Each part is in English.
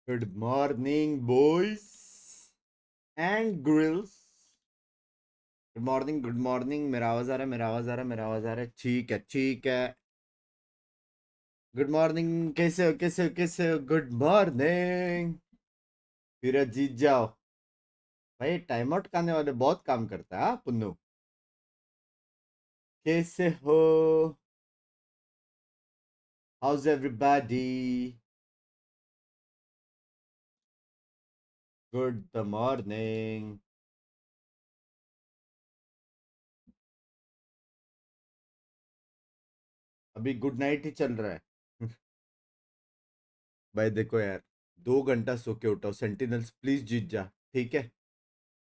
Good morning, boys and girls. Good morning, good morning. मेरा आवाज आ रहा है, मेरा आवाज आ रहा है, मेरा आवाज आ रहा है. ठीक है, ठीक है. Good morning. कैसे हो, कैसे हो, कैसे हो? Good morning. फिर जीत जाओ भाई. टाइम आउट करने वाले बहुत काम करता है. हाँ पुन्नू, कैसे हो? House everybody? Good morning. अभी गुड नाइट ही चल रहा है. भाई देखो यार, 2 घंटा सो के उठाओ. सेंटिनल्स प्लीज जीत जा, ठीक है?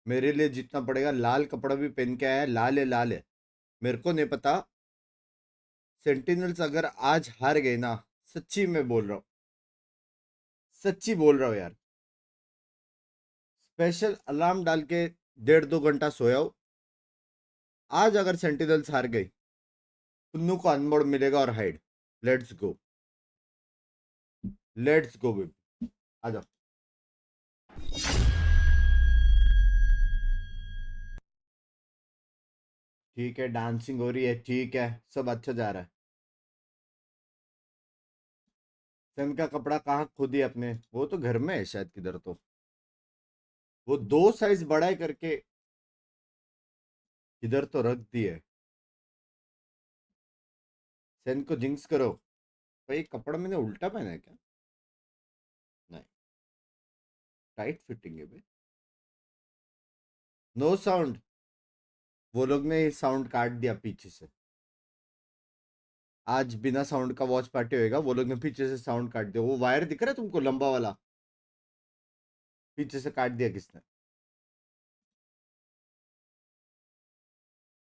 मेरे लिए जीतना पड़ेगा. लाल कपड़ा भी पहन के आया है. लाल है, लाल है. मेरे को नहीं पता. सेंटिनल्स अगर आज हार गए ना, सच्ची में बोल रहा हूँ, सच्ची बोल रहा हूँ यार, स्पेशल अलार्म डाल के 1.5-2 घंटा सोया हूँ. आज अगर सेंटिनल्स हार गई, पुन्नू को अनमोड मिलेगा और hide. Let's go, let's go baby. आ जाओ. ठीक है, डांसिंग हो रही है, ठीक है, सब अच्छा जा रहा है. सन का कपड़ा कहाँ खुद ही अपने, वो तो घर में है शायद किधर. तो वो 2 साइज बड़ा है करके इधर तो रख दिए. सेन को जिंक्स करो भाई. कपड़ा मैंने उल्टा पहना है क्या? नहीं, टाइट फिटिंग है भाई. No sound. वो लोग ने साउंड काट दिया पीछे से. आज बिना साउंड का वॉच पार्टी होएगा. वो लोग ने पीछे से साउंड काट दिया. वो वायर दिख रहा है तुमको, लंबा वाला? पीछे से काट दिया किसने?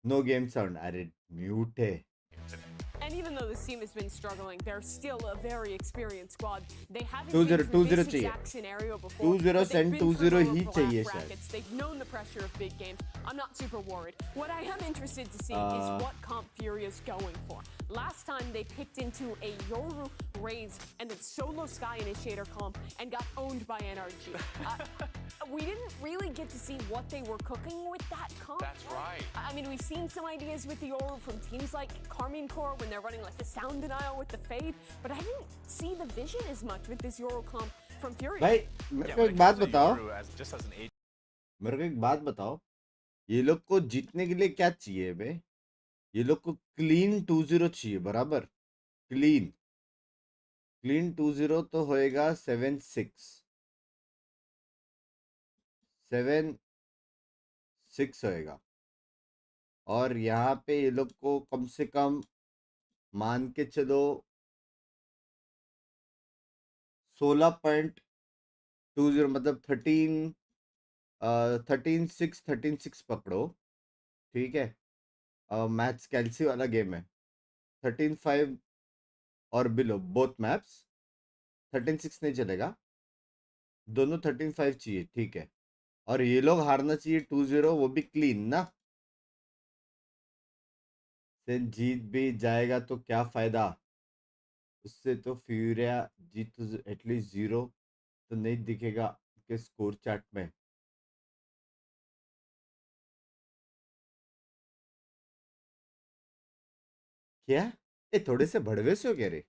No game sound. अरे म्यूट है. And even though this team has been struggling, they're still a very experienced squad. They haven't 2-0, been through 2-0 this चाहिए. exact scenario before. 2-0 but they've send been 2-0 through he the चाहिए last शायद. brackets. They've known the pressure of big games. I'm not super worried. What I am interested to see is what comp Furia is going for. Last time they picked into a Yoru Raze and then solo Sky Initiator comp and got owned by NRG. We didn't really get to see what they were cooking with that comp. That's right. I mean, we've seen some ideas with the Yoru from teams like Carmine Core when they're running like the sound denial with the fade, but I didn't see the vision as much with this Yoru comp from Furia. भाई मेरे को एक बात बताओ. मेरे को एक बात बताओ. ये लोग को जीतने के लिए क्या चाहिए बे? ये लोग को क्लीन 2-0 चाहिए. बराबर क्लीन. क्लीन 2-0 तो होएगा 7-6. 7-6 होएगा. और यहाँ पे ये लोग को कम से कम मान के चलो 16.20 मतलब 13-6 पकड़ो. ठीक है. मैथ्स कैलसी वाला गेम है. 13-5 और बिलो बोथ मैप्स. 13-6 नहीं चलेगा. दोनों 13-5 चाहिए. ठीक है. और ये लोग हारना चाहिए 2-0, वो भी क्लीन ना. से जीत भी जाएगा तो क्या फायदा? उससे तो फ्यूरिया जीत तो एटलीस्ट 0 तो नहीं दिखेगा के स्कोर चार्ट में. क्या ये थोड़े से भड़वे से हो क्या रे?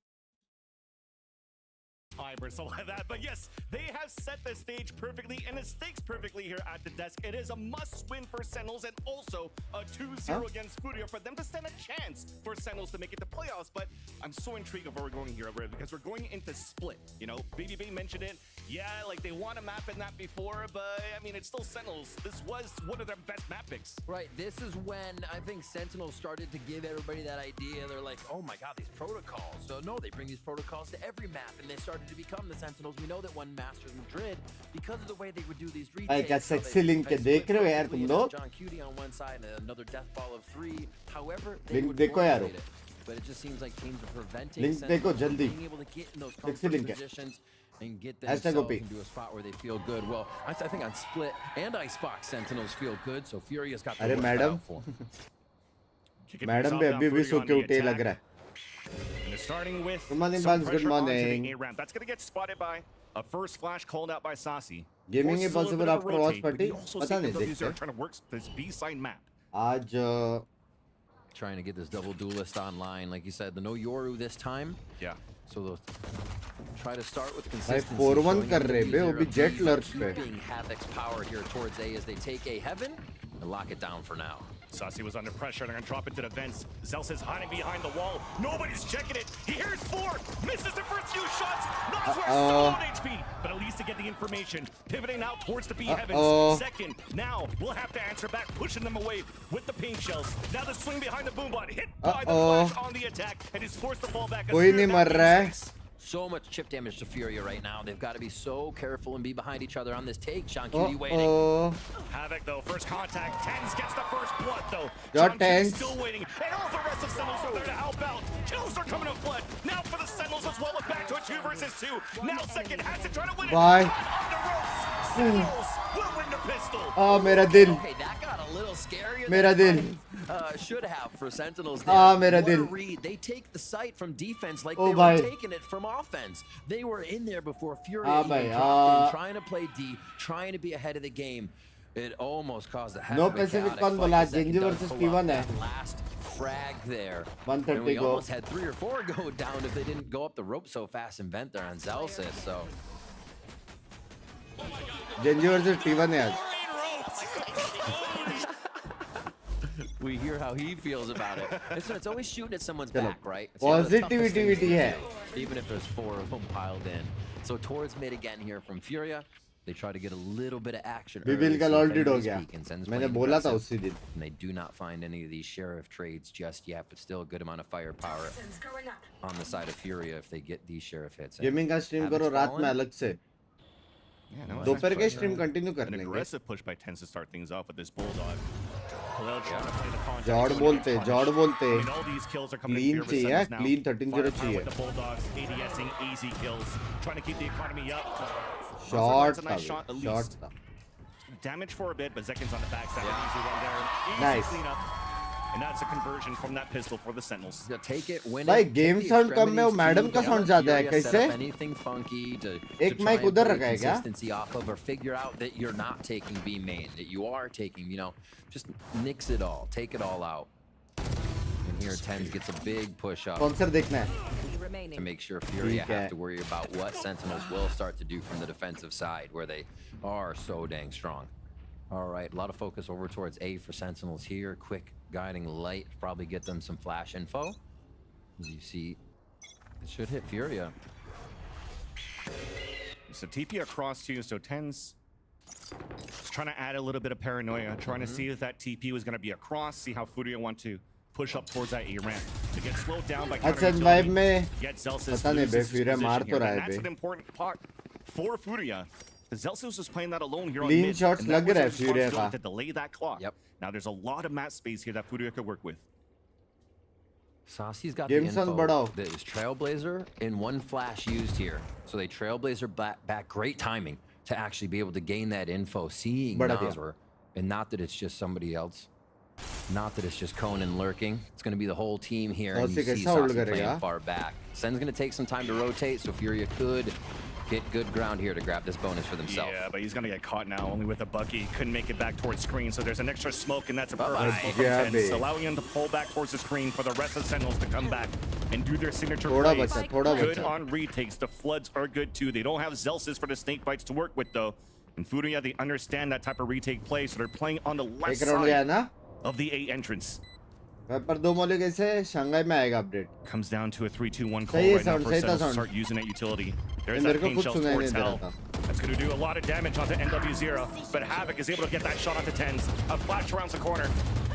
Or something like that. But yes, they have set the stage perfectly and the stakes perfectly here at the desk. It is a must win for Sentinels and also a 2-0 against Furia for them to stand a chance for Sentinels to make it to playoffs. But I'm so intrigued of where we're going here because we're going into split. You know, Baby Bay mentioned it. Yeah, like they won a map in that before, but I mean, it's still Sentinels. This was one of their best map picks. Right, this is when I think Sentinels started to give everybody that idea. They're like, oh my god, these protocols. So no, they bring these protocols to every map, and they started to become the Sentinels. We know that when Masters Madrid, because of the way they would do these retakes, क्या sexy link के देख रहे हो यार तुम लोग? John Cutie on one side and another death ball of 3. However, they Link would देखो यार. formulate it. But it just seems like teams are preventing Link देखो Sentinels from जल्दी. being able to get in those Sexy comfort link है. positions and get Hashtag themselves OP. into a spot where they feel good. Well, I think on Split and Icebox, Sentinels feel good, so Furia's got the अरे work madam. cut out for 'em. Madam भी अभी भी सो के उठे लग रहा है. And they're starting with Good morning, some Bugs. Good pressure onto morning. the A ramp. That's going to get spotted by A first flash called out by Sasi. Gaming Forces a little impossible bit of a after rotate, but Watchparty? you also पता see नहीं, AWZ देखते are trying to work this B-side map. आज Trying to get this double duelist online. Like you said, the no Yoru this time. Yeah. So they'll try to start with भाई consistency. 4-1 कर रहे बे, वो भी jet lurch पे. Keeping Havoc's power here towards A as they take A heaven and lock it down for now. Sasi was under pressure. They're going to drop into the vents. Zels is hiding behind the wall. Nobody's checking it. He hears 4. Misses the first few shots. Not where solo HP. But at least to get the information. Pivoting out towards the B heavens. Second. Now we'll have to answer back. Pushing them away with the paint shells. Now the swing behind the boombot. Hit by the flash on the attack. And is forced to fall back. कोई नहीं मर रहा है. So much chip damage to Furia right now. They've got to be so careful and be behind each other on this take. Sean QD waiting. Havoc though, first contact. Tens gets the first blood though. Got John Tens. still waiting. And all the rest of Sentinels are there to help out. Kills are coming to flood. Now for the Sentinels as well. Look back to a 2 versus 2. Now second has to try to win it. Bye. On the ropes. Sentinels will win the pistol. मेरा दिल. Okay, that got a little scarier. मेरा दिल. Should have for Sentinels there. मेरा What a दिल. read. They take the sight from defense like Oh, they भाई. were taking it from offense. They were in there before Furia भाई, even dropped in, trying to play D, trying to be ahead of the game. It almost caused a No havoc Pacific chaotic कौन fight बोला? as Zeki Genji does versus pull T1 out है. that last frag there. 130 And we go. almost had 3 or 4 go down if they didn't go up the rope so fast and vent there on Zelsis. So Genji versus T1 है आज. we hear how he feels about it. It's always shooting at someone's चलो. back, right? It's one of the toughest things Positivity to है. do, even if there's 4 of them piled in. So towards mid again here from Furia. They try to get a little bit of action. बिबिल का lol did हो गया. मैंने बोला था उसी दिन. And they do not find any of these sheriff trades just yet, but still a good amount of firepower on the side of Furia if they get these sheriff hits. Gaming का stream करो रात में अलग से. Yeah, no, दोपहर के that's stream continue कर an लेंगे. aggressive push by Tens to start things off with this bulldog. Khalil trying to play the contact. Jawed बोलते, जॉड बोलते. I mean, all these kills are coming Clean in favor of चाहिए, Sentinels now. clean 13-0 Firepower चाहिए. with the bulldogs, ADSing easy kills, trying to keep the economy up. Shot That's a था, nice shot, at shot least. था. Damage for a bit, but Zekin's on the backside. Yeah. Easy one there. Easy Nice. cleanup. And that's a conversion from that pistol for the Sentinels. Yeah, take it, win भाई, it. game take the sound कम में वो extremities madam too. का Don't sound let ज़्यादा है, Furia set कैसे? up anything funky to एक try mic and उधर pull रखा है क्या? consistency off of, or figure out that you're not taking B main, that you are taking, you know, just nix it all, take it all out. And here Tens gets a big push up sponsor देखना है. to make sure Furia ठीक है. have to worry about what Sentinels will start to do from the defensive side, where they are so dang strong. All right, a lot of focus over towards A for Sentinels here. Quick guiding light, probably get them some flash info. As you see, it should hit Furia. So TP across too, so Tens is trying to add a little bit of paranoia, trying to see if that TP was going to be across, see how Furia want to push up towards that A ramp. To get slowed down by अच्छा vibe में Yet Zelsis पता नहीं बे loses his Furia मार position तो here, रहा and है that's bay. an important part for Furia. Zelsis was playing that alone here on Clean mid. shots and that लग was रहा our है Furia responsibility का. to delay that clock. Yep. Now there's a lot of map space here that Furia could work with. Saucy's got Game the sound info. बढ़ाओ. There's Trailblazer and 1 flash used here. So they Trailblazer back. Great timing to actually be able to gain that info, seeing बढ़ा दिया. Nazar. And not that it's just somebody else. Not that it's just Conan lurking. It's going to be the whole team here. And you Saucy see कैसा hold Saucy playing करेगा? far back. Sen's going to take some time to rotate, so Furia could get good ground here to grab this bonus for themselves. Yeah, but he's gonna get caught now, only with a Bucky. Couldn't make it back towards screen, so there's an extra smoke, and that's a perfect Bye-bye. smoke from Yeah, Tens, babe. allowing him to pull back towards the screen for the rest of the Sentinels to come back and do their signature थोड़ा plays. बचा, थोड़ा Good बचा. on retakes. The floods are good too. They don't have Zelsis for the snake bites to work with though. And Furia, they understand that type of retake play, so they're playing on the left एक round गया side ना. of the A entrance. पर दो मौलिक ऐसे Shanghai में आएगा update. Comes down to a 3-2-1 call सही है right now sound, for सही था Sentinels to sound. start using that utility. There's मेरे that को paint कुछ shell सुनाई towards नहीं दे रहा hell. था. That's going to do a lot of damage onto NW0, but Havoc is able to get that shot onto Tens. A flash around the corner,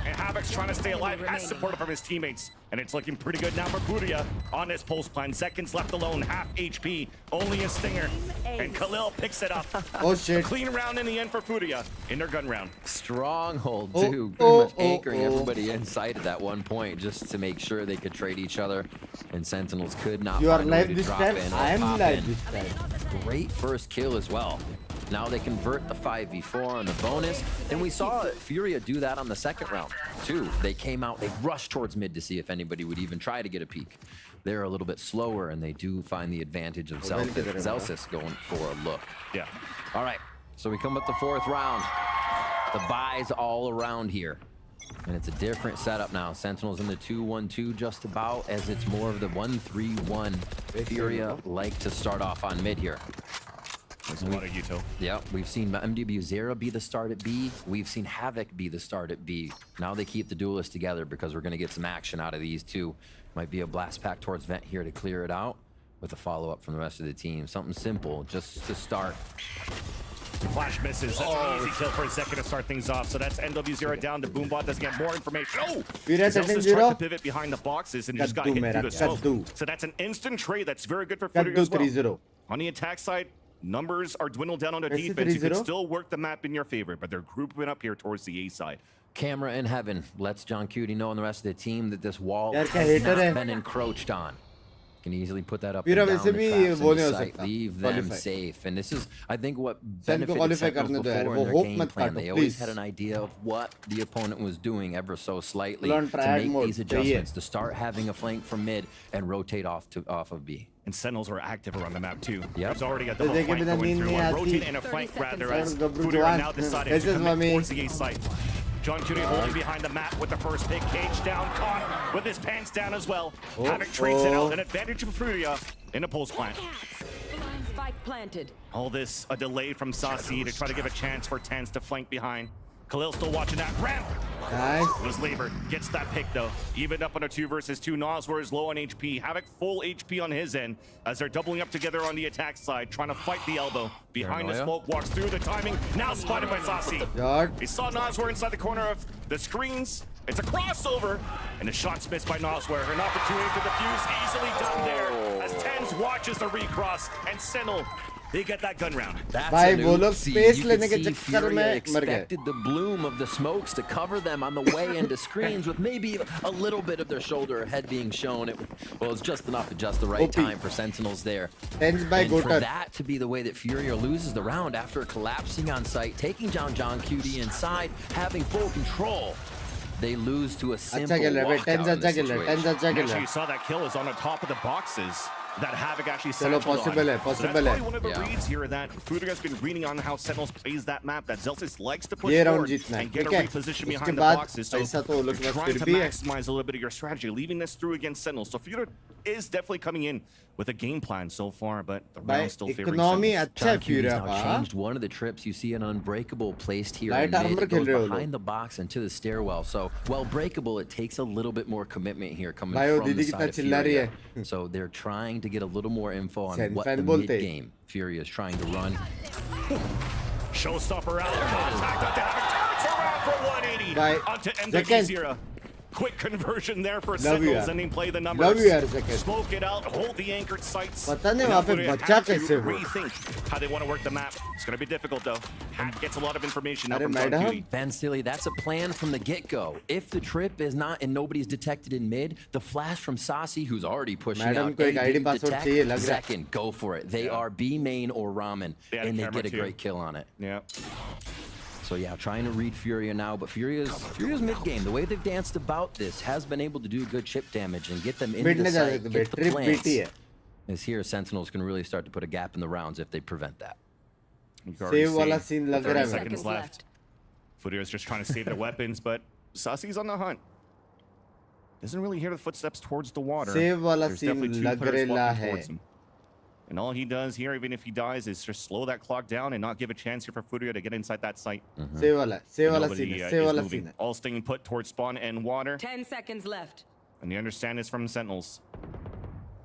and Havoc's trying to stay alive as supported from his teammates. And it's looking pretty good now for Furia on this post plan. Seconds left alone, half HP, only a stinger. And Khalil picks it up. Oh shit. Clean round in the end for Furia in their gun round. Stronghold Oh, too, pretty much oh, anchoring oh. everybody inside at that one point just to make sure they could trade each other, and Sentinels could not You are find a way live to this drop time. in or I am pop live in. this time. Great first kill as well. Now they convert the 5v4 on the bonus. And we saw Furia do that on the second round, too. They came out, they rushed towards mid to see if anybody would even try to get a peek. They're a little bit slower, and they do find the advantage of Zelsis going for a look. Yeah. All right, so we come with the fourth round. The buys all around here. And it's a different setup now. Sentinels in the 2-1-2 just about, as it's more of the 1-3-1. Furia like to start off on mid here. There's a lot of Uto. Yeah, we've seen MW Zera be the start at B. We've seen Havoc be the start at B. Now they keep the duelists together because we're going to get some action out of these two. Might be a blast pack towards Vent here to clear it out with a follow-up from the rest of the team. Something simple just to start. Flash misses. That's an easy kill for a second to start things off. So that's NW0 down. The Boombot doesn't get more information. Oh! Zelsis tried to pivot behind the boxes and just got hit through the smoke. So that's an instant trade that's very good for Furia as well. On the attack side, numbers are dwindled down on the defense. You can still work the map in your favor, but they're grouping up here towards the A side. Camera in heaven lets John Cutie know and the rest of the team that this wall has not been encroached on. Can easily put that up and down the traps in the site. Leave them safe. And this is, I think, what benefited Sentinels before in their game plan. They always had an idea of what the opponent was doing ever so slightly to make these adjustments, to start having a flank from mid and rotate off of B. And Sentinels are active around the map too. Yep. There's already a double flank going through. A rotate and a flank rather, as Furia now decided to commit towards the A site. John Cutie holding behind the map with the first pick. Cage down, caught with his pants down as well. Havoc trades it out. An advantage for Furia in a pulse plant. Spike planted. All this a delay from Sasi to try to give a chance for Tens to flank behind. Khalil still watching that ramp. Nice. Was Labor gets that pick though. Even up on a 2 versus 2. Noswar is low on HP. Havoc full HP on his end as they're doubling up together on the attack side, trying to fight the elbow. Behind the smoke, walks through the timing. Now spotted by Sasi. He saw Noswar inside the corner of the screens. It's a crossover, and the shot's missed by Noswar. An opportunity to defuse, easily done there. As Tens watches the recross, and Sentinel, they get that gun round. That's an oopsie. You can see Furia expected the bloom of the smokes to cover them on the way into screens with maybe a little bit of their shoulder or head being shown. It was just enough at just the right time for Sentinels there. And for that to be the way that Furia loses the round after collapsing on site, taking down John Cutie inside, having full control. They lose to a simple walkout in this situation. Actually, you saw that kill is on the top of the boxes. That Havoc actually satcheled on. So that's probably one of the reads here that Furia has been reading on how Sentinels plays that map, that Zelsis likes to push forward and get a reposition behind the boxes. So you're trying to maximize a little bit of your strategy, leaving this through against Sentinels. So Furia is definitely coming in with a game plan so far, but the round still favoring Sentinels. John Cutie's now changed one of the trips. You see an Unbreakable placed here in mid. It goes behind the box and to the stairwell. So while Breakable, it takes a little bit more commitment here coming from the side of Furia. So they're trying to get a little more info on what the mid-game Furia is trying to run. Showstopper out. Contact onto Havoc. Turns around for 180. Onto NW0. Quick conversion there for Sentinels, and then play the numbers. Smoke it out, hold the anchored sites. Rethink how they want to work the map. It's going to be difficult though. Hat gets a lot of information now from John Cutie. Van Silly, that's a plan from the get-go. If the trip is not and nobody's detected in mid, the flash from Sasi, who's already pushing out, detect, second, go for it. They are B main or ramen, and they get a great kill on it. Yeah. So yeah, trying to read Furia now, but Furia's mid-game, the way they've danced about this, has been able to do good chip damage and get them into the site, get the plants. As here, Sentinels can really start to put a gap in the rounds if they prevent that. 30 seconds left. Furia's just trying to save their weapons, but Sasi's on the hunt. Doesn't really hear the footsteps towards the water. There's definitely 2 players walking towards him. And all he does here, even if he dies, is just slow that clock down and not give a chance here for Furia to get inside that site. All staying put towards spawn and water. 10 seconds left. And the understand is from Sentinels.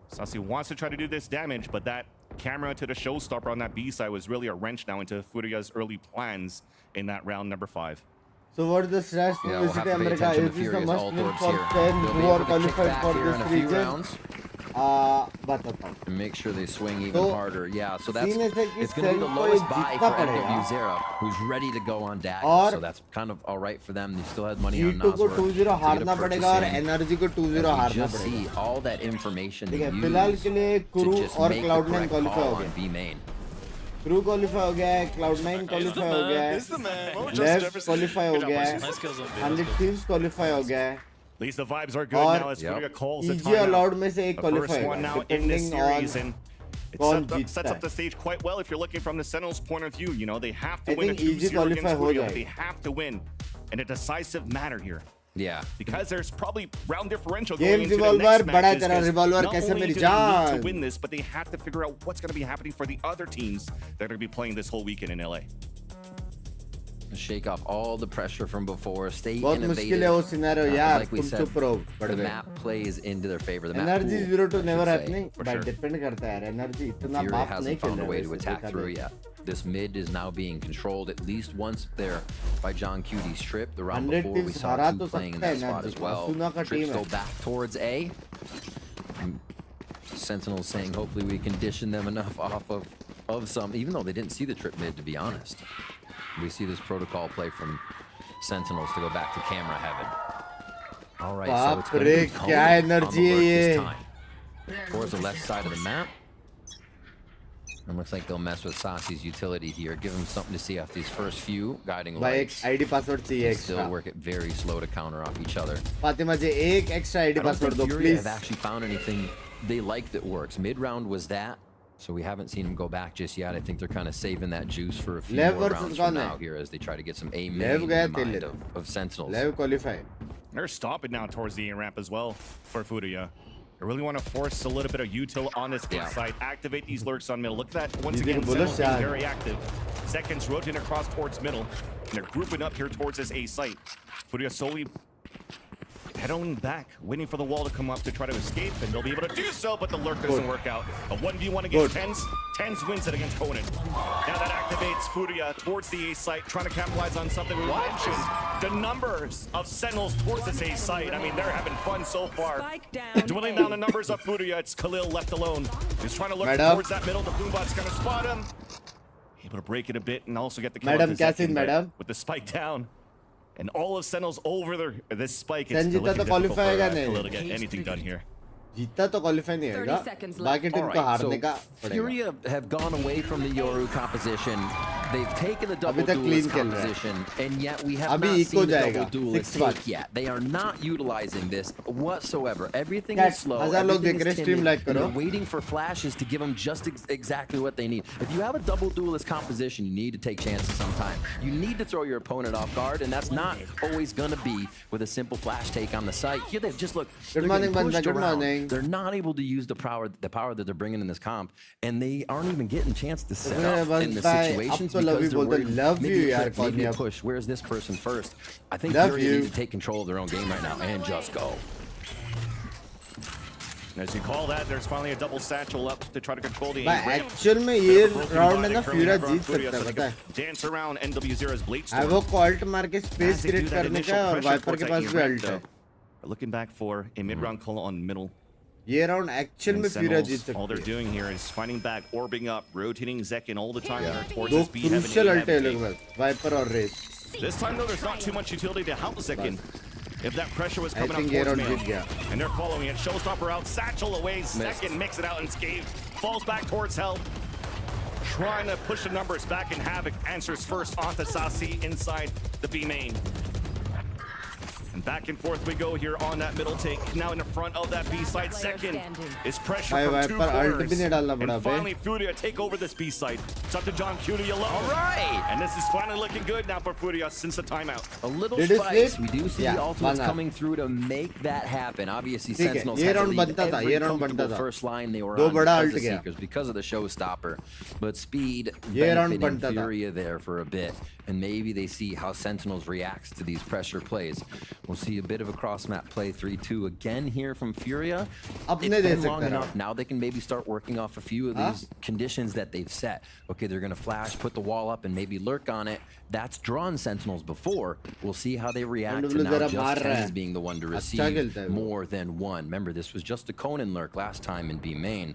Sasi wants to try to do this damage, but that camera to the showstopper on that B side was really a wrench now into Furia's early plans in that round number 5. So what is the stats for Visit America? Is this the must win for 10 who are qualified for this region? And make sure they swing even harder. Yeah, so that's it's going to be the lowest buy for MW Zera, who's ready to go on dagger. So that's kind of all right for them. They still had money on Noswar. You just see all that information they use to just make the correct call on B main. Crew qualify हो गया है, क्लाउड9 qualify हो गया है, He's the man. What was लेव Justin Jefferson? Qualify हो Good job, गया है, boys. Nice kills on video. 100 Thieves qualify हो गया है, At least the vibes are good और now as Furia calls the EG timeout. Allowed में से एक The क्वालिफाई first होगा, one now in this depending series, on and कौन it जीतता sets up है. the stage quite well if you're looking from the Sentinels' point of view. You know, they have to I win a think EG 2-0 qualify against हो Furia, but जाएगा. they have to win in a decisive manner here. Yeah. Because there's probably round differential Games going into the Revolver, next बड़ा matches. तेरा 'Cause Revolver not कैसे only मेरी do they need जान? to win this, but they have to figure out what's going to be happening for the other teams that are going to be playing this whole weekend in LA. Shake off all the pressure from before. Stay बहुत innovative. मुश्किल है वो scenario यार, Like we तुम said, चुप रहो the बड़े map plays into their favor. The map energy pool, 0 to I should never say, happening, for but sure. Depend करता है यार, एनर्जी इतना Furia बाप नहीं hasn't खेल found a रहा way है to वैसे attack देखा through जाए. yet. This mid is now being controlled at least once there by John Cutie. Strip the round 100 before we teams saw हरा two तो playing in सकता है that spot energy, as well. असुना का Trips team go है. back towards A. Sentinels saying hopefully we condition them enough off of some, even though they didn't see the trip mid, to be honest. We see this protocol play from Sentinels to go back to camera heaven. All right, so it's going to be बाप रे, Conan क्या on the energy है lurk ये. this time. Towards the left side of the map. And looks like they'll mess with Sasi's utility here. Give him something to see off these first few guiding भाई एक lights. ID password चाहिए They still extra. work it very slow to counter off each other. Fatima ji एक extra I ID don't password think दो Furia please. have actually found anything they like that works. Mid-round was that, so we haven't seen them go back just yet. I think they're kind of saving that juice for a few Lev more versus rounds कौन from है? now here as they try to get some A Lev main गया in mind तेरे. of Sentinels. लेव qualify. They're stopping now towards the A ramp as well for Furia. They really want to force a little bit of util on this Yeah. inside. Activate these lurks on middle. Look at that. Once You again, didn't bullet Sentinels being shot. very active. Seconds rotating across towards middle. And they're grouping up here towards this A site. Furia slowly heading back, waiting for the wall to come up to try to escape, and they'll be able to do so, but the lurk doesn't work out. A 1v1 against Tens. Tens wins it against Conan. Now that activates Furia towards the A site, trying to capitalize on something we mentioned. The numbers of Sentinels towards this A site. I mean, they're having fun so far. Spike down. Dwindling down the numbers of Furia, it's Khalil left alone. He's trying to look Madam. towards that middle. The Boombot's going to spot him. Able to break it a bit and also get the kill. Madam, off the क्या second, scene, but madam? With the spike down. And all of Sentinels over this spike. It's Sanjita looking तो difficult qualify for का नहीं. Khalil to get anything done here. जीतता तो qualify नहीं 30 होगा, seconds left. बाकी team All को right, हारने so का पड़ेगा. Furia have gone away from the Yoru composition. They've taken the double अभी तक duelist clean खेल रहा है. composition, and yet we have अभी not eco seen the जाएगा, double duelist 6-1. take yet. They are not utilizing this whatsoever. Everything Cat, is slow. 1000 लोग everything देख is रहे हैं, stream timid, like and करो. they're waiting for flashes to give them just exactly what they need. If you have a double duelist composition, you need to take chances sometime. You need to throw your opponent off guard, and that's not always going to be with a simple flash take on the site. Here they've just look. Good morning, Banda. Good morning. They're not able to use the power that they're bringing in this comp, and they aren't even getting a chance to set Yeah, up in the Banda, situations up to love because you, they're both. worried. Love Maybe you, a yaar, trip, maybe a Konya. push. Where's this person first? I think Love Furia you. need to take control of their own game right now and just go. And as you call that, there's finally a double satchel up to try to control the भाई A ramp. Actual में ये round है ना फ्यूरिया जीत Furia, सकता so है, they पता है. can dance around NW0's Blade I Storm. वो कॉल्ट मार के As space they do create that करने initial का है और pressure वाइपर towards के that पास E भी ramp, अल्ट है. though, looking back for a mid-round call on middle. ये राउंड एक्चुअल में And फ्यूरिया जीत Sentinels, all they're सकती है. doing here is fighting back, orbing up, rotating Zekin all the time there towards दो his B heaven. Crucial A ult है heaven लोग take. बस, Viper और Raze. This time though, there's not too much utility to help Zekin. If that pressure was I coming think up ये towards round me, जीत गया. and they're following it. Showstopper out, Satchel away, Zekin mix it out and scathed. Falls back towards Hell. Trying to push the numbers back in Havoc. Answers first onto Sasi inside the B main. And back and forth we go here on that middle take. Now in the front of that B side. Second is pressure भाई from two Viper ult corners. भी नहीं डालना पड़ा And bay. finally Furia take over this B side. It's up to John Cutie alone. All right. And this is finally looking good now for Furia since the timeout. A little Did it spice. sleep? We do see Yeah, the ultimates one up. coming through to make that happen. Obviously, ठीक है, Sentinels ये had to round leave बनता था, every ये round बनता comfortable था. first line they were दो on बड़ा because ult of गया. Seekers, because of the showstopper. But speed ये round benefiting बनता था. Furia there for a bit, and maybe they see how Sentinels reacts to these pressure plays. We'll see a bit of a cross-map play 3-2 again here from Furia. अपने It's they been सकता long है enough. round. Now they can maybe start working off a few of these conditions that they've set. Okay, they're going to flash, put the wall up, and maybe lurk on it. That's drawn Sentinels before. We'll see how they react to NW now जरा just मार रहा है. Tens being the one to अच्छा खेलता receive है वो. more than one. Remember, this was just a Conan lurk last time in B main.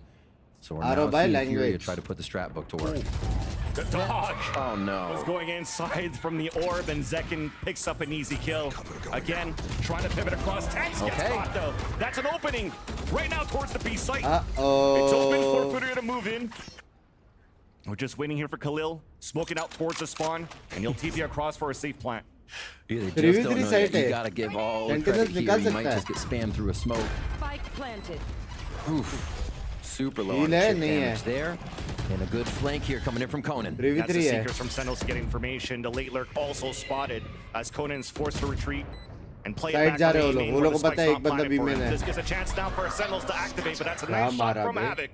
So we're Arrow now by seeing Furia language. try to put the strat book to work. The dodge. Oh Was no. going inside from the orb, and Zekin picks up an easy kill. Again, trying to pivot across. Tanks gets Okay. caught though. That's an opening right now towards the B site. Uh-oh. It's open for Furia to move in. We're just waiting here for Khalil, smoking out towards the spawn, and he'll TP across for a safe plant. Yeah, they Preview just don't know side yet. You है. gotta give all the Sentinels credit here. निकाल You might सकता है. just get spammed through a smoke. Spike planted. Oof. Super low Heal on the है, chip नहीं damage है. there. And a good flank here coming in from Conan. Preview That's the 3 है. Seekers from Sentinels to get information. The late lurk also spotted as Conan's forced to retreat and play Side it back जा on रहे the हो लोग. main वो where लोग the को पता है spike's एक not बंदा planted B for में him. है. This gives a chance now for Sentinels to activate, but that's a nice shot मारा from bay. Havoc.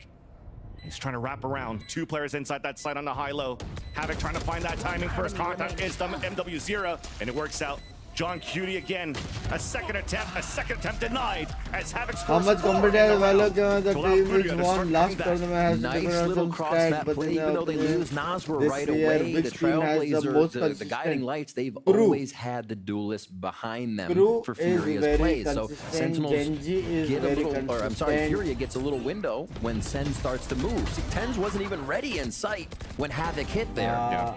He's trying to wrap around. 2 players inside that side on the high-low. Havoc trying to find that timing. First contact is the MW0, and it works out. John Cutie again. A second attempt denied as Havoc How scores much 4 in a competitive row. value the To allow team Furia which to won start last coming back. tournament has Nice different little some cross stats, map but play. then Even though they after lose Nasr this right year, away, the which team has the Trailblazer, most the consistent guiding lights, they've crew? always had the duelists behind them Crew for is Furia's very plays. So consistent. Sentinels Genji is get a very little, or I'm sorry, consistent. Furia gets a little window when Sen starts to move. See, Tens wasn't even ready in sight when Havoc hit there.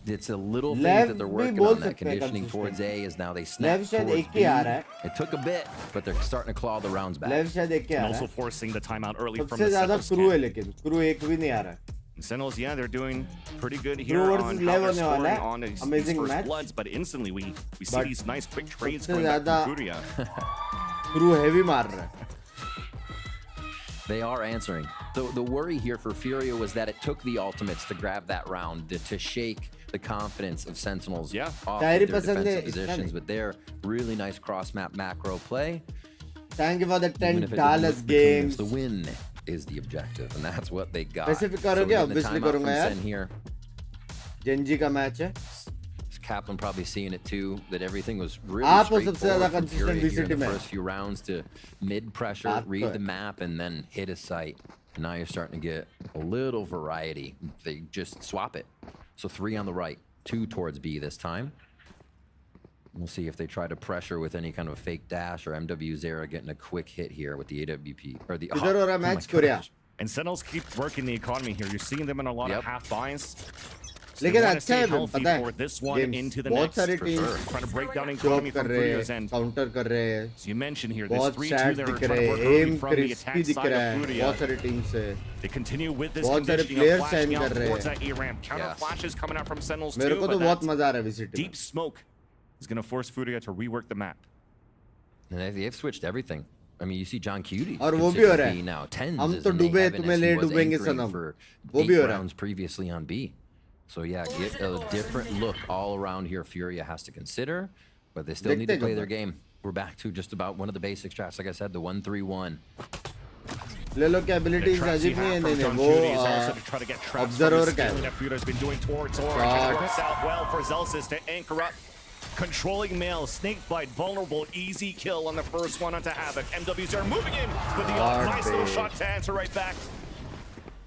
It's a little thing Left that they're भी working बोल on. That सकते हैं conditioning consistent. towards A is now they snap Left शायद towards एक ही B. आ रहा है. It took a bit, but they're starting to claw the rounds back. Lev शायद एक ही आ And रहा also है. forcing the timeout early from सबसे the ज्यादा Sentinels क्रू है camp. लेकिन क्रू एक भी नहीं आ रहा है. Sentinels, yeah, they're doing pretty good here Crew on versus how Lev they're होने वाला scoring है. on these Amazing first match. bloods, but instantly we see But these nice quick trades सबसे coming back ज्यादा from Furia. Crew heavy मार रहा है. They are answering. The worry here for Furia was that it took the ultimates to grab that round, to shake the confidence of Sentinels Yeah. off Diary of their पसंद है, defensive इसका positions. नहीं. But their really nice cross-map macro play. Thank you for the Even if $10 it didn't look the games. cleanest, the win is the objective, and that's what they got. Pacific So करोगे? we're getting the Obviously timeout करूंगा from यार. Sen here. Genji का match है. Kaplan probably seeing it too, that everything was really आप हो सबसे straightforward ज्यादा from consistent Furia here in VCT the में. first few rounds to mid-pressure, बात तो read है. the map, and then hit a site. And now you're starting to get a little variety. They just swap it. So 3 on the right, 2 towards B this time. We'll see if they try to pressure with any kind of fake dash or MW Zera getting a quick hit here with the AWP or the. किधर हो रहा है my match Korea? gosh. And Sentinels keep working the economy here. You're seeing them in a lot Yep. of half buys. लेकिन wanna अच्छा stay है healthy पता for है. this one Games into the बहुत next, सारे for teams sure. Trying to break down job economy कर from रहे Furia's हैं, end. काउंटर कर रहे हैं. As you mentioned here, there's बहुत 3-2 चैट that are दिख trying to रहे work हैं. early एम from the क्रिस्पी attack दिख side रहा of है. Furia. बहुत सारे टीम से. They continue with this बहुत सारे conditioning players of flashing sign out कर रहे towards हैं. that A-ramp. Counter Yes. flashes coming out from Sentinels मेरे too, को तो but बहुत that मजा आ रहा है VCT deep में. smoke is going to force Furia to rework the map. And they've switched everything. I mean, you see John Cutie. और वो भी हो रहा है. now. Tens हम is तो in डूबे, A heaven तुम्हें as he ले was डूबेंगे anchoring सनम. for वो 8 भी हो रहा है. rounds previously on B. So yeah, get a different look all around here. Furia has to consider, but they still need to देखते play कब their game. We're back to just about one of the basic strats. Like I said, the 1-3-1. ले लो क्या The abilities traps you अजीब नहीं है. have नहीं from John नहीं वो Cutie is also to try to get traps from observer the का है. scaling that Furia's been doing towards Orange. Shot. It works out well for Zelsis to anchor up. Controlling male, snakebite, vulnerable, easy kill on the first one onto Havoc. MWs are moving in with the nice little shot to answer right back.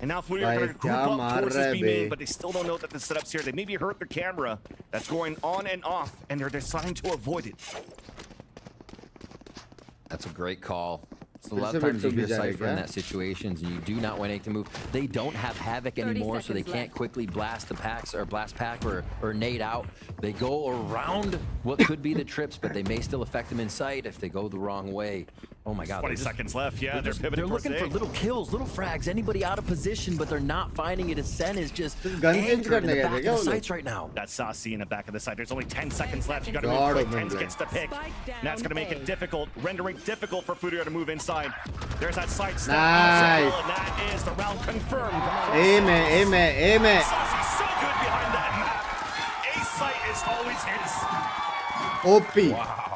And now Furia are भाई going to group क्या up मार towards रहा this है B main, bay. but they still don't know that the setup's here. They maybe hurt their camera that's going on and off, and they're deciding to avoid it. That's a great call. So a फिर lot से of times you Bittu hear भी जाएगा Cypher in क्या? that situations and you do not want to move. They don't have Havoc 30 anymore, so they seconds can't left. quickly blast the packs or blast pack or nade out. They go around what could be the trips, but they may still affect them in sight if they go the wrong way. Oh my god. 20 seconds left. Yeah, they're pivoting They're towards looking for A. little kills, little frags, anybody out of position, but they're not finding it as Sen is just gun change anchored in करने the गए back थे of क्या the वो लोग? sights right now. That's Saucy in the back of the side. There's only 10 seconds left. You got to God move quick. of Tens Mumbai. gets the pick. Spike down That's going to make A. it difficult, rendering difficult for Furia to move inside. There's that side step. Nice. And that is the round confirmed. एम है एम है एम है. Saucy's so good behind that map. A site is always his. OP.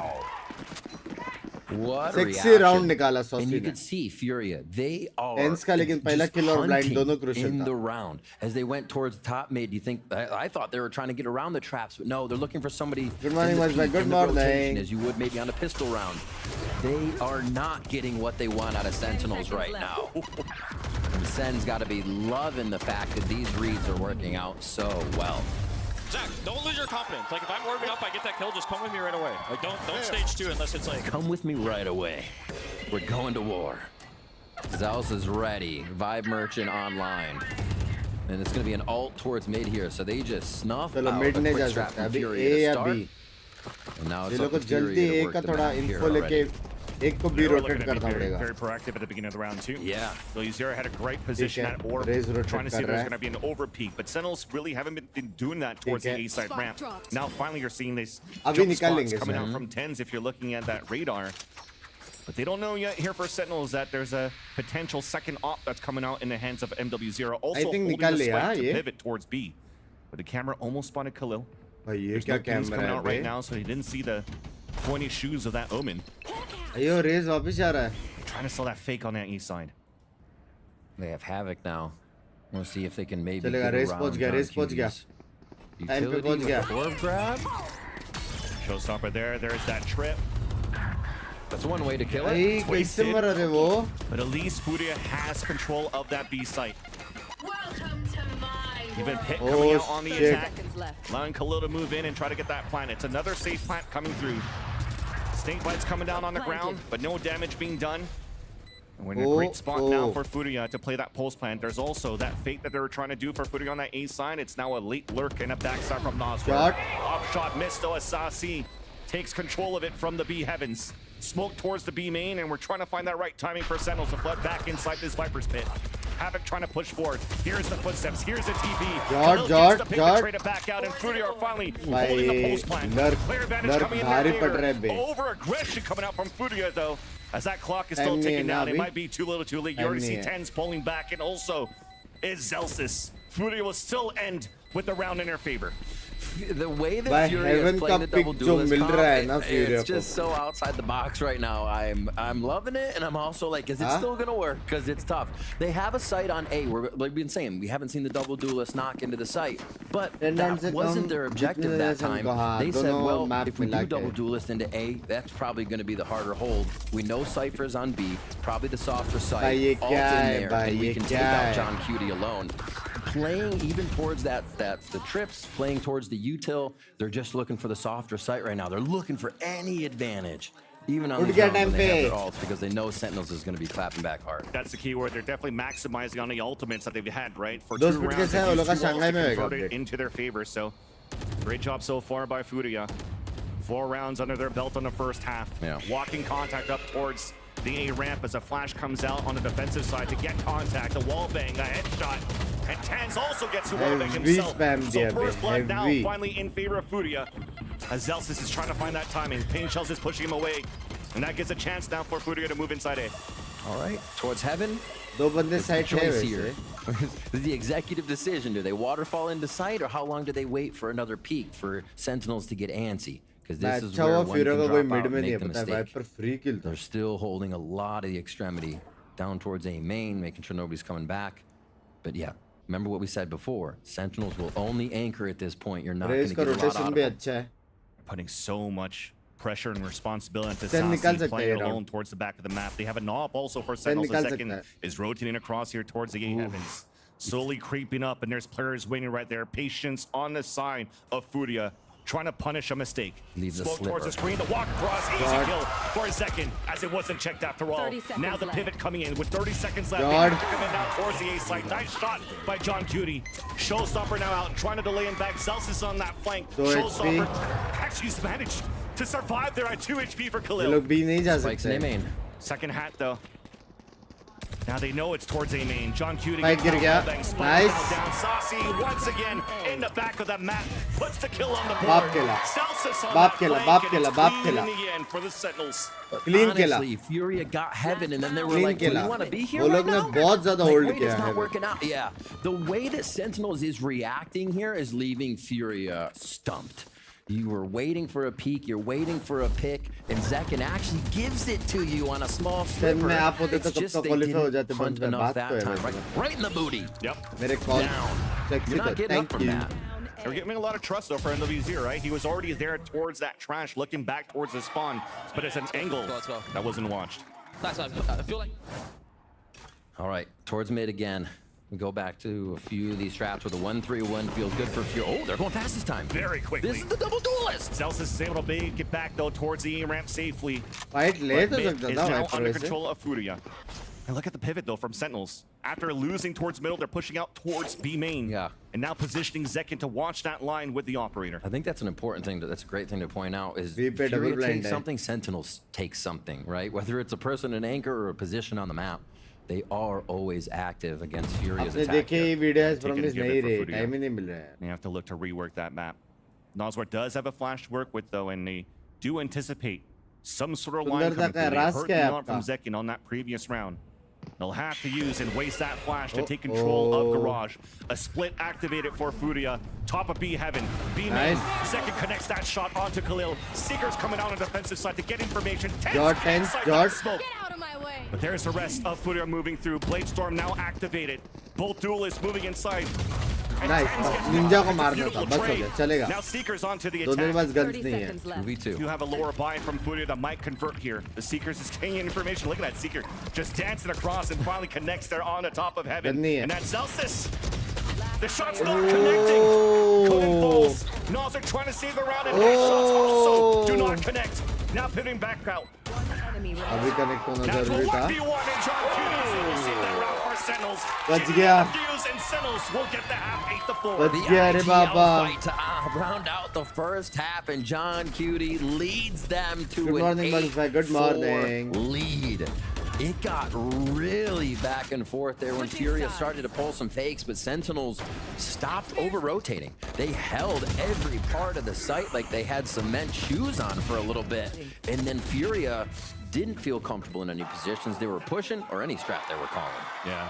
What a Sexy reaction. round निकाला And saucy you ने. could see Furia. They are Tens का लेकिन पहला just kill और blind hunting दोनों crucial in था. the round. As they went towards the top mid, you think I thought they were trying to get around the traps, but no, they're looking for somebody Good morning, in the Wajbhai. peak, Good in the morning. rotation, as you would maybe on a pistol round. They are not getting what they want out of Sentinels right now. And Sen's got to be loving the fact that these reads are working out so well. Zach, don't lose your confidence. Like, if I'm warming up, I get that kill, just come with me right away. Like, don't stage 2 unless it's like... Come with me right away. We're going to war. Zeus is ready. Vibe Merchant online. And it's going to be an ult towards mid here. So they just snuff चलो out mid a नहीं quick जा strat सकता from अभी Furia A to या start. B. And now ये it's लोग up को to जल्दी Furia A to work का the थोड़ा map here info लेके already. एक को भी They were rotate looking to be करना very, पड़ेगा. very proactive at the beginning of the round too. Yeah. So Zero had a great position है, at Orb, Raze rotate trying to see कर if रहा there's है. going to be an over peak, but Sentinels really haven't been doing that towards the है. A side ramp. Now finally you're seeing these अभी jump निकाल spots लेंगे coming इसे. out from 10s if you're looking at that radar. But they don't know yet here for Sentinels that there's a potential second op that's coming out in the hands of MW0. Also think holding निकाल the लिया, spike to ये. pivot towards B. But the camera almost spotted Khalil. भाई ये There's क्या no pings camera coming है out right बे? now, so he didn't see the pointy shoes of that Omen. अयो raise वापस आ रहा है. Trying to sell that fake on that east side. They have Havoc now. We'll see if they can maybe चलेगा, get race around पहुंच गया, John race पहुंच गया. Cuties. Time पे Utility पहुंच with गया. the orb grab. Showstopper there. There's that trip. That's one way to kill भाई it. कैसे Wasted. मर रहे वो? But at least Furia has control of that B site. Welcome to my Even Pit Oh, coming out on the shit. attack. Seconds left. Allowing Khalil to move in and try to get that plant. It's another safe plant coming through. Snake bites coming down on the ground, but no damage being done. And we're in a great spot now for Furia to play that pulse plant. There's also that fake that they were trying to do for Furia on that A side. It's now a late lurk and a backside from Nosworth. Shot. Off shot missed though. Asasi takes control of it from the B heavens. Smoke towards the B main, and we're trying to find that right timing for Sentinels to flood back inside this Viper's pit. Havoc trying to push forward. Here's the footsteps. Here's the TP. Khalil gets the pick to trade it back out, and Furia are finally holding the post plant. Clear advantage coming in their favor. Over aggression coming out from Furia though. As that clock is still Time ticking नहीं है down, ना it अभी. might be too little too late. You Time already see नहीं है. 10s pulling back, and also is Zelsis. Furia will still end with the round in their favor. The way that भाई Furia is heaven playing का the pick double जो duelist मिल comp, रहा है ना Furia it's को. just so outside the box right now. I'm loving it, and I'm also like, is it Huh? still gonna work? Because it's tough. They have a site on A. Like we've been saying, we haven't seen the double duelist knock into the site, but Attendance that से wasn't come their objective जितने that जैसे time. हमको, हाँ, They said, दोनों well, map if we मिला do के. double duelist into A, that's probably going to be the harder hold. We know Cypher's on B, probably the softer site. भाई ये Alt क्या in है, there, भाई and we ये can क्या take out है? John Cutie alone. Playing even towards the trips, playing towards the util, they're just looking for the softer site right now. They're looking for any advantage, even on उठ the गया ground when time they have पे. their ults, because they know Sentinels is going to be clapping back hard. That's the key word. They're definitely maximizing on the ultimates that they've had, right? For Those 2 bit rounds, कैसे है, वो they've लोग का used 2 ults Shanghai to में होएगा convert it update. into their favor. So, great job so far by Furia. 4 rounds under their belt on the first half. Yeah. Walking contact up towards the A ramp as a flash comes out on the defensive side to get contact. A wall bang, a headshot. And Tans also gets a wall bang Heavy himself. spam So there, first blood now heavy. finally in favor of Furia. As Zelsis is trying to find that timing. Pain Shells is pushing him away. And that gives a chance now for Furia to move inside A. All right, towards heaven. दो बंदे It's the side है choice वैसे. here. This is the executive decision. Do they waterfall into sight, or how long do they wait for another peak for Sentinels to get antsy? Because this is अच्छा where हुआ one Furia can का drop कोई out mid and में नहीं make है the पता है. mistake. Wiper free किल था. They're still holding a lot of the extremity down towards A main, making sure nobody's coming back. But yeah, remember what we said before. Sentinels will only anchor at this point. You're not going Raze to का get a lot rotation out of भी them. अच्छा है. Putting so much pressure and responsibility to Sen निकाल Sassi सकता है playing ये alone round. towards the back of the map. They have a knob also for Sentinels. The निकाल second सकता है. is rotating across here towards the A heavens. Slowly creeping up, and there's players waiting right there. Patience on the side of Furia, trying to punish a mistake. Leaves a Smoke towards the sliver. screen, the walk across, easy God. kill for a second, as it wasn't checked after all. 30 seconds Now the left. pivot coming in with 30 seconds left. They God. have to come in now towards the A site. Nice shot by John Cutie. Showstopper now out, trying to delay him back. Zelsis on that flank. So Showstopper HP. actually has managed to survive there at 2 HP for ये Khalil. लोग भी नहीं जा Spikes in A सकते. main. Second hat though. Now they know it's towards A main. John Cutie Spike गिर गया. Nice. down. Saucy once again in the back of the map puts the kill on the board. बाप खेला. Celsius on बाप that खेला, flank, बाप and खेला, it's बाप clean खेला. in the end for the Sentinels. Clean खेला. Honestly, Furia got heaven, and then they were Clean like, "Do खेला. you want to be here वो right लोग ने now?" बहुत ज़्यादा Like, hold wait, किया it's not heaven. working out. Yeah, the way that Sentinels is reacting here is leaving Furia stumped. You were waiting for a peak, you're waiting for a pick, and Zekin actually gives it to you on a small sliver. मैं आप होते तो It's कब just तक they qualify हो didn't जाते punt बंद में. enough बात that तो है time. वैसे. Right in the booty. Yep. मेरे call Down. Sexy You're not थे. getting up Thank from you. that. They're giving a lot of trust though for NWZ, right? He was already there towards that trash, looking back towards the spawn, but it's an angle that wasn't watched. That's what I feel like. All right, towards mid again. We go back to a few of these traps where the 1-3-1 feels good for Furia. Oh, they're going fast this time. Very quickly. This is the double duelist. Zelsis is able to get back though towards the A ramp safely. Fight ले But तो mid सकता is था now wiper under वैसे. control of Furia. And look at the pivot, though, from Sentinels. After losing towards middle, they're pushing out towards B main. Yeah. And now positioning Zekin to watch that line with the operator. I think that's an important thing. That's a great thing to point out. Is We pay double Furia blind, takes eh? something, Sentinels take something, right? Whether it's a person, an anchor, or a position on the map, they are always active against Furia's आपने attack. देखे ये here. Video Take it and promise give it नहीं for रहे Furia. Time ही नहीं मिल रहा है They have to look to rework that map. Noswar does have a flash to work with, though, and they do anticipate some sort of line सुंदरता coming का through. They Raj heard क्या the है nod from आपका Zekin on that previous round. They'll have to use and waste that flash to take control of Garage. A split activated for Furia. Top of B heaven. B main. Nice. Second connects that shot onto Khalil. Seeker's coming out on the defensive side to get information. Jot, tense, Jot. Smoke. Get out of my way. But there's the rest of Furia moving through. Bladestorm now activated. Both duelists moving inside. And Nice. Tens gets Ninja को with a मारना beautiful था बस हो trade. गया चलेगा Now Seekers onto the दोनों के attack. पास guns 30 नहीं है seconds left. 2v2. You have a lower buy from Furia that might convert here. The Seekers is getting information. Look at that Seeker just dancing across and finally connects there on the top of heaven. Good knee. And that's Celsius. The shot's not connecting. Couldn't falls. Nozer trying to save the round and his shots also do not connect. Now pivoting back out. Enemy अभी connect होना Now to a जरूरी था 1v1 and John Hughes will receive that round for Sentinels. बच Jimmy गया Hughes and Sentinels will get the half 8-4. बच The गया अरे IGL Baba fight to round out the first half, and John Cutie leads them to Good an morning, Butterfly. Good 8-4 morning. lead. It got really back and forth there when Switching Furia sides. started to pull some fakes, but Sentinels stopped over-rotating. They held every part of the site like they had cement shoes on for a little bit. And then Furia didn't feel comfortable in any positions they were pushing or any strat they were calling. Yeah.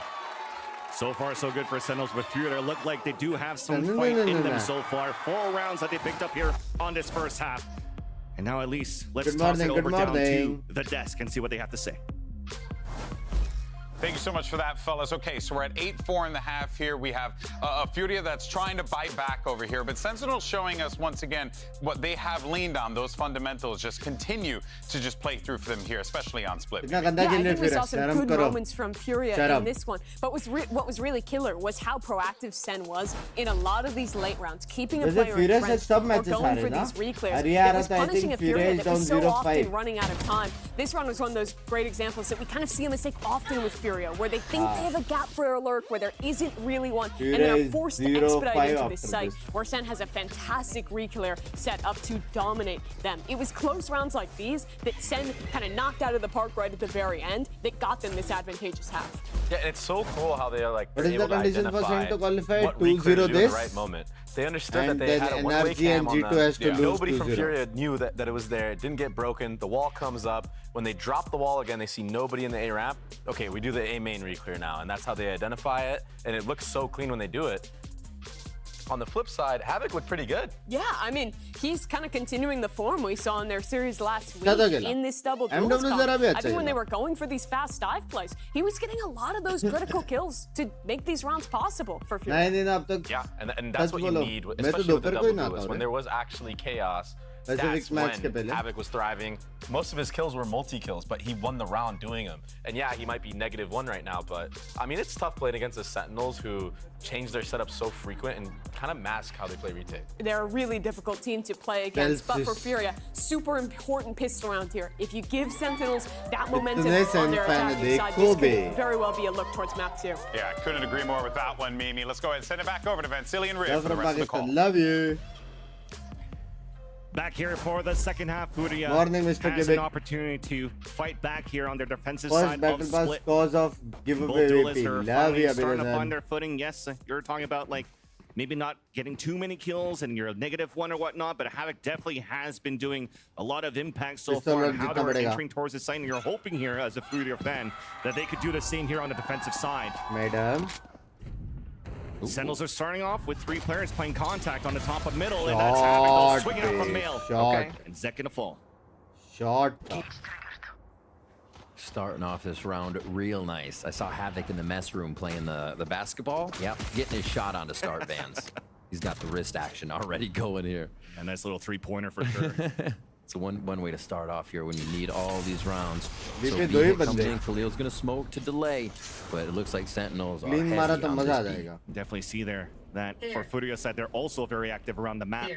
So far, so good for Sentinels with Furia. Look like they do have some No, no, fight no, no, in no, them no. so far. 4 rounds that they picked up here on this first half. And now at least let's Good toss morning, it good over down to morning. the desk and see what they have to say. Thank you so much for that, fellas. Okay, so we're at 8-4 in the half here. We have a Furia that's trying to bite back over here, but Sentinel showing us once again what they have leaned on. Those fundamentals just continue to just play through for them here, especially on split. इतना गंदा Yeah, I खेल रहे think we फिर saw some शर्म good करो moments from Furia Shut in up. this one. But what was really killer was how proactive Sen was in a lot of these late rounds, keeping a वैसे player Furia से entrenched सब or matches going हारे for ना these reclears. अरे It यार was I punishing a think Furia Furia is that down was so 0-5 often running out of time. This round was one of those great examples that we kind of see a mistake often with Furia, where they think they have a gap for a lurk, where there isn't really one, and Furia they're is forced to 0-5 expedite into after this site, this. where Sen has a fantastic reclear set up to dominate them. It was close rounds like these that Sen kind of knocked out of the park right at the very end that got them this advantageous half. Yeah, and it's so cool how they are like What is able the to condition for identify Sen to qualify? what reclear to 2-0 do in the this? right moment. They understood And that they then had a one-way NRG and cam on G2 them. has to lose Nobody from 2-0. Furia knew that it was there. It didn't get broken. The wall comes up. When they drop the wall again, they see nobody in the A ramp. Okay, we do the A main reclear now, and that's how they identify it. And it looks so clean when they do it. On the flip side, Havoc looked pretty good. Yeah, I mean, he's kind of continuing the form we saw in their series last week ज़्यादा खेला। in this double MW duels comp. ज़रा भी I अच्छा think when they खेला। were going for these fast dive plays, he was getting a lot of those critical kills to make these rounds possible for Furia. नहीं अब तक Yeah, and that's such what you बोलो, need, मैं तो especially with the दोपहर को ही double नहाता duelist. हूँ When रे। there was actually chaos, Pacific that's match के when पहले। Havoc was thriving. Most of his kills were multi-kills, but he won the round doing them. And yeah, he might be -1 right now, but I mean, it's tough playing against the Sentinels who change their setup so frequent and kind of mask how they play retake. They're a really difficult team to play against, but for Celsius. Furia, super important pistol round here. If you give Sentinels that momentum इतने on their Sen fan attacking side, देखो this bay. could very well be a look towards map 2. Yeah, I couldn't agree more with that one, Mimi. Let's go ahead and send it back over to Vansili and Rhea Love for the from rest of the call. Pakistan love you Back here for the second half, Furia Morning, Mr. has Quebec. an opportunity to fight back here on their defensive first side battle of pass split. cause of Both giveaway duelists VP are love finally you starting to find Abhinadan their footing. Yes, you're talking about like maybe not getting too many kills and you're a -1 or whatnot, but Havoc definitely has been doing a lot of impact so Pistol far load and how जितना they're बढ़ेगा। entering towards the site. And you're hoping here as a Furia fan that they could do the same here on the defensive side. madam Sentinels are starting off with 3 players playing contact on the top of middle, and that's Havoc though, Shot, swinging out from babe, Mail. shot. Okay, and Zek gonna fall. shot Starting off this round real nice. I saw Havoc in the mess room playing the basketball. Yep, getting his shot on to start Vans. He's got the wrist action already going here. A nice little 3-pointer for sure. It's one way to start off here when you need all these rounds. We So can B do it, hit comes bande. in, Khalil's gonna smoke to delay, but it looks like Sentinels are clean मारा heavy तो on मजा आ this B. जाएगा Definitely see there that for Furia side, they're also very active around the map.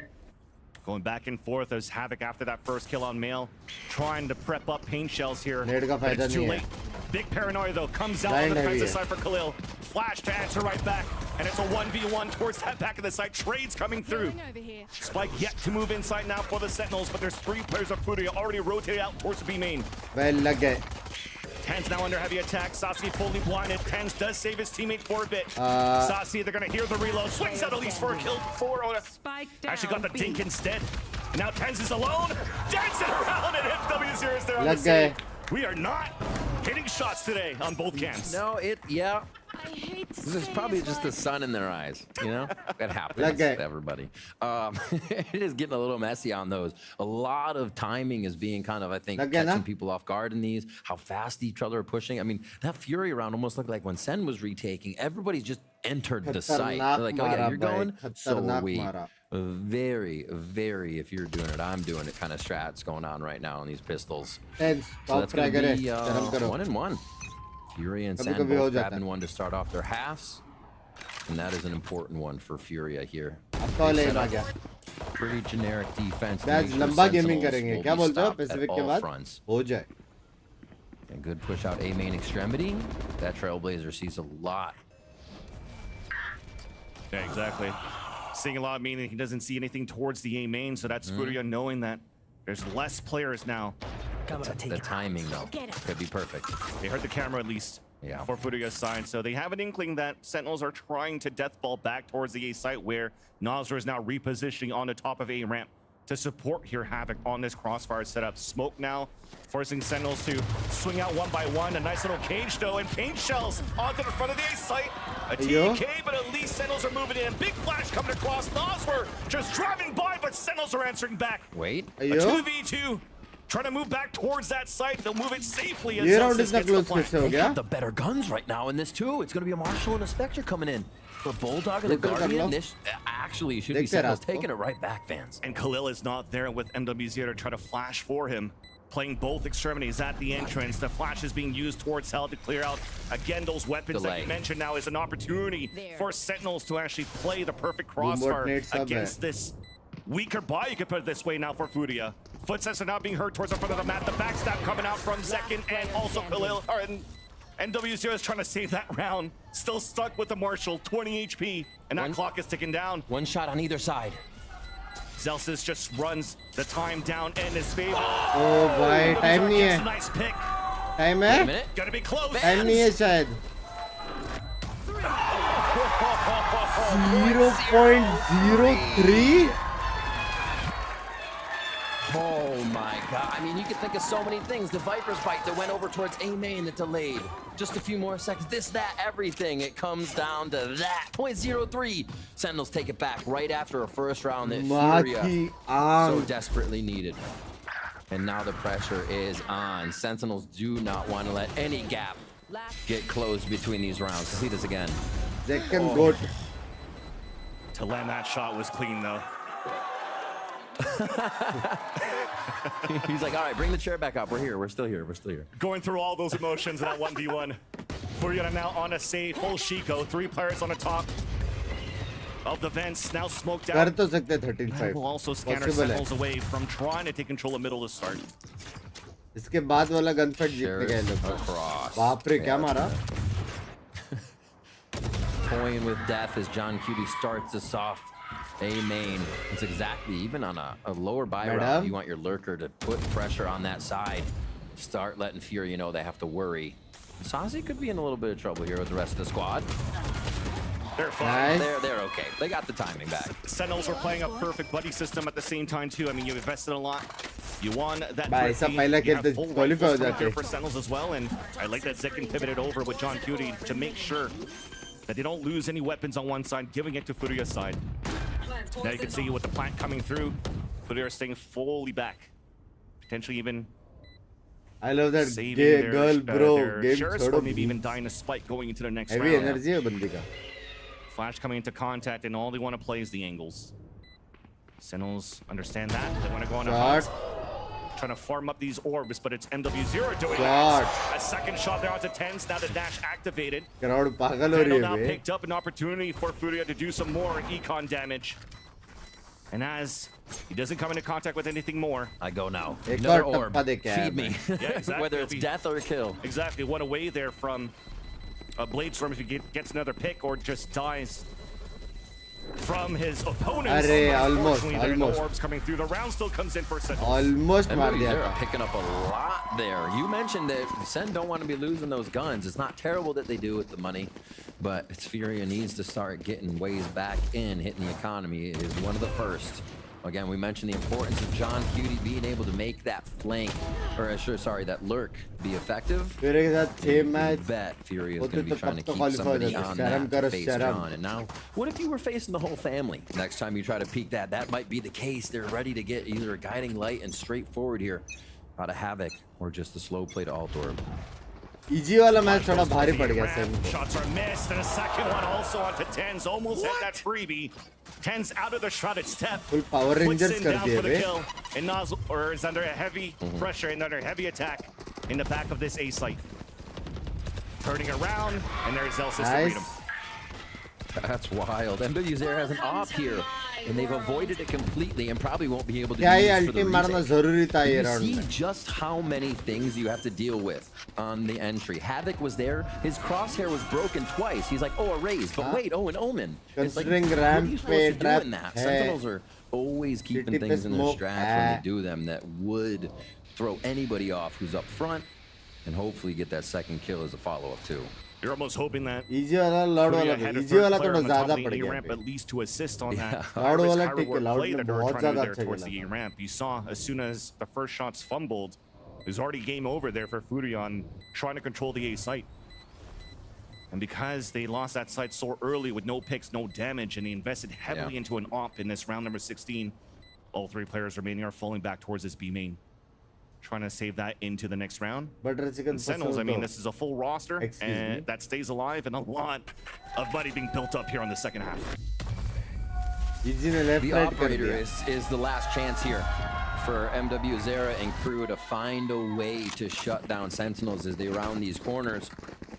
Going back and forth as Havoc after that first kill on Mail, trying to prep up paint shells here. Net का But फायदा it's too नहीं है late. Big paranoia though comes out Blind on the heavy defensive hai. side for Khalil. Flash to answer right back, and it's a 1v1 towards that back of the side. Trades coming through. Over here. Spike yet to move inside now for the Sentinels, but there's 3 players of Furia already rotated out towards the B main. Well, lag gaye. Tens now under heavy attack. Sasi fully blinded. Tens does save his teammate for a bit. Sasi, they're gonna hear the reload. Swings out at least for a kill. Spike down. Actually got the B. dink instead. Now Tens is alone. Dancing around, and FW0 is there on the Lag save. gaye. We are not hitting shots today on both cams. No, yeah. I hate to This is say probably it, just the but sun in their eyes, you know? That happens Okay. to everybody. It is getting a little messy on those. A lot of timing is being kind of, I think, Okay, catching na? people off guard in these, how fast each other are pushing. I mean, that Fury round almost looked like when Sen was retaking, everybody's just entered the site. They're like, oh yeah, Mara, you're bhai. going? So are Khatarnak we. mara. Very, very, if you're doing it, I'm doing it kind of strats going on right now on these pistols. Tens, So top that's going frag to hai. be Garam karo. 1-1. Fury and Kabhi Sen kabhi ho both jata grabbing hai. one to start off their halves. And that is an important one for Furia here. Ab call They aim set aa up gaya. Pretty generic defense. to Guys, make sure लंबा gaming Sentinels करेंगे. will क्या be बोलते हो stopped at Pacific के all बाद? fronts. हो जाए. A good push out A main extremity. That Trailblazer sees a lot. Yeah, exactly. Seeing a lot, meaning he doesn't see anything towards the A main, so that's Furia knowing that there's less players now. The timing, though, could be perfect. They heard the camera at least Yeah. for Furia's side, so they have an inkling that Sentinels are trying to deathball back towards the A site, where Nasr is now repositioning on the top of A ramp to support here Havoc on this crossfire setup. Smoke now forcing Sentinels to swing out one by one. A nice little cage though, and paint shells onto the front of the A site. A Ayo. TK, but at least Sentinels are moving in. Big flash coming across. Nasr just driving by, but Sentinels are answering back. Wait. A Ayo. 2v2. Trying to move back towards that site. They'll move it safely as ये round Celsius इतना gets the close plant. कैसे हो They गया? have the better guns right now in this, too. It's going to be a Marshall and a Spectre coming in. The Bulldog and the Look at Guardian. that, This actually should be Dekh Sentinels rahat taking it right back, fans. And Khalil is not there with MW0 to try to flash for him. Playing both extremities at the entrance. The flash is being used towards Hell to clear out, again, those weapons that Delay. you mentioned now is an opportunity There. for Sentinels to actually play the perfect Remote crossfire nade sub against hai. this weaker buy, you could put it this way now for Furia. Footsteps are now being heard towards the front of the mat. The backstab coming out from Zekin and also Khalil. And NW0 is trying to save that round. Still stuck with the Marshall, 20 HP, and that One- clock is ticking down. One shot on either side. Celsius just runs the time down in his favor. ओ भाई time नहीं Gets a है. nice pick. Time Wait a है? minute. Gotta be close. Time नहीं है शायद. 0.03. Oh my god. I mean, you can think of so many things. The Viper's bite that went over towards A main that delayed. Just a few more seconds. This, that, everything. It comes down to that. 0.03. Sentinels take it back right after a first round that Furia Maki so आंख. desperately needed. And now the pressure is on. Sentinels do not want to let any gap get closed between these rounds. See this again. Second goat. To land that shot was clean though. He's like, all right, bring the chair back up. We're here. We're still here. We're still here. Going through all those emotions in that 1v1. Furia now on a save. Full Shiko. 3 players on the top of the vents. Now smoked कर out. तो सकते 13-5. Will also scatter Possible है. Sentinels away from trying to take control of middle to start. इसके बाद वाला gun fight जीतने गए लोग. Across. बाप रे क्या मारा? Toying with death as John Cutie starts us off. A main. It's exactly, even on a lower buy round, Madam? you want your lurker to put pressure on that side. Start letting Fury know they have to worry. Sazi could be in a little bit of trouble here with the rest of the squad. They're fine. Nice. They're okay. They got the timing back. Sentinels were playing a perfect buddy system at the same time too. I mean, you invested a lot. You won that. भाई सब पहला You have खेलते full qualify हो rifles जाते. here for Sentinels as well, and I like that Zekin pivoted over with John Cutie to make sure that they don't lose any weapons on one side, giving it to Furia's side. Now you can see with the plant coming through, Furia staying fully back, potentially even I love that saving gay their, girl bro. their Game shares, छोड़ो. or maybe even dying a spike going into the next Heavy round. energy है बंदी का. Flash coming into contact, and all they want to play is the angles. Sentinels understand that. They want to go on a Shot. hunt, trying to farm up these orbs, but it's MW0 doing Shot. that. A second shot there onto Tens. Now the dash activated. Crowd पागल हो रही Vandal है now bay. picked up an opportunity for Furia to do some more econ damage. And as he doesn't come into contact with anything more, I go now. एक Another और orb. टप्पा देके आया Feed me. Yeah, exactly. Whether it's death or a kill. exactly, one away there from a Bladestorm if he gets another pick or just dies from his opponents. Arre, almost, Unfortunately, there are no almost. orbs coming through. The round still comes in for Sentinels. Almost मार दिया They're था. picking up a lot there. You mentioned that Sen don't want to be losing those guns. It's not terrible that they do with the money, but it's Furia needs to start getting ways back in, hitting the economy. It is one of the first. Again, we mentioned the importance of John Cutie being able to make that flank, or sorry, that lurk be effective. फिर एक साथ 6 match Bet Furia is होते going to तो be trying to तब तो keep qualify somebody हो जाते. on शर्म that करो, to face शर्म. John. And now, what if you were facing the whole family? Next time you try to peek that, that might be the case. They're ready to get either a guiding light and straight forward here out of Havoc, or just a slow play to alt orb. Easy वाला match थोड़ा भारी पड़ गया same को. Shots are missed, and a second one also onto Tens. Almost had that freebie. Tens out of the shrouded step. Full Power Puts Rangers in कर down दिए for the bay. kill. And Nozzle or is under a heavy pressure and under heavy attack in the back of this A site. Turning around, and there's Zelsis to read him. Nice. That's wild. MWZero has an op here, and they've avoided it completely and probably won't be able to क्या ये use for the ulti मारना retake. जरूरी था ये You round see में. just how many things you have to deal with on the entry. Havoc was there. His crosshair was broken twice. He's like, oh, a raise. But wait, oh, an omen. It's like, Considering what are ramp you पे supposed to do trap in that? है. Sentinels are always keeping City पे things in their smoke strats when है. they do them that would throw anybody off who's up front and hopefully get that second kill as a follow-up too. You're almost hoping that easy वाला loud Furia वाला had a easy third वाला player थोड़ा on the top ज्यादा of the पड़ A गया ramp पे. at least to assist on that. Loud High-risk, वाला high-reward ठीक है, loud play में that they were बहुत trying to do ज्यादा there अच्छा towards खेला the A था. ramp. You saw as soon as the first shots fumbled, it was already game over there for Furia on trying to control the A site. And because they lost that site so early with no picks, no damage, and they invested heavily into an op in this round number 16, all three players remaining are falling back towards this B main. Trying to save that into the next round. Butter chicken And Sentinels, I mean, पसंद this is a full roster, Excuse and me? that stays alive, and a lot of money being built up here on the second half. Easy ने left The right कर operator दिया. is the last chance here for MWZero and crew to find a way to shut down Sentinels as they round these corners.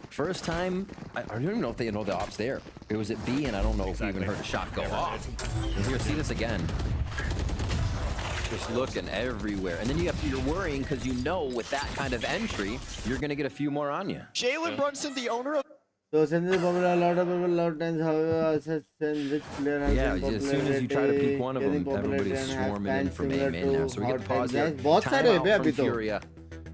First time, I don't even know if they know the op's there. It was at B, and I don't know if we even heard a shot go off. And here, see this again. Just looking everywhere. And then you're worrying because you know with that kind of entry, you're going to get a few more on you. Jalen Brunson, the owner of So Sentinel popular, lot of people, loud times, however, which player has Yeah, been as soon as you try to popularity, pick one of getting them, everybody's popularity and has swarming in fans from similar A main now. to So we get hot pause times. here. Guys, बहुत सारे हैं बे Timeout अभी from तो. Furia.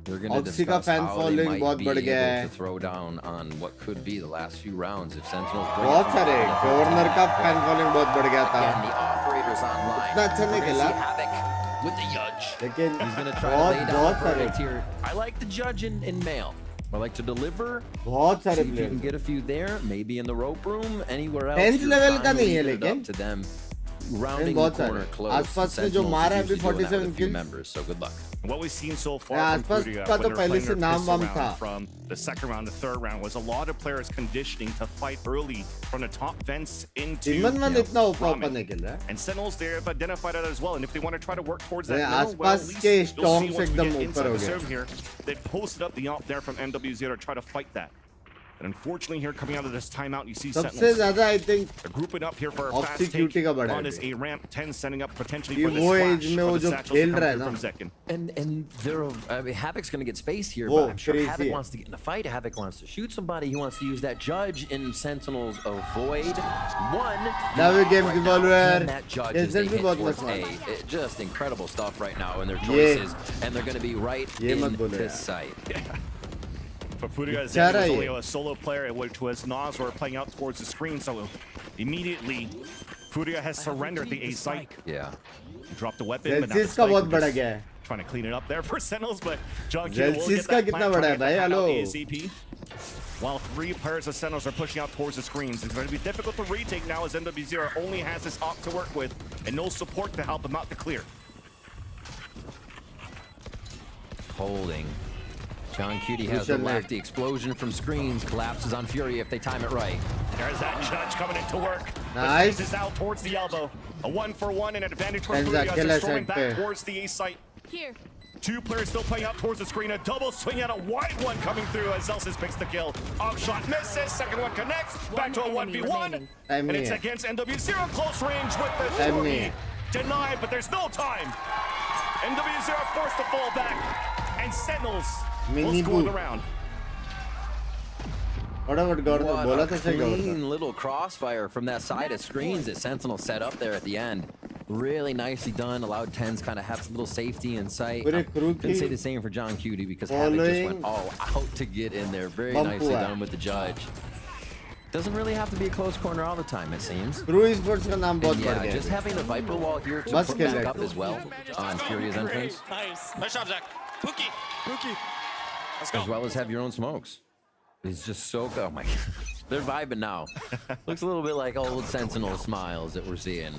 They're going to Oxy का discuss fan how they following might बहुत be बढ़ able गया है. to throw down on what could be the last few rounds if Sentinels bring it बहुत from सारे the governor का fan following बहुत बढ़ गया था. Again, the operator's online. इतना अच्छा नहीं We're gonna खेला. see Havoc with the judge. लेकिन He's going to try to lay down बहुत a सारे verdict here. I like the judge in male. I like to deliver. बहुत See सारे if you can player. get a few there, maybe in the rope room, anywhere else. 10th you're level का finally नहीं है leaving it लेकिन. up to them. Rounding the बहुत corner सारे. close. आसपास में जो Sentinels मारा है is अभी usually doing that with 47 a few kills. members, so good luck. What we've seen so far Yeah, from आसपास Furia का when तो they're पहले playing से their नाम pistol वाम round था. from the second round to third round was a lot of players conditioning to fight early from the top vents into इमन मन इतना ऊपर Ramen. नहीं खेल रहा है. And Sentinels, they have identified it as well. And if they want to try to work towards that, Yeah, middle, well, at आसपास least के you'll storms see once we एकदम get ऊपर inside हो the गया. serve here, they've posted up the op there from MWZero to try to fight that. And unfortunately, here coming out of this timeout, you see सबसे Sentinels. ज्यादा I think They're grouping up here for a fast Oxy-Cutie take का बड़ा on है this A ramp. 10 setting up potentially ये for this वो flash age में for वो the जो satchels to खेल come रहा है through ना. from Zekin. And they're, I mean, Havoc's going to get space here, Whoa, but I'm sure crazy. Havoc wants to get in a fight. Havoc wants to shoot somebody. He wants to use that judge, and Sentinels avoid one. Now we game right की now, follower. and that judge Yes, as they this is hit बहुत towards मस्त A. Just incredible stuff right now in their ये- choices, and they're going to be right ये in मत बोलो this यार. site. For Furia, अच्छा Zekin रहा was ये. only a solo player, which was Nazor playing out towards the screen. So immediately, Furia has surrendered the A site. Yeah. Dropped the weapon, but now the Celsius का spike बहुत was बड़ा just गया है. trying to clean it up there for Sentinels, but John Q will Celsius get का that कितना plant, बड़ा trying है to भाई, get the plant out hello. ASAP. While 3 players of Sentinels are pushing out towards the screens. It's going to be difficult to retake now as MWZero only has this op to work with and no support to help him out to clear. Holding. John Cutie has the Crucial leg. left. The explosion from screens collapses on Fury if they time it right. There's that judge coming into work. Nice. This is out towards the elbow. A 1-for-1 and an advantage for And Furia that as killer they're storming side back पे. towards the A site. Here. 2 players still playing out towards the screen. A double swing and a wide one coming through as Zelsis picks the kill. Off shot misses. Second one connects. Back to a One enemy 1v1. remaining. And Time it's नहीं है. against NW0 close range with the Time shorty. नहीं है. denied, but there's no time. MWZ are forced to fall back, and Sentinels will score the round. What a clean little crossfire from that side of screens that Sentinel set up there at the end. Really nicely done. Allowed Tens kind of have a little safety in sight. Couldn't say the same for John Cutie because Havoc just went all out to get in there. Very nicely done with the judge. Doesn't really have to be a close corner all the time, it seems. Esports का नाम बहुत बढ़ गया. Just having the Viper wall here to put back up as well on Furia's entrance. Nice. Nice job, Zach. Pookie. Let's go. As well as have your own smokes. It's just so good. Oh my God. They're vibing now. Looks a little bit like old Sentinel smiles that we're seeing.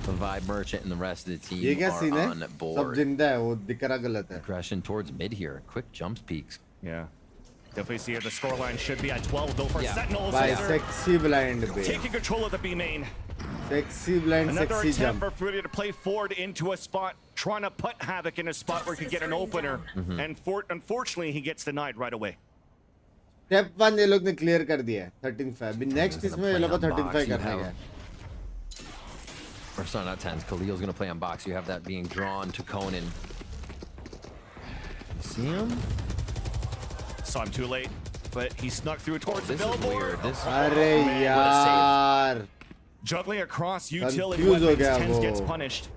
The Vibe Merchant and the rest of the team are on board. Aggression towards mid here. Quick jumps peaks. Yeah. Definitely see here the scoreline should be at 12 though for Sentinels. By sexy blind bay. Taking control of the B main. Sexy blind, another sexy attempt jump. for Furia to play forward into a spot, trying to put Havoc in a spot where he could get an opener. And unfortunately, he gets denied right away. Step 1 ये लोग ने clear कर दिया है 13-5. Next इसमें ये लोग को 13-5 करना है. Or sorry, not 10s. Khalil's gonna play on box. You have that being drawn to Conan. You see him? Saw him too late, but he snuck through towards the billboard. अरे यार. Juggling across utility weapons, Tens gets punished.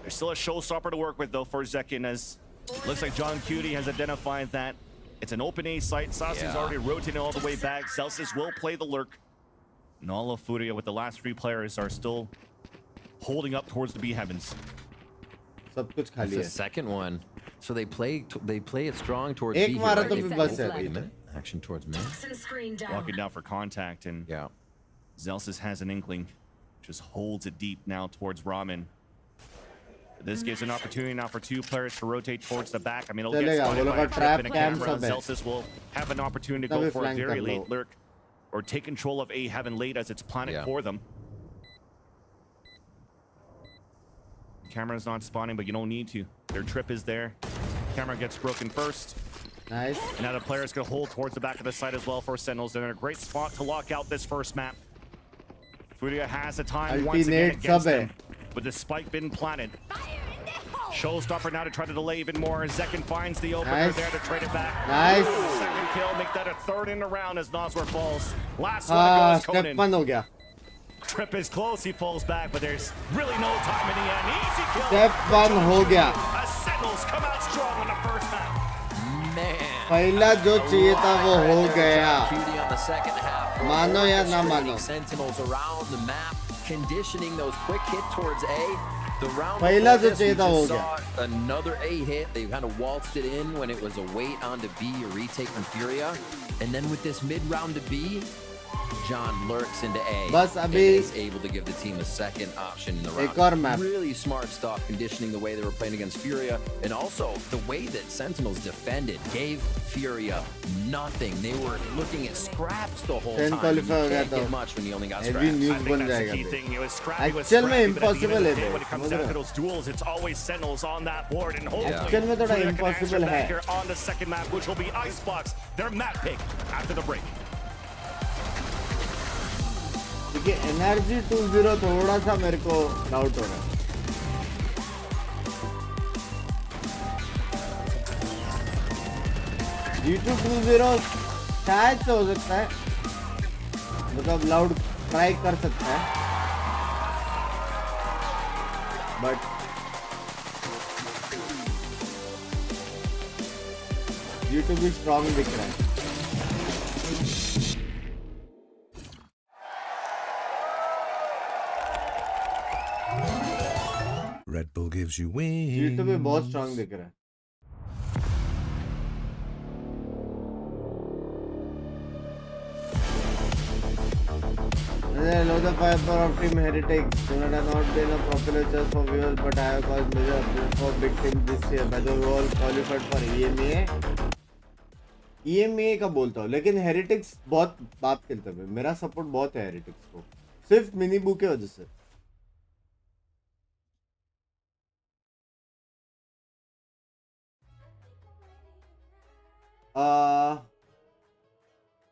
There's still a showstopper to work with though for Zekin, as looks like John Cutie has identified that it's an open A site. Sasi's already rotating all the way back. Celsius will play the lurk. And all of Furia with the last 3 players are still holding up towards the B heavens. सब कुछ खाली है. The second one. So they play it strong towards B. एक मारा तो भी बस है. Wait a minute. Action towards mid. Walking down for contact, and Celsius has an inkling. Just holds it deep now towards Ramen. This gives an opportunity now for 2 players to rotate towards the back. I mean, it'll get spotted by a trap and a camera. Celsius will have an opportunity to go for a very late lurk or take control of A Heaven late as it's planted for them. Camera's not spawning, but you don't need to. Their trip is there. Camera gets broken first. Nice. And now the player's gonna hold towards the back of the site as well for Sentinels. They're in a great spot to lock out this first map. Furia has the time once again against them, with the spike been planted. Showstopper now to try to delay even more. Zekin finds the opener there to trade it back. Nice. Second kill, make that a third in the round as Noswar falls. Last one goes Conan. Step 1 हो गया. Trip is close, he falls back, but there's really no time in the end. Easy kill. Step 1 हो गया. As Sentinels come out strong on the first map. Man. पहला जो चाहिए था वो हो गया. Cutie on the second half. मानो या ना मानो. Sentinels around the map, conditioning those quick hits towards A. The round पहला जो before चाहिए this, था we हो just गया. saw another A hit. They kind of waltzed it in when it was a wait onto B, a retake from Furia. And then with this mid-round to B, John lurks into A बस and अभी is able to give the team a second option in the round. एक और map. Really smart stuff, conditioning the way they were playing against Furia, and also the way that Sentinels defended gave Furia nothing. They were looking at scraps the whole time. You can't get much when you only got scraps. I think that's the key thing. It was scrappy with Actual में scrappy, but at the end of the impossible day, है when it comes down to those duels, it's always Sentinels on that board, and hopefully Actual में थोड़ा Furia can answer impossible back है. here on the second map, which will be Icebox, their map pick after the break. क्योंकि energy 2-0 थोड़ा सा मेरे को doubt हो रहा है. G2 2-0 शायद से हो सकता है. मतलब लाउड ट्राई कर सकता है. बट G2 भी स्ट्रॉन्ग दिख रहा है. Red Bull gives you wings. G2 भी बहुत स्ट्रॉन्ग दिख रहा है. Hello, the fiber of Team Heretics. Tonight has not been a popular choice for viewers, but I have caused major updates for big team this year. By the way, all qualified for EMEA. EMEA का बोलता हूँ, लेकिन Heretics बहुत बात खेलता है. मेरा support बहुत है Heretics को, सिर्फ मिनी बू के वजह से.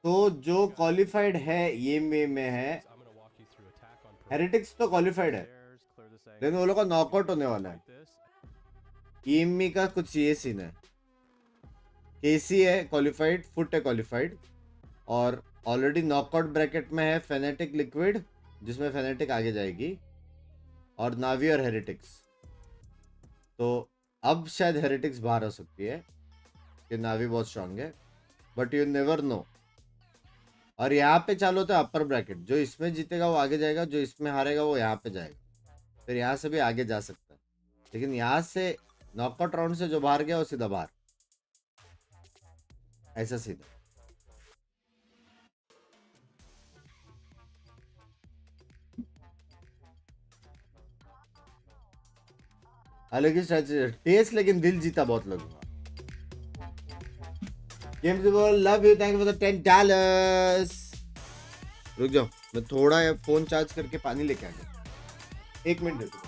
तो जो क्वालिफाइड है ये में है. हेरिटिक्स तो क्वालिफाइड है. लेकिन वो लोग का नॉकआउट होने वाला है. EME का कुछ ये सीन है. KC है क्वालिफाइड, फुट है क्वालिफाइड और ऑलरेडी नॉकआउट ब्रैकेट में है फेनेटिक लिक्विड जिसमें फेनेटिक आगे जाएगी और नावी और हेरिटिक्स. तो अब शायद हेरिटिक्स बाहर आ सकती है कि नावी बहुत स्ट्रांग है बट यू नेवर नो. और यहाँ पे चालू होता है अपर ब्रैकेट. जो इसमें जीतेगा वो आगे जाएगा, जो इसमें हारेगा वो यहाँ पे जाएगा. फिर यहाँ से भी आगे जा सकता है लेकिन यहाँ से नॉकआउट राउंड से जो बाहर गया वो सीधा बाहर. ऐसा सीधा. अलग ही टेस्ट लेकिन दिल जीता बहुत लगूंगा. गेम्स बोल love you, thank you for the $10. रुक जाओ मैं थोड़ा फोन चार्ज करके पानी लेके आ गया. 1 मिनट दे दो.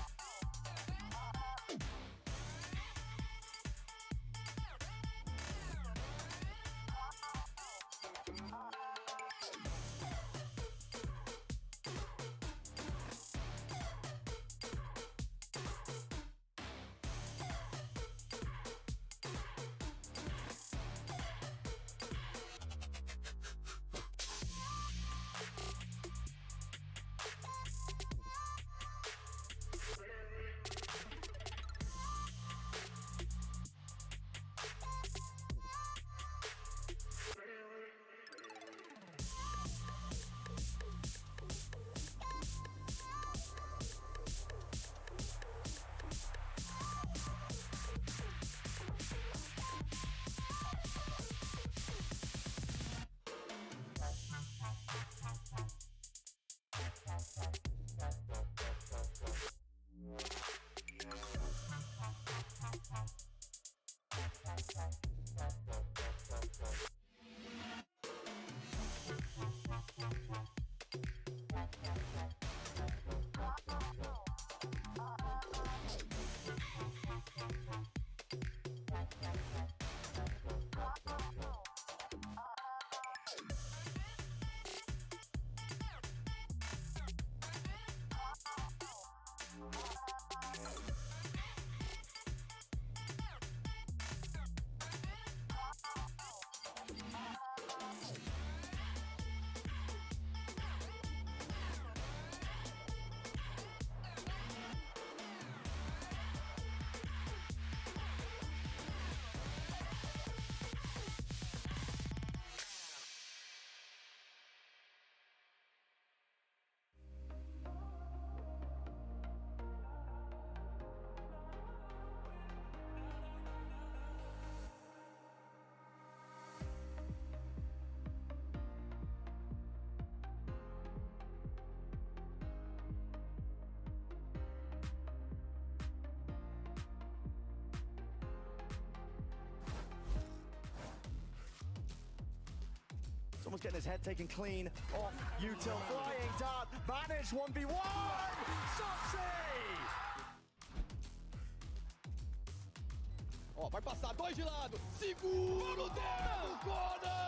Someone's getting his head taken clean off. Util flying dart. Vanish 1v1. Saucy! Ó, vai passar dois de lado. Segura o dedo, corner!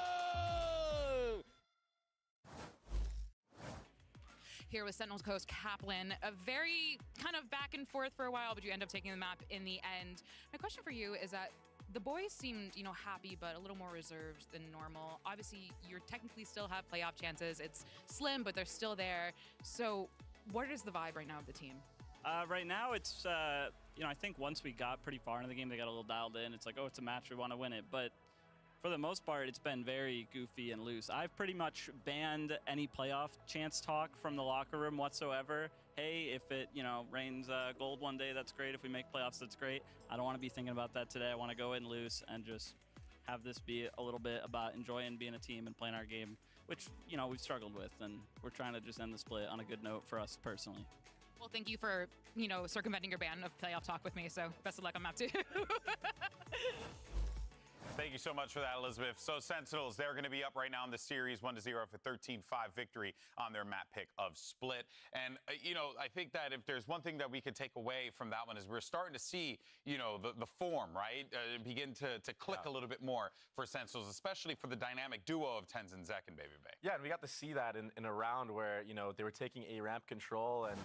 Here with Sentinels Coast Kaplan, a very kind of back and forth for a while, but you end up taking the map in the end. My question for you is that the boys seemed, happy, but a little more reserved than normal. Obviously, you technically still have playoff chances. It's slim, but they're still there. So what is the vibe right now of the team? Right now, it's, I think once we got pretty far into the game, they got a little dialed in. It's like, oh, it's a match, we want to win it. But for the most part, it's been very goofy and loose. I've pretty much banned any playoff chance talk from the locker room whatsoever. Hey, if it, rains gold one day, that's great. If we make playoffs, that's great. I don't want to be thinking about that today. I want to go in loose and just have this be a little bit about enjoying being a team and playing our game, which, we've struggled with. And we're trying to just end the split on a good note for us personally. Well, thank you for, circumventing your ban of playoff talk with me. So best of luck on map 2. Thank you so much for that, Elizabeth. So Sentinels, they're going to be up right now in the series 1-0 for 13-5 victory on their map pick of Split. And, I think that if there's one thing that we could take away from that one is we're starting to see, the form, right, begin to click a little bit more for Sentinels, especially for the dynamic duo of Tens and Zek and Baby Bay. Yeah, and we got to see that in a round where, they were taking A-ramp control and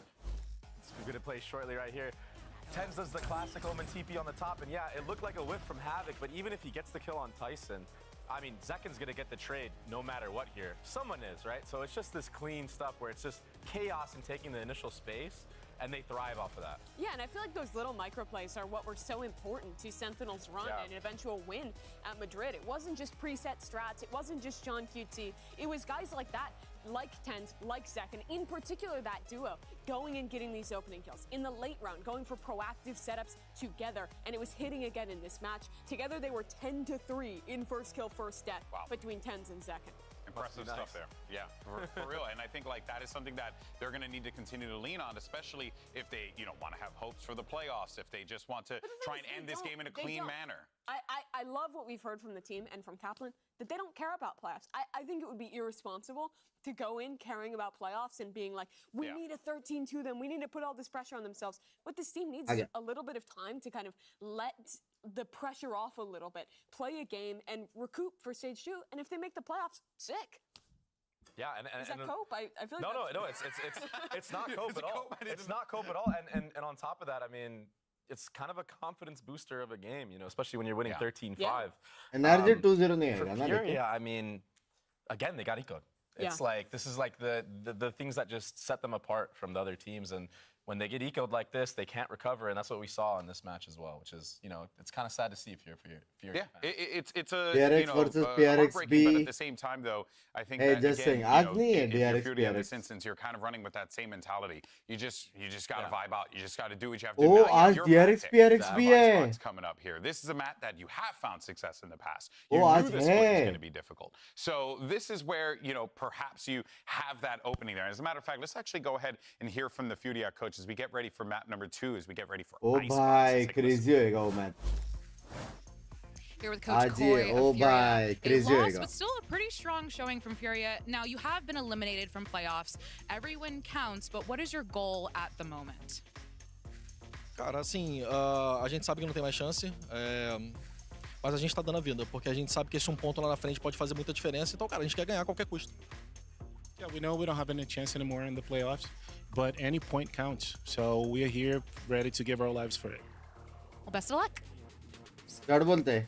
We're gonna play shortly right here. Tens does the classic Omen TP on the top, and yeah, it looked like a whiff from Havoc, but even if he gets the kill on Tyson, I mean, Zekin's gonna get the trade no matter what here. Someone is, right? So it's just this clean stuff where it's just chaos and taking the initial space, and they thrive off of that. Yeah, and I feel like those little microplays are what were so important to Sentinel's run and an eventual win at Madrid. It wasn't just preset strats, it wasn't just John QT, it was guys like that, like Tens, like Zekin, in particular that duo, going and getting these opening kills. In the late round, going for proactive setups together, and it was hitting again in this match. Together they were 10-3 in first kill, first death between Tens and Zekin. Impressive stuff there. Yeah, for real. And I think like that is something that they're going to need to continue to lean on, especially if they, want to have hopes for the playoffs, if they just want to try and end this game in a clean manner. I love what we've heard from the team and from Kaplan, that they don't care about playoffs. I think it would be irresponsible to go in caring about playoffs and being like, we need a 13-2 them, we need to put all this pressure on themselves. What this team needs is a little bit of time to kind of let the pressure off a little bit, play a game and recoup for stage 2, and if they make the playoffs, sick. Yeah, Is that cope? I feel like no, it's not cope at all. It's not cope at all. And on top of that, I mean, it's kind of a confidence booster of a game, especially when you're winning 13-5. And RJ 2-0 nahi for aega na Furia, I mean, again, they got ecoed. It's like, this is like the things that just set them apart from the other teams. And when they get ecoed like this, they can't recover, and that's what we saw in this match as well, which is, it's kind of sad to see if you're Yeah, it's a PRX versus heartbreaking, but PRXB. at the same time, though, I think Hey, that just again, saying, aaj nahi hai if you're DRX, Furia in this PRX. instance, you're kind of running with that same mentality. You just got to vibe out. You just got to do what you have to do. Oh, Now, aaj you're DRX, Antec. PRX bhi hai. Icebox coming up here. This is a map that you have found success in the past. Oh, You knew aaj this one was hai. going to be difficult. So this is where, perhaps you have that opening there. As a matter of fact, let's actually go ahead and hear from the Furia coach as we get ready for map number 2, as we get ready for Oh Icebox. bhai, Let's take a listen. crazy hoega wo match. Here with Coach Aaj Coy ye, of oh Furia. bhai, A crazy loss, hoega. but still a pretty strong showing from Furia. Now, you have been eliminated from playoffs. Every win counts, but what is your goal at the moment? Cara, assim, a gente sabe que não tem mais chance, mas a gente tá dando a vida, porque a gente sabe que esse ponto lá na frente pode fazer muita diferença, então, cara, a gente quer ganhar a qualquer custo. Yeah, we know we don't have any chance anymore in the playoffs, but any point counts. So we are here ready to give our lives for it. Well, best of luck. What bolte hai?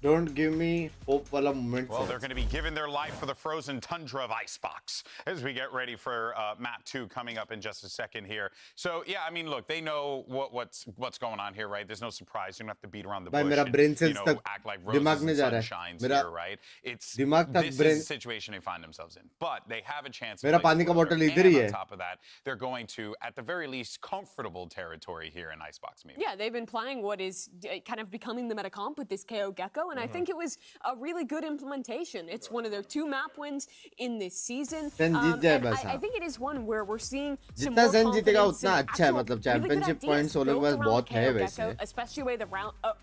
Don't give me hope wala moment. Well, they're going to be giving their life for the frozen tundra of Icebox as we get ready for map 2 coming up in just a second here. So, yeah, I mean, look, they know what's going on here, right? There's no surprise. You don't have to beat around the bush Bhai, mera brain cells tak act like dimag roses mein and ja raha hai. sunshines Mera here, right? dimag tak This brain- is the situation they find themselves in. But they have a chance. Mera pani ka bottle idhar hi on hai. top of that, they're going to, at the very least, comfortable territory here in Icebox. Maybe. Yeah, they've been playing what is kind of becoming the meta comp with this KO Gecko, and I think it was a really good implementation. It's one of their 2 map wins in this season. Sen jeet jaye And bas I think it is one where we're seeing some Jitna more Sen जीतेगा confidence उतना and अच्छा है, actual मतलब really good championship ideas points वो लोग built के पास around बहुत है KO वैसे. Gecko, especially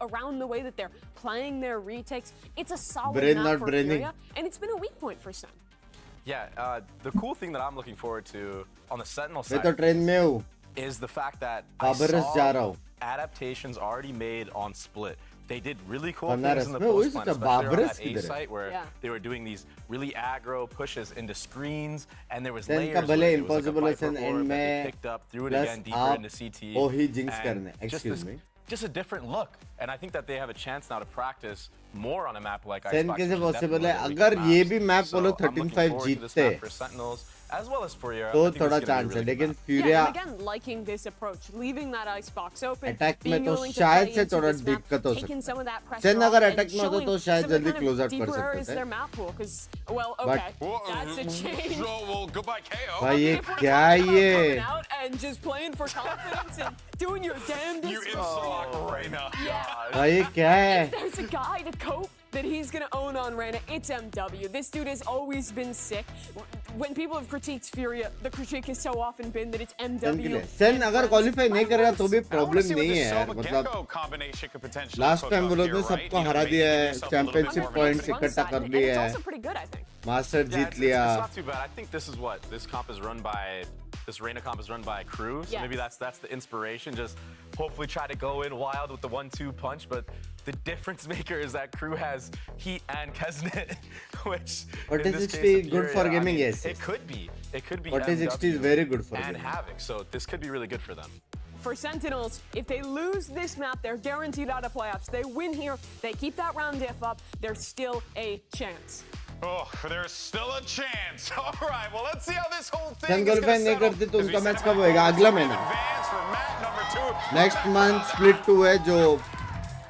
around the way that they're playing their retakes. It's a solid Brain map not for braining. Furia, and it's been a weak point for Sen. Yeah, the cool thing that I'm looking forward to on the Sentinel मैं side तो train में हूँ. is the fact that I बाबरस जा रहा saw हूँ. adaptations already made on Split. They did really cool Banaras things in the में वही post plan, सोचा, especially on बाबरस that A किधर है? site where Yeah. they were doing these really aggro pushes into screens, and there was Sen layers का where भले it was like a impossible Viper Sen orb end that they में picked up, threw it plus again deeper आप into CT. वही jinx and करने. just Excuse this- me. Just a different look, and I think that they have a chance now to practice more on a map like Sen Icebox, कैसे which is possible definitely है? one of the अगर weaker ये maps. भी map So वो लोग I'm looking 13-5 forward to this जीतते, map for Sentinels as well as Furia. तो I think this थोड़ा is gonna be a chance है. really good लेकिन map. Yeah, Furia and again, liking this approach, leaving that icebox open, attack में being तो willing to शायद play से into थोड़ा this map, दिक्कत हो taking सकता some है. of that pressure Sen off अगर and attack में होता showing तो शायद some of the जल्दी kind of close out कर deeper सकते areas थे. their map pool, because, well, But- okay, that's a change. Well, goodbye, KO. भाई ये If we're क्या talking about ये? coming out and just playing for confidence and doing your damnedest. You insta-lock Reyna. Yeah. भाई ये क्या है? If there's a guy to cope that he's gonna own on Reyna, it's MW. This dude has always been sick. When people have critiqued Furia, the critique has so often been that it's MW. Sen अगर qualify नहीं करेगा तो भी I wanna problem see what नहीं this है यार. Soma मतलब Gecko combination could potentially last cook time up वो लोग here, ने right? सबको You know, हरा maybe दिया give है. yourself a little bit championship more points One इकट्ठा side, कर and लिए it's है. also pretty good, I think. Master Yeah, Jeet it's लिया. not too bad. I think this is what this comp is run by. This Reyna comp is run by Crew, so Yeah. maybe that's the inspiration. Just hopefully try to go in wild with the 1-2 punch, but the difference maker is that Crew has Heat and Kesnet, which But in is this it case still of good Furia, for I gaming? mean, Yes. it could be. It could be 40-60 is MW very good for and them. Havoc, so this could be really good for them. For Sentinels, if they lose this map, they're guaranteed out of playoffs. They win here, they keep that round diff up, there's still a chance. Oh, there's still a chance. All right, well, let's see how this whole thing Can is going girlfriend to नहीं settle. करती तो As we उनका set match up कब होएगा? a अगला महीना। advance for map number 2. Next month split 2 है जो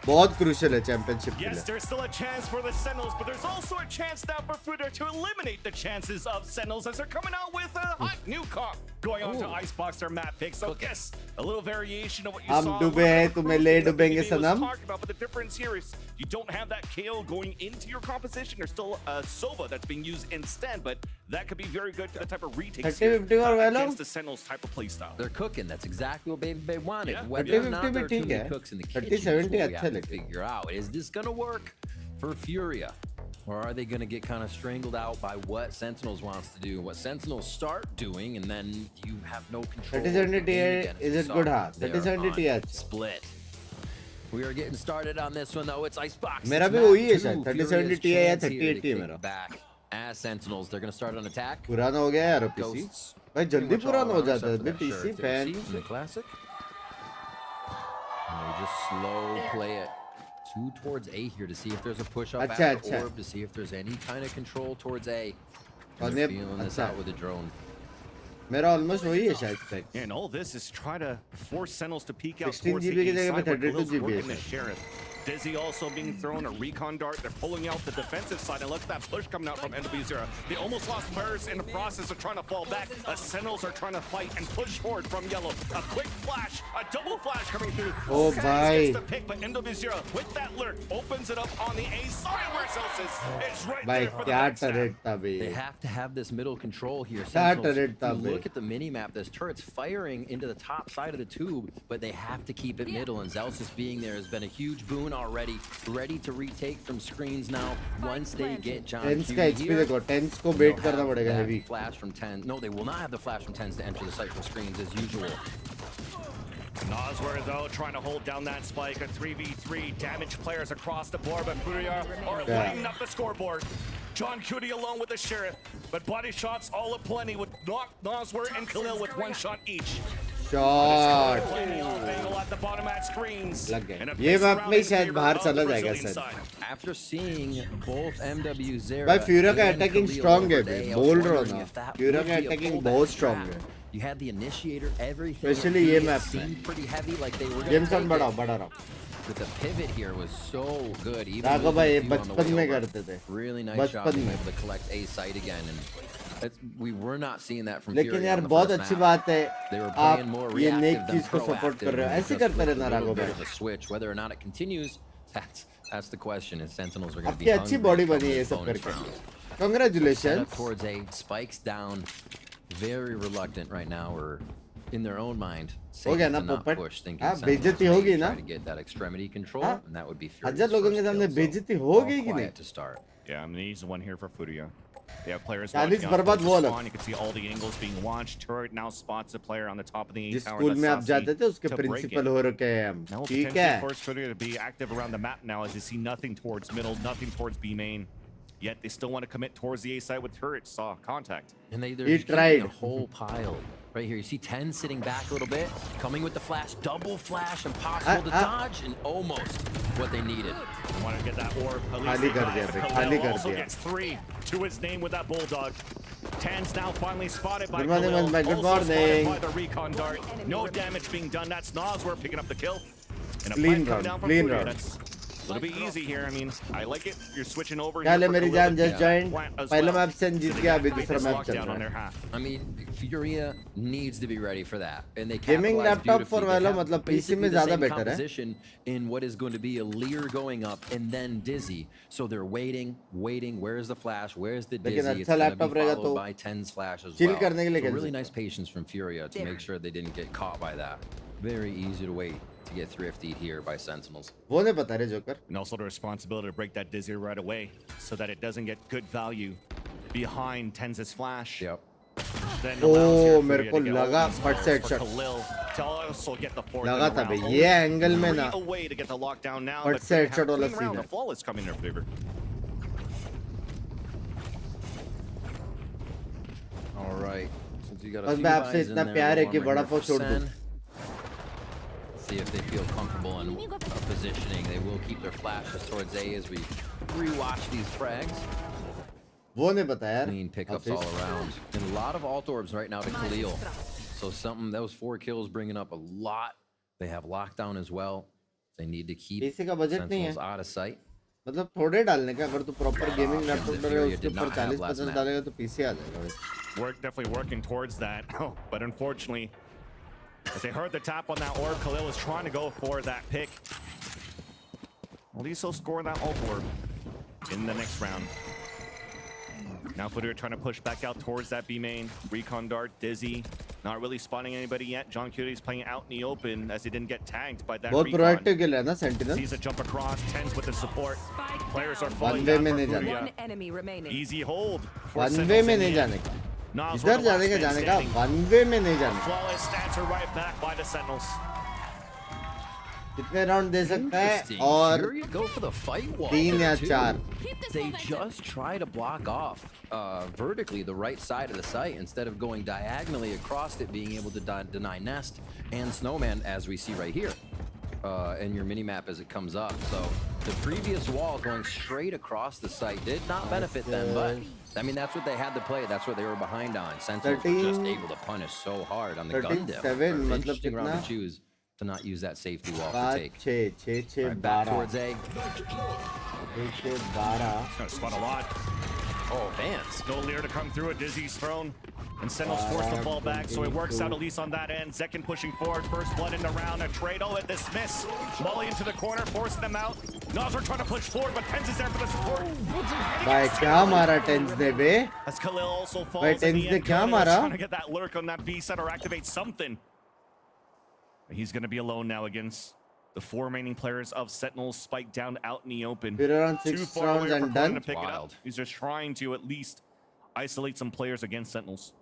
बहुत क्रूशियल है चैंपियनशिप के लिए। Yes, there's still a chance for the Sentinels, but there's also a chance now for Furia to eliminate the chances of Sentinels as they're coming out with a hot new comp going on to Icebox, their map pick. So yes, a little variation of what you हम saw. डूबे हैं, तुम्हें ले डूबेंगे सनम। But the difference here is you don't have that KO going into your composition. There's still a Sova that's being used instead, but that could be very good for the type of retakes 30-50 और Valor? against the Sentinels type of playstyle. They're cooking. That's exactly what Baby Bay wanted. Yeah. Whether or 30-50 not there भी are too ठीक many है। cooks in the kitchen 30-70 is what we अच्छा have to लगता है। figure out. Is this going to work for Furia? Or are they going to get kind of strangled out by what Sentinels wants to do? What Sentinels start doing, and then you have no control. 30-70 of the game again. is it good? हाँ, They are 30-70 on Ti अच्छा। split. We are getting started on this one though. It's Icebox. मेरा It's भी map वही है 2. शायद, Furia's 30-70 Ti या chance here to 30-80 है kick मेरा। back as Sentinels. They're going to start on attack. पुराना हो गया यार पीसी। Ghosts. भाई Pretty जल्दी much पुराना all हो around जाता है except for बे that PC Sheriff fan. in the classic. And they just slow play it towards A here to see if there's a push up अच्छा, at अच्छा। orb, to see if there's any kind of control towards A. और And ये they're feeling this अच्छा out with the drone. मेरा almost वही है शायद specs। And all this is try to force Sentinels to peek out 16 towards GB the की जगह पे A side where 32 Khalil's GB working है the Sheriff. Dizzy also being thrown, a recon dart. They're pulling out the defensive side, and look at that push coming out from NW0. They almost lost players in the process of trying to fall back. The Sentinels are trying to fight and push forward from Yellow. A quick flash, a double flash coming through. Oh, Says bye. gets the pick, but NW0 with that lurk opens it up on the A side where Celsius is right भाई there for the क्या next snap. Turret था बे। They have to have this middle control here. क्या Sentinels, turret था you बे। look at the mini map, there's turrets firing into the top side of the tube, but they have to keep it middle, and Zelsis being there has been a huge boon already. Ready to retake from screens now. Once they get John TenZ का Q HP here, देखो, TenZ को they'll बेट करना have पड़ेगा that heavy. flash from 10. No, they will not have the flash from 10s to enter the site from screens as usual. Nosware, though, trying to hold down that spike. A 3v3, damaged players across the board, but Furia are lighting up the scoreboard. John Cutie alone with the Sheriff, but body shots all aplenty with Nosware and Khalil with one shot each. Shot At the bottom at screens. लग गए। And a ये pace map around में in शायद favor बाहर of चला the जाएगा Brazilian sir. side. After seeing both MW Zera भाई फ्यूरिया का and अटैकिंग Khalil स्ट्रांग है over बे, day, बोल रहा हूँ wondering ना। if that फ्यूरिया would का be a अटैकिंग pullback बहुत स्ट्रांग trap. है। You had the initiator, everything. Especially ये मैप में। seemed pretty heavy, like they were game going sound to बढ़ाओ, take it. बढ़ा रहा हूँ। But the pivot here was so good. Even Raghav losing भाई a ये few on the बचपन way में over. करते थे। Really nice job बचपन being में। able to collect A site again, and we were not seeing that from लेकिन Furia यार on the बहुत first अच्छी map. बात है They were आप playing more ये नेक reactive चीज than को सपोर्ट कर proactive. रहे हो। and ऐसे just करते with a रहना little राघव bit भाई। of a switch. Whether or not it continues, that's the question. Is Sentinels are going to आपकी be अच्छी hungry बॉडी come बनी है ये this सब bonus करके। round. Set up Congratulations। towards A, spikes down, very reluctant right now, or in their own mind, हो safe गया to ना not पोपट? push, thinking हाँ Sentinels बेइज्जती may होगी ना? try to get that extremity control, हाँ? and that would be हजार Furia's लोगों के first सामने kill, so बेइज्जती all होगी कि नहीं? quiet to start. Yeah, I mean, he's the one here for Furia. They have players 40 watching out बर्बाद towards वो the अलग। spawn. You can see all the angles being launched. Turret now spots a player on the top of the A जिस tower. School That's में आप Saucy जाते थे उसके to break principal it. हो रखे हैं हम। Now we'll ठीक potentially है। force Furia to be active around the map now as you see nothing towards middle, nothing towards B main. Yet they still want to commit towards the A side with turrets. Saw contact. And they're He just keeping tried. a whole pile. Right here, you see 10 sitting back a little bit, coming with the flash, double flash, impossible to dodge, and almost what they needed. Want to get that orb. खाली कर दिया भाई, खाली कर also दिया। gets 3 to his name with that bulldog. Tan's now finally spotted by Good morning, Khalil. man. Good Also spotted morning. by the recon dart. No damage being done. That's Nosware picking up the kill. And a Clean plant coming round, down from clean Furia. round. That's a little bit easy here. I mean, I like it. You're switching over. क्या here ले for मेरी Khalil जान and just joined Plant as पहला well. Map से जीत So they गया gotta अभी fight दूसरा this map चल lockdown on रहा their है। half. I mean, Furia needs to be ready for that, and they Gaming capitalized laptop for beautifully. They Valor have मतलब PC basically में the ज़्यादा same better है। composition in what is going to be a Lear going up and then Dizzy. So they're waiting. Where's the flash? Where's the लेकिन Dizzy? It's अच्छा going to laptop be रहेगा followed तो by 10's flash as chill well. करने के लिए So खेल really सकते nice patience from Furia to make sure they didn't get caught by that. Very easy to wait to get thrifty here by Sentinels. वो नहीं पता रे joker. And also the responsibility to break that Dizzy right away so that it doesn't get good value behind Tenz's flash. Yep. Then Oh, allows here मेरे Furia को to get लगा all these फट kills से for headshot। Khalil to also get the fourth लगा in the था round. भाई, Only ये angle में 3 ना। away to get the lockdown now, फट but से they have headshot वाला clean scene round. है। The fall is coming in their favor. All right. You got a बस few मैं आपसे guys in इतना there. प्यार है One कि right बड़ा here पाव for छोड़ दूं. Sen. See if they feel comfortable in positioning. They will keep their flashes towards A as we rewatch these frags. वो नहीं पता यार. Clean pickups all around. And a lot of alt orbs right now to Khalil. So something, those 4 kills bringing up a lot. They have lockdown as well. They need to keep PC का budget नहीं Sentinels है. out of sight. मतलब थोड़े डालने का. अगर तू proper gaming laptop डाले Furia उसके did not ऊपर have 40-50 last डालेगा तो PC आ जाएगा. We're definitely working towards that. But unfortunately, as they heard the tap on that orb, Khalil is trying to go for that pick. At least he'll score that ult orb in the next round. Now Furia trying to push back out towards that B main. Recon dart, Dizzy. Not really spotting anybody yet. John Curie's playing out in the open as he didn't get tagged by that बहुत recon. Proactive खेल रहा है ना Sentinel. Sees a jump across, tens with the support. Players are One falling way down में for नहीं जाना. Furia. One enemy remaining. Easy hold. for One Sentinels way in में the नहीं end. जाने का. Nas इधर with the जाने का last man जाने का. standing. One way में नहीं जाने का. Flawless stats are right back by the Sentinels. कितने राउंड दे सकता है Interesting. और Furia go for the fight wall 3 there, या too. 4. They just try to block off vertically the right side of the site instead of going diagonally across it, being able to deny Nest and Snowman, as we see right here in your mini-map as it comes up. So the previous wall going straight across the site did not benefit them, but I mean, that's what they had to play. That's what they were behind on. Sentinels were just able to punish so hard on the gun diff. 13-7 मतलब Interesting round कितना? to choose to not use that safety wall to 5 take. 6 Right, back 12. towards A. 6 12. Gonna spot a lot. Oh, Vance. No Lear to come through it. Dizzy's thrown. And Sentinels forced to fall back, so it works out at least on that end. Zekin pushing forward. First blood in the round. A trade. Oh, a dismiss. Molly into the corner, forcing them out. Nazar trying to push forward, but Tens is there for the support. भाई क्या मारा tense ने बे. As Khalil also falls भाई in tense the ने end. क्या Khalil is मारा? trying to get that lurk on that B set or activate something. He's going to be alone now against the 4 remaining players of Sentinels. Spike down out in the open. We're around 6 Too far rounds away for and Conan done. to pick it up. Wild. He's just trying to at least isolate some players against Sentinels.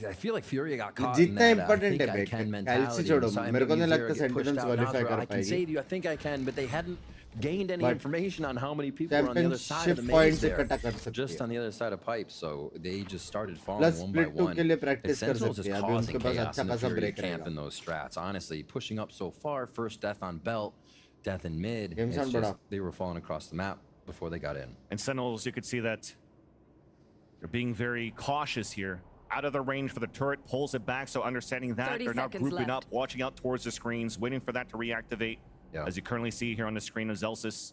I feel like Furia got caught in जितना that important think है I बे. can कैलसी mentality. छोड़ो. Simon मेरे को नहीं Zero लगता get pushed Sentinels out. qualify Nazar, कर I can पाएगी. save you. I think I can, but they hadn't gained any But information on how many people were on the other side of the championship points maze there. इकट्ठा कर सकती Just है. on the other side of pipes, so they just started falling Plus one by split 2 one. के लिए And practice कर Sentinels सकती is है. अभी causing उनके पास chaos अच्छा in the खासा Furia break camp रहेगा. in those strats. Honestly, pushing up so far, first death on belt, death in mid. Game It's sound just, बड़ा. they were falling across the map before they got in. And Sentinels, you could see that they're being very cautious here. Out of the range for the turret, pulls it back, so understanding that 30 they're now seconds grouping left. up, watching out towards the screens, waiting for that to reactivate. Yeah. As you currently see here on the screen of Zelsis.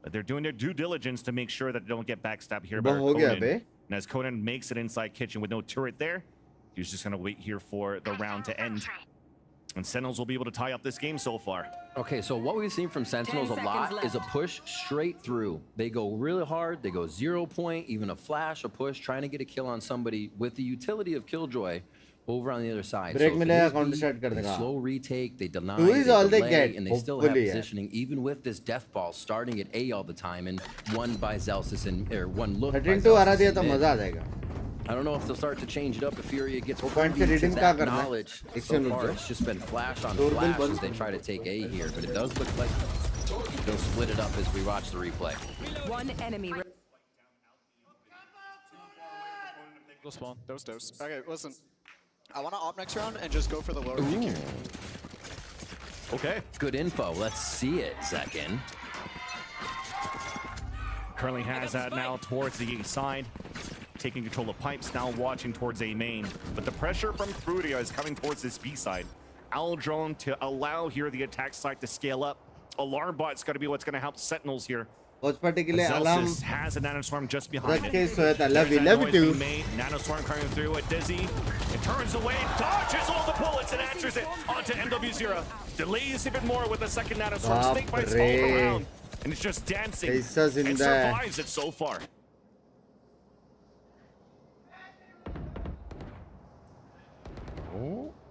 But they're doing their due diligence to make sure that they don't get backstabbed here by वो हो गया Conan. Bay. And as Conan makes it inside kitchen with no turret there, he's just going to wait here for the round to end. And Sentinels will be able to tie up this game so far. Okay, so what we've seen from Sentinels a 10 lot seconds is a push straight through. They go really hard, they go 0 point, even a flash, a push, trying to get a kill on somebody with the utility of Killjoy over on the other side. Break So if मिलेगा, it is counter B, strike कर they देगा. slow retake, they deny, Two is they all they delay, get, and they still have hopefully, yeah. positioning, even with this death ball starting at A all the time, and one by Zelsis and or one look by 13-2 हरा Zelsis दिया in तो mid. मजा आ जाएगा. I don't know if they'll start to change it up if Furia gets वो point से privy to reading that क्या करना है? knowledge. एक So से far, नीचे. it's just been flash on Doorbell flash बंद. as they try to take A here, but it does look like they'll split it up as we watch the replay. One enemy. Go spawn. Dose. Okay, listen. I want to op next round and just go for the lower PQ. Okay. Good info. Let's see it, Zekin. Currently has that now towards the A side. Taking control of pipes, now watching towards A main. But the pressure from Furia is coming towards this B side. Owl drone to allow here the attack side to scale up. Alarm bot's got to be what's going to help Sentinels here. Watchparty के लिए alarm Zelsis has a nanoswarm just behind रख it. के सोया था. Love you, There's that love you noise too. being made. Nanoswarm coming through at Dizzy. It turns away, dodges all the bullets, and answers it onto MW0. Delays even more with the second nanoswarm. Snake bites all around, and it's just dancing. ऐसा It जिंदा है. survives it so far.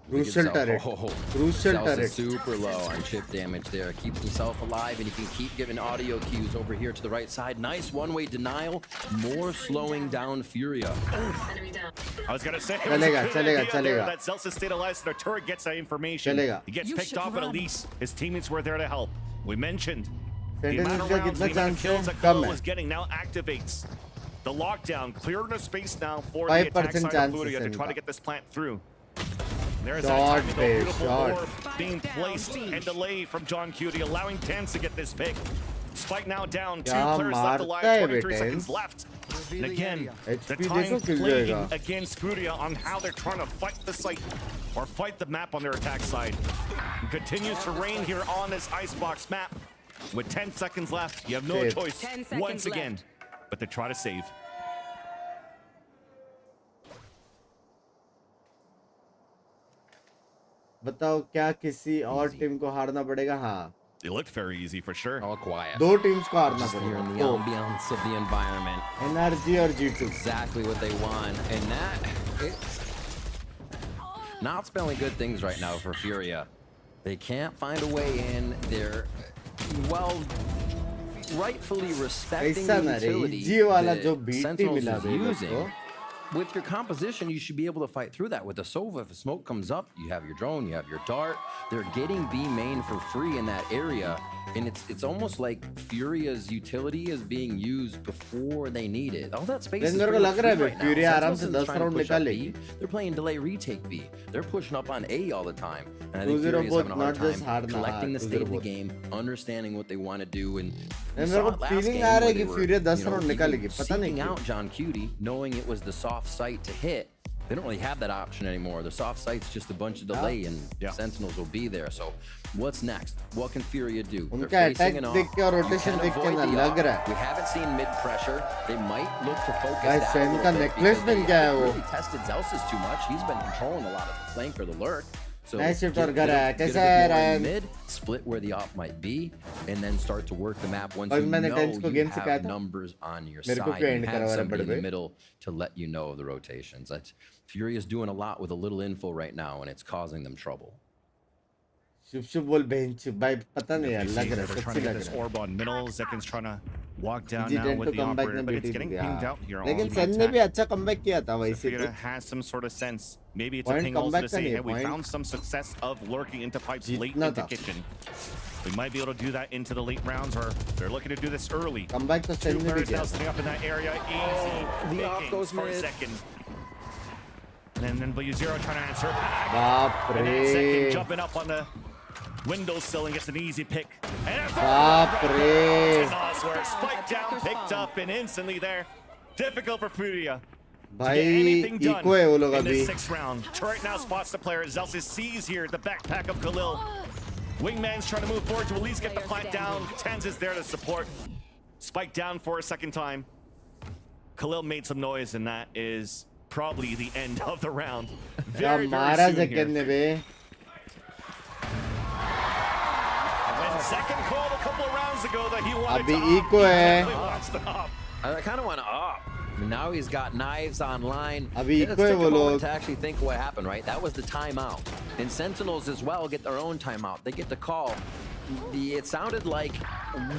Crucial turret. Crucial Zelsis turret. super low on chip damage there. Keeps himself alive, and he can keep giving audio cues over here to the right side. Nice one-way denial. More slowing down Furia. I was gonna say, it was चलेगा, a good चलेगा, idea there चलेगा. that Zelsis stayed alive, so the turret gets that information. चलेगा. He gets You picked should off, but at run. least his teammates were there to help. We mentioned the Sentinels amount of का rounds, the कितना amount of chance kills है? that come Khalil है. was getting now activates. The lockdown clearing the space now for 5% the attack side of chances Furia to try to इनका. get this plant through. There's Shot, that timing, babe, beautiful shot. orb being placed and delay from John Cutie, allowing Tens to get this pick. Spike now down, 2 क्या players left मारता alive, है 23 बे seconds Tens. left. And again, the HP time देखो किल playing जाएगा. against Furia on how they're trying to fight the site or fight the map on their attack side. And continues to reign here on this Icebox map. With 10 seconds left, you have no Save. choice 10 seconds once again but to try to save. बताओ क्या किसी और team को हारना पड़ेगा? हाँ, It looked very easy for sure. All quiet. दो teams को हारना Just here in पड़ेगा. the तो ambiance of the environment. NRG और G2. Exactly what they want. And it's not spelling good things right now for Furia. They can't find a way in. They're, well, rightfully respecting ऐसा the ना रे, utility EG वाला जो that BT Sentinels मिला is बे मेरे using. को. With your composition, you should be able to fight through that. With the Sova, if the smoke comes up, you have your drone, you have your dart. They're getting B main for free in that area. And it's almost like Furia's utility is being used before they need it. All that space is मेरे को free लग रहा है right now. Furia आराम Sentinels से isn't 10 trying to round push up निकालेगी. B. They're playing delay retake B. They're pushing up on A all the time. And I think 2-0 Furia's having a hard not just time hard, collecting the 2-0 state of the both. game, understanding what they want to do. And we मेरे saw को it last feeling game आ रहा where है they कि were, Furia 10 you know, round even निकालेगी. पता नहीं seeking क्यों. out John Cutie, knowing it was the soft site to hit. They don't really have that option anymore. The soft site's just a bunch of delay, and Sentinels will be there. So, what's next? What can Furia do? They're उनका facing attack an देख off. के और You rotation can देख के avoid ना the लग off. रहा है. We haven't seen mid pressure. They might look to focus Guys, that a Sen little का bit necklace because they बन गया है haven't वो. really tested Zelsis too much. He's been controlling a lot of the flank or the lurk. So Nice shift और get कर रहा है. a कैसा bit है more in Ryan? mid, split where the off might be, and then start to work the map once और you मैंने know Tens को you game सिखाया have था. numbers on your मेरे को side. क्यों You end have करवा रहा है somebody in the बड़े middle to let you know the rotations. That's Furia's doing a lot with a little info right now, and it's causing them trouble. शुभ शुभ बोल bench भाई पता नहीं यार You लग see रहा they're है trying सच्ची to get लग this रहा है. orb on middle. Zekin's trying to walk down जी now टेन with तो the कमबैक operator, ने but it's बीटी getting दिया. pinged out here लेकिन on सेन the ने भी attack. अच्छा कमबैक किया था So वैसे Furia तो. has some sort of sense. Maybe it's a Point thing also comeback to say, का नहीं hey, है, we point. found some success of lurking into pipes late जीतना into था. kitchen. We might be able to do that into the late rounds, or they're looking to do this early. Comeback तो 2 सेन ने भी players किया now था. sitting up in that area. Easy the off pickings goes for mid. Zekin. And then W0 trying to answer back. बाप And then Zekin रे. jumping up on the windowsill and gets an easy pick. And a बाप रे. where spike down, picked up, and instantly there. Difficult for Furia. भाई Anything done eco है वो लोग in अभी. this 6th round. Turret now spots the player. Zelsis sees here the backpack of Khalil. Wingman's trying to move forward to at least get the plant down. Tens is there to support. Spike down for a second time. Khalil made some noise, and that is probably the end of the round. क्या Very, मारा very soon Zekin here. ने बे. When Zekin called a couple of rounds ago that he wanted अभी to eco op, he है. definitely wants to op. I kind of want to up. Now he's got knives online. अभी Let's eco है take वो a moment लोग. to actually think what happened, right? That was the timeout. And Sentinels as well get their own timeout. They get the call. It sounded like,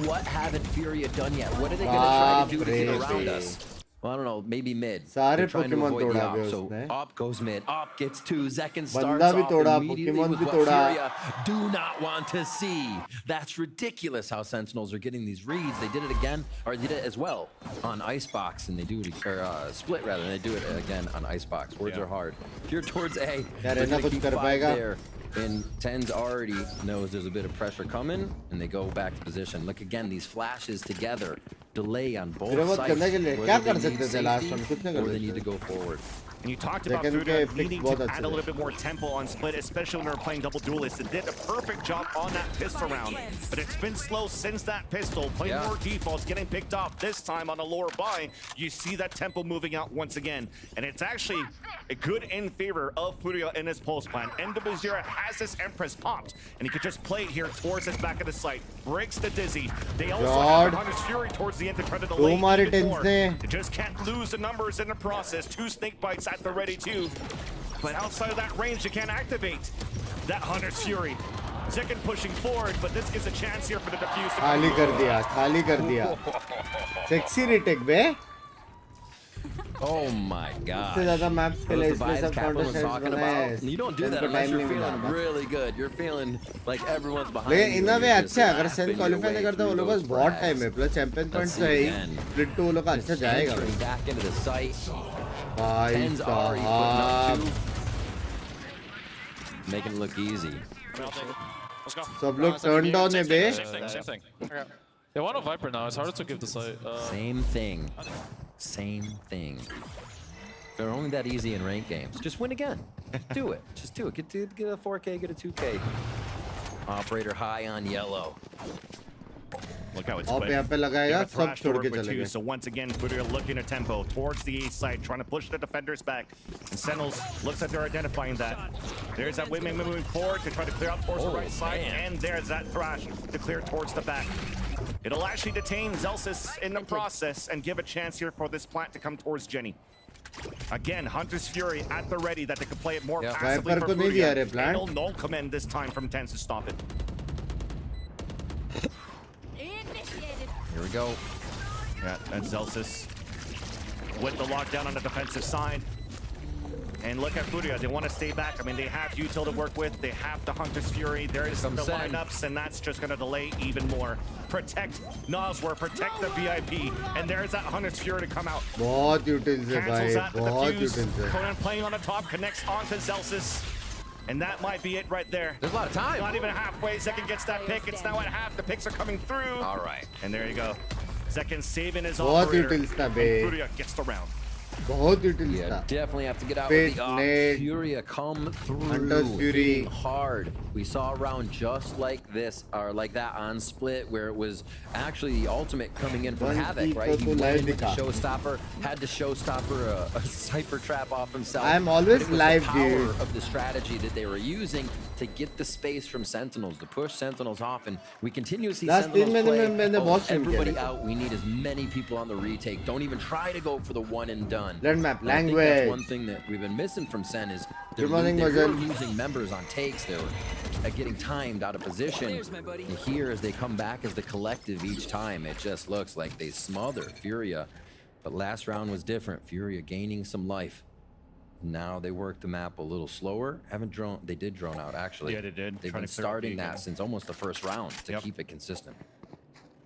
what haven't Furia done yet? What are they going to try to do to get around us? Well, I don't know, maybe mid. सारे They're trying to Pokemon avoid the तोड़ा op. बे So उसने. op goes mid. Op gets 2. Zekin बंदा starts भी off तोड़ा, immediately Pokemon with भी what तोड़ा. Furia do not want to see. That's ridiculous how Sentinels are getting these reads. They did it again, or they did it as well on Icebox, and they do it, or Split rather, and they do it again on Icebox. Words are hard. If you're towards A, यार they're ऐसा gonna कुछ keep कर 5 पाएगा. there. And Tens already knows there's a bit of pressure coming, and they go back to position. Look again, these flashes together, delay on both विरोध sides. करने के लिए whether क्या they कर need सकते थे last safety time? कुछ नहीं कर or they सकते. need to go forward. And you talked about Zekin Furia के picks needing बहुत to अच्छे add a थे. little bit more tempo on Split, especially when they're playing double duelists. It did a perfect job on that pistol round, but it's been slow since that pistol. Playing more defaults, getting picked off this time on a lower buy. You see that tempo moving out once again, and it's actually a good in favor of Furia in his pulse plan. NW0 has this Empress popped, and he could just play it here towards his back of the site. Breaks the Dizzy. They also have the Hunter's Fury towards the end to try to delay हमारे even Tens more. ने. They just can't lose the numbers in the process. 2 snake bites at the ready too. But outside of that range, you can't activate that Hunter's Fury. Zekin pushing forward, but this gives a chance here for the defuse. खाली कर दिया. Sexy retake bay. Oh my god. इससे ज़्यादा maps के लिए Those इसमें vibes सब Kaplan counter was strikes talking बनाए about. You don't do that इनको unless time you're नहीं मिला feeling था really good. You're feeling like everyone's behind way you. In and way you're अच्छा है just अगर Sen laughing your qualify way नहीं करता वो through लोग पास those बहुत frags. टाइम है plus champion Let's points see है ही again. स्प्लिट 2 वो लोग अच्छा जाएगा Entering back into the site. भाई Tens already putting up साहब 2. Making it look easy. सब लोग टर्न डाउन है बे Same thing. They want a Viper now. It's harder to give the site. Same thing. Same thing. They're only that easy in ranked games. Just win again. Do it. Just do it. Get a 4K, get a 2K. Operator high on yellow. Look how it's और quick. यहाँ पे लगाएगा They have a सब thrash to छोड़ work के with चले too, गए so once again, Furia looking at tempo towards the A side, trying to push the defenders back. And Sentinels looks like they're identifying that. There's that wingman moving forward to try to clear out towards the right side, and there's that thrash to clear towards the back. It'll actually detain Zelsis in the process and give a chance here for this plant to come towards Jenny. Again, Hunter's Fury at the ready that they could play it more passively Viper for को नहीं दिया Furia. रे plant. And no command this time from Tens to stop it. Here we go. Yeah, that's Zelsis with the lockdown on the defensive side. And look at Furia, they want to stay back. I mean, they have Util to work with, they have the Hunter's Fury, there's the lineups, and that's just going to delay even more. Protect Nosworth, protect the VIP, and there's that Hunter's Fury to come out. बहुत utils है भाई Cancels that with the बहुत fuse. Utils है Conan playing on the top, connects onto Zelsis. And that might be it right there. There's a lot of time. Not even halfway. Zekin gets that pick. It's now at half. The picks are coming through. All right. And there you go. Zekin saving his बहुत operator. Utils था And बे Furia gets the round. बहुत utils Yeah, था definitely have to get out Pit, with the op. nade, Furia come through. Hunter's Fury. hitting hard. We saw a round just like this, or like that on Split, where it was actually the ultimate coming in from One Havoc, keep right? He to went live in with the दिखा. showstopper, had to showstopper a Cypher trap off himself. I'm always But it was live, the power dude. of the strategy that they were using to get the space from Sentinels, to push Sentinels off, and we continue to see Last Sentinels 3 play. minutes मैंने बहुत stream Everybody किया out. We need as many people on the retake. Don't even try to go for the one and done. Learn map, And I think that's language. one thing that we've been missing from Sen is Good morning, they were Mazel. losing members on takes. They were getting timed out of position. And here, as they come back as the collective each time, it just looks like they smother Furia. But last round was different. Furia gaining some life. Now they work the map a little slower. They did drone out, actually. Yeah, they did. They've Trying been to clear out starting the that again. since almost the first round to Yep. keep it consistent.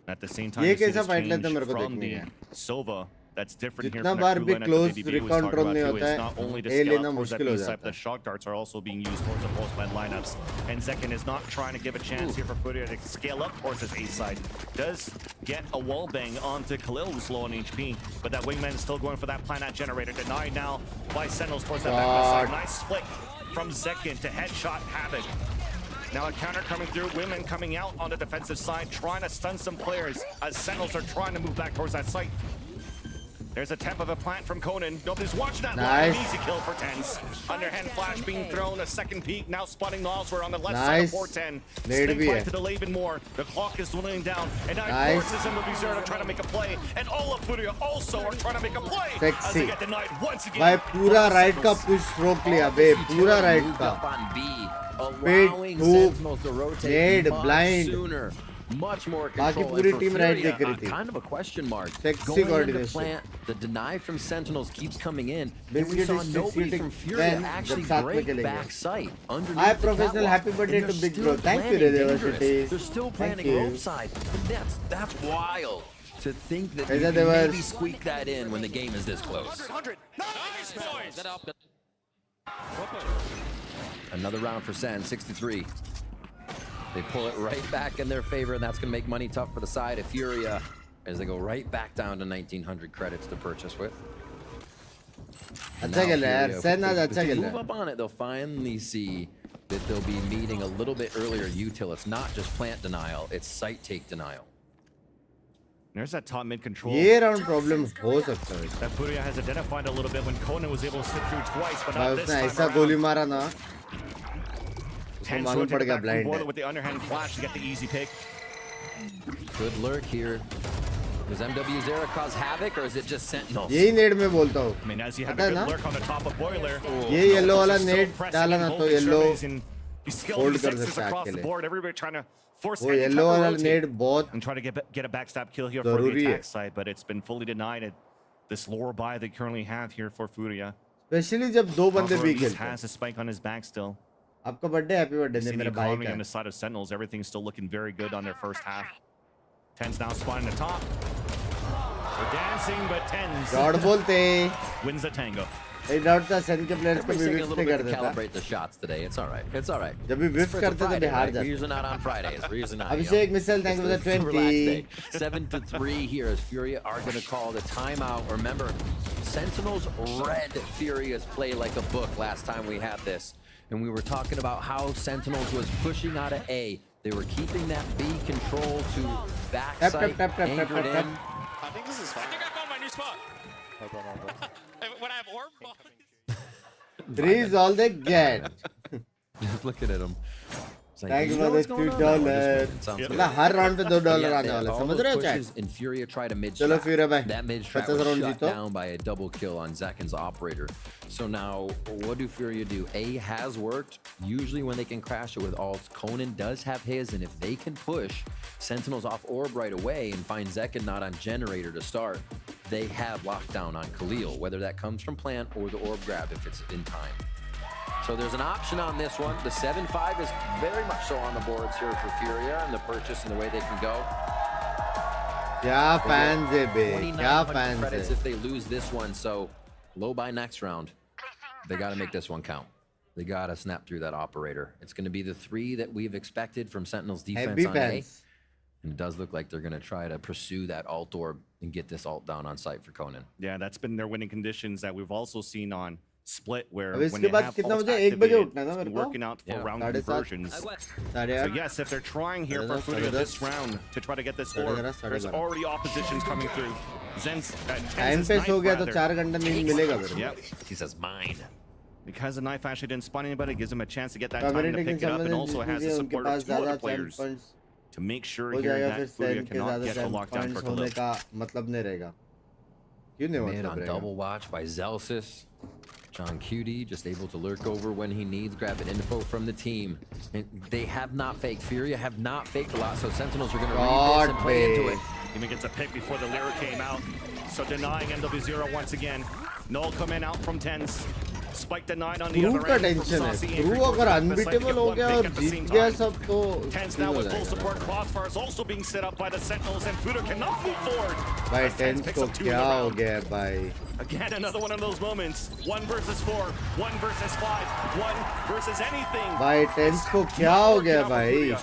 At the same time, ये you see कैसा this fight लेते change मेरे को from देखनी the है Sova. That's different here जितना from that bar crew भी lineup that close DDB was recon talking drone about नहीं too. होता It's है not only to A scale लेना up towards that मुश्किल हो B side, जाता but the है shock darts are also being used towards the pulse line lineups. And Zekin is not trying to give a chance here for Furia to scale up towards his A side. Does get a wall bang onto Khalil, who's low on HP, but that wingman is still going for that planet generator. Denied now by Sentinels towards that back side. Nice flick from Zekin to headshot Havoc. Now a counter coming through, women coming out on the defensive side, trying to stun some players as Sentinels are trying to move back towards that site. There's a temp of a plant from Conan. Nobody's watching that Nice. line. Easy kill for Tens. Underhand flash being thrown, a second peek, now spotting Nosworth on the left Nice. side of 410. Nade Snake भी bite है. to delay even more. The clock is dwindling down, and now Nice. forces him to be zero to try to make a play. And all of Furia also are trying to make a play as Sexy. they get denied once again. भाई पूरा right का push रोक लिया बे पूरा right Moved का up on B, Pit, allowing hook, Sentinels to rotate nade, much blind. sooner. Much more बाकी control. पूरी And for team right Furia, देख रही थी kind of a question mark. Sexy Going into coordination. plant, the deny from Sentinels keeps coming in. And we Basically, saw this nobody 60 from then Furia जब actually साथ में break खेलेंगे back sight underneath Hi the professional catwalk. happy birthday And to they're Big still Bro thank you planning Razer dangerous. They're still Thank planning you rope side. That's wild to think that Razer, you they can were- maybe squeak that in when the game is this close. Another round for Sen, 63. They pull it right back in their favor, and that's going to make money tough for the side of Furia as they go right back down to 1,900 credits to purchase with. And अच्छा now खेला यार Furia, Sen आज if अच्छा they खेला move up on it, they'll finally see that they'll be meeting a little bit earlier util. It's not just plant denial, it's site take denial. There's that top mid control. ये round problem हो सकता है That Furia has identified a little bit when Conan was able to slip through twice, but भाई not this उसने time ऐसा around. गोली मारा ना उसको Tens मालूम rotate पड़ गया back from ब्लाइंड Boiler है with the underhand flash to get the easy pick. Good lurk here. Does MW Zera cause havoc, or is it just Sentinels? यही नेड में बोलता हूँ I mean, as you have पता a है good ना lurk on the top of Boiler. ये yellow वाला Still नेड pressing डाला in ना both तो yellow extremities and you skill hold कर sixes सकता है across the अकेले board. Everybody trying to force वो any येलो type of वाला rotate नेड बहुत and try to get a backstab kill here for the जरूरी है attack side, but it's been fully denied. this lore buy they currently have here for Furia. Specially जब दो बंदे भी AORUS खेलते हैं. has a spike on his back still. आपका birthday happy birthday See ने the मेरे भाई economy का. on the side of Sentinels, everything's still looking very good on their first half. Tens now spawning the top. They're dancing, but Tens dot बोलते. wins the tango. एक dot था सन के players को Everybody's भी taking a विफ्ट little नहीं bit कर to देता. calibrate the shots today. It's all right. It's all right. जब भी विफ्ट It's करते तो Friday, बिहार right? We're जाते. usually not on Fridays. We're usually not. Abhishek Misal thank you for the It's a relaxed 20. day. 7-3 here as Furia are going to call the timeout. Remember, Sentinels read Furia's play like a book last time we had this. And we were talking about how Sentinels was pushing out of A. They were keeping that B control to backside, anchored in. I think this is fine. I think I found my new spot. When I have orb. Three is all they get. Just looking at him. Thank you for the $2. मतलब हर round पे $2 आने वाला है. समझ रहे हो chat? And Furia tried a mid चलो trap. Furia भाई. That mid trap 50 was round shut जीतो. down by a double kill on Zekin's operator. So now, what do Furia do? A has worked. Usually when they can crash it with ults, Conan does have his, and if they can push Sentinels off orb right away and find Zekin not on generator to start, they have lockdown on Khalil, whether that comes from plant or the orb grab if it's in time. So there's an option on this one. The 7-5 is very much so on the boards here for Furia and the purchase and the way they can go. क्या fans है बे? क्या 2,900 fans credits है? if they lose this one. So low by next round. They got to make this one count. They got to snap through that operator. It's going to be the 3 that we've expected from Sentinel's defense Heavy on A. fans. And it does look like they're going to try to pursue that alt orb and get this alt down on site for Conan. Yeah, that's been their winning conditions that we've also seen on Split, where अब when इसके they बाद have कितना ults बजे? 1 बजे activated, उठना है ना it's मेरे been को? working out for Yeah. round 7:30. conversions. साढ़े So आठ. yes, if they're trying here for 7:30, Furia this 7:30. round to try to get this साढ़े orb, 11, साढ़े there's 12. already oppositions coming through. Zen's time पे सो गया तो 4 घंटा नींद मिलेगा मेरे को. Yep. He says, mine. Because the knife actually didn't spawn anybody, it gives him a chance to get that time comment to taking pick it up, and समझ also has the लीजिए उनके support पास of 2 other ज़्यादा players points to make sure हो here जाएगा फिर that Furia Sen के cannot ज़्यादा get the lockdown for points होने Khalil. का मतलब नहीं रहेगा. क्यों नहीं Mid मतलब on रहेगा? double watch by Zelsis. John Cutie just able to lurk over when he needs, grabbing info from the team. And they have not faked. Furia have not faked a lot, so Sentinels are going to read this and play into it. Even gets a pick before the lyric came out. So denying MW0 once again. Null coming out from Tens. Spike denied on the Crew other का end. from tension है. Saucy. Crew Angry अगर Force decided to unbeatable get हो one गया pick और at the Jeet same गया time. सब तो Tens screw now हो with full जाएगा. support. Crossfires also being set up by the Sentinels, and Furia cannot move forward. भाई As Tens 10 picks को up 2 in the क्या हो round. गया है भाई? Again, another one of those moments. 1 versus 4, 1 versus 5, 1 versus anything. भाई 10 को क्या हो गया भाई?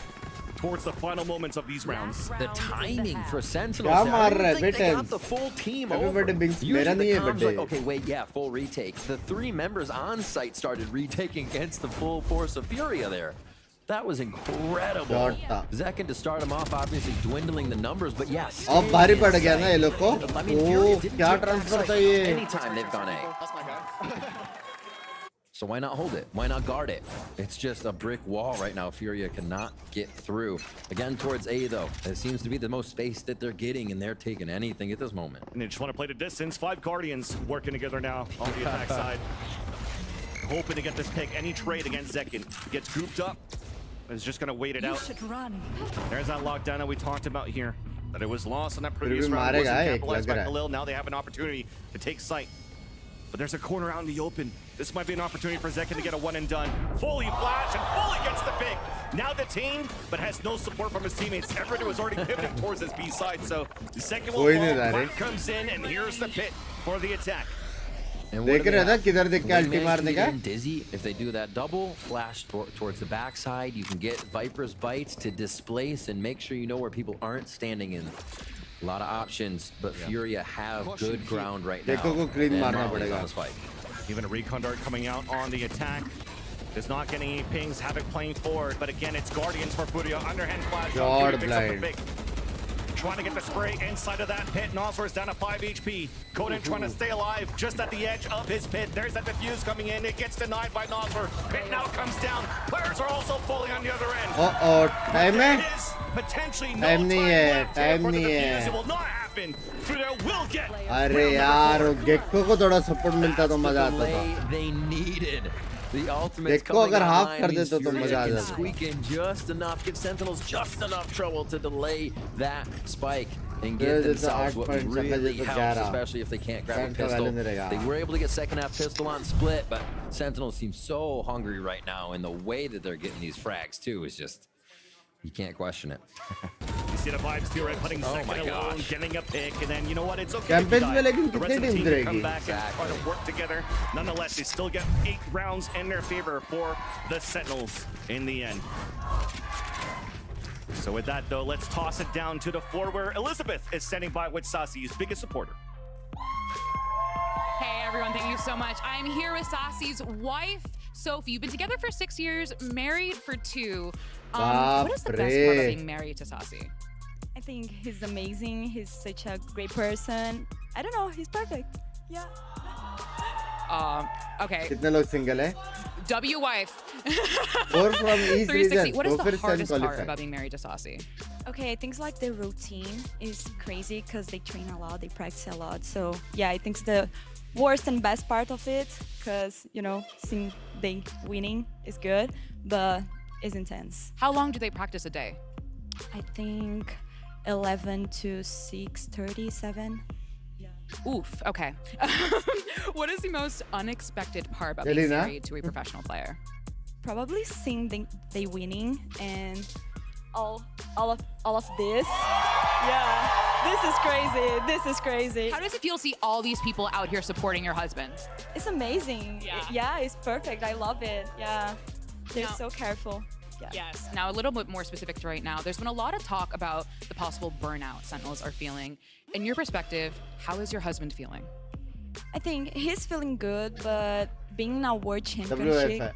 Towards the final moments of these rounds. The timing for Sentinels. क्या there, मार I रहा है don't think they बेटे? got the full team Happy over. birthday, Binks. Usually मेरा नहीं the है comms birthday. like, okay, wait, yeah, full retake. The 3 members on site started retaking against the full force of Furia there. That was incredible. Dot था. Zekin to start him off, obviously dwindling the numbers, but yes. अब भारी पड़ गया ना ये लोग को. I mean, Furia O didn't क्या take ट्रांसफर backside था ये? anytime they've gone A. That's my guy. So why not hold it? Why not guard it? It's just a brick wall right now. Furia cannot get through. Again, towards A, though. It seems to be the most space that they're getting, and they're taking anything at this moment. And they just want to play the distance. 5 Guardians working together now on the attack side. Hoping to get this pick. Any trade against Zekin. Gets grouped up. Is just going to wait it out. There's that lockdown that we talked about here. That it was lost on that previous round. It wasn't capitalized by Khalil. Now they have an opportunity to take sight. But there's a corner out in the open. This might be an opportunity for Zekin to get a one and done. Fully flash and fully gets the pick. Now detained, but has no support from his teammates. Everett was already pivoting towards his B side, so the second will fall. Mark comes in, and here's the pit for the attack. And देख रहे ना किधर देख के अल्टी मारने का? Dizzy, if they do that double flash towards the backside, you can get Viper's bites to displace and make sure you know where people aren't standing in. A lot of options, but Furia have good ground right now. देखो को clean And मारना Marley's पड़ेगा. on the spike. Even a recon dart coming out on the attack. Does not get any pings. Havoc playing forward, but again, it's Guardians for Furia. Underhand flash. God Furia picks up the blind. pick. Trying to get the spray inside of that pit. Noswor's down to 5 HP. Conan trying to stay alive just at the edge of his pit. There's that defuse coming in. It gets denied by Noswor. Pit now comes down. Players are also falling on the other end. Time है? There is potentially no time time नहीं है, left here time for the नहीं defuse. है. It will not happen. Furia will get. अरे यार वो gecko को थोड़ा सपोर्ट मिलता तो मजा आता था. Delay they needed. The ultimate's देखो coming अगर हाफ online कर means देते तो Furia मजा आ can जाता. squeak in just enough, give Sentinels just enough trouble to delay that spike. and get themselves what 8 points, really so helps, 11. especially if they can't grab a Rank ka pistol. value nirega. They were able to get second half pistol on split, but Sentinel seems so hungry right now, and the way that they're getting these frags too is just, you can't question it. You see the vibes too, right? Putting Oh second my alone, gosh. getting a pick, and then you know what? It's okay. Campaigns if you में die. लेकिन The rest of कितने the team teams can come रहेगी? back and try to work together. Nonetheless, they still get 8 rounds in their favor for the Sentinels in the end. So with that though, let's toss it down to the floor where Elizabeth is standing by with Sasi's biggest supporter. Hey everyone, thank you so much. I'm here with Sasi's wife, Sophie. You've been together for 6 years, married for 2. What is the best part of being married to Sasi? I think he's amazing. He's such a great person. I don't know, he's perfect. Yeah. Okay. कितने लोग single है? W wife. 4 from East 360. region. What is तो the फिर hardest Sen part qualify. about being married to Sasi? Okay, I think like the routine is crazy because they train a lot, they practice a lot. So yeah, I think the worst and best part of it, because you know, seeing they winning is good, but it's intense. How long do they practice a day? I think 11 to 6:30, 7. Oof, okay. What is the most unexpected part about being Elena? married to a professional player? Probably seeing they winning and all of this. Yeah, this is crazy. This is crazy. How does it feel to see all these people out here supporting your husband? It's amazing. Yeah. It's perfect. I love it. Yeah, they're Now- so careful. Yeah. Yes. Now, a little bit more specific to right now, there's been a lot of talk about the possible burnout Sentinels are feeling. In your perspective, how is your husband feeling? I think he's feeling good, but being in a world championship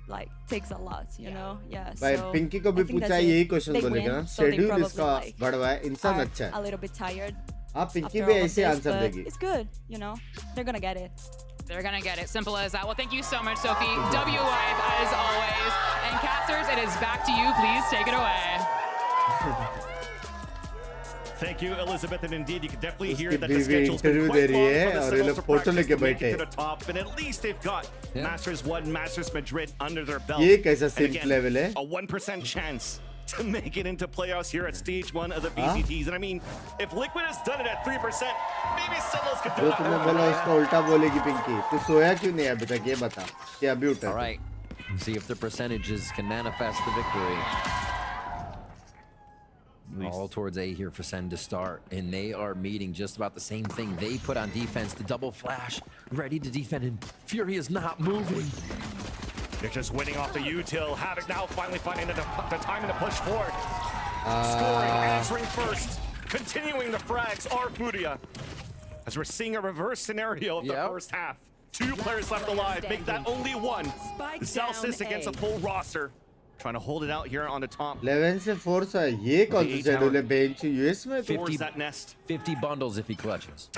like takes a lot, you know. Yeah. भाई So Pinky को भी I think पूछा that's यही it. Question They बोलेगा win, ना so they schedule probably, इसका like, बड़ा है इंसान are अच्छा है a little bit tired. हाँ पिंकी after भी all of ऐसे this, आंसर but देगी It's good, you know. They're gonna get it. They're going to get it. Simple as that. Well, thank you so much, Sophie. W wife, as always. And casters, it is back to you. Please take it away. Thank you, Elizabeth, and indeed, you can definitely hear उसकी that the बीवी schedule's been interview quite दे रही long है for the और ये Sentinels लोग to photo practice लेके to make it बैठे to the top, but at least they've got Masters 1, Masters Madrid under their belt. ये कैसा And simp again, level है a 1% chance to make it into playoffs here at stage 1 of the VCTs. And I mean, if Liquid has done it at 3%, maybe Sentinels could do जो it. तुमने बोला उसका उल्टा बोलेगी पिंकी तू सोया क्यों नहीं अभी तक ये बता कि अभी उठा All right, see if the percentages can manifest the victory. All towards A here for Sen to start, and they are meeting just about the same thing. They put on defense, the double flash, ready to defend, and Fury is not moving. They're just winning off the util. Havoc now finally finding the time to push forward. Scoring, answering first. Continuing the frags are Furia. As we're seeing a reverse scenario of the first half. 2 players left alive, make that only 1. Celsius against a full roster. Trying to hold it out here on the top. 11 से 4 सा ये कौन सा schedule है bench US में 50 that nest. 50 bundles if he clutches.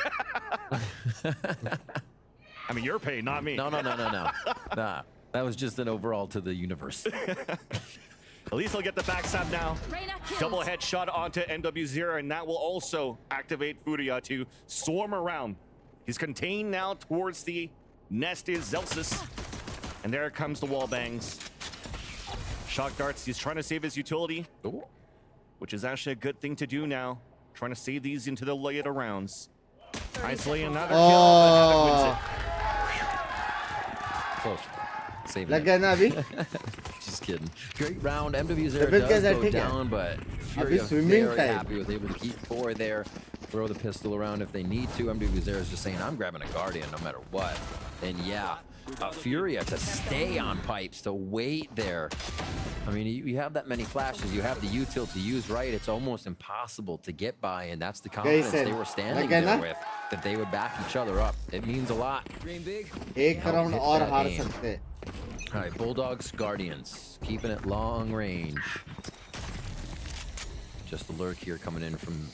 I mean, you're paid, not me. No. Nah, that was just an overall to the universe. At least he'll get the backstab now. Double headshot onto MW0, and that will also activate Furia to swarm around. He's contained now towards the nest is Zelsis. And there comes the wall bangs. Shock darts, he's trying to save his utility. Ooh. Which is actually a good thing to do now. Trying to save these into the later rounds. Isolate another kill. Close. Save लग गया ना अभी Just kidding. Great round. MW0 Tebet does कैसा go ठीक है? down, but अभी Furia swimming very time. happy was able to keep 4 there. Throw the pistol around if they need to. MW0 is just saying, I'm grabbing a Guardian no matter what. And yeah, Furia to stay on pipes, to wait there. I mean, you have that many flashes. You have the util to use right. It's almost impossible to get by, and that's the confidence they were standing there with, that they would back each other up. It means a lot. Dream big. एक round और हार सकते हैं All right, Bulldogs, Guardians, keeping it long range. Just the lurk here coming in from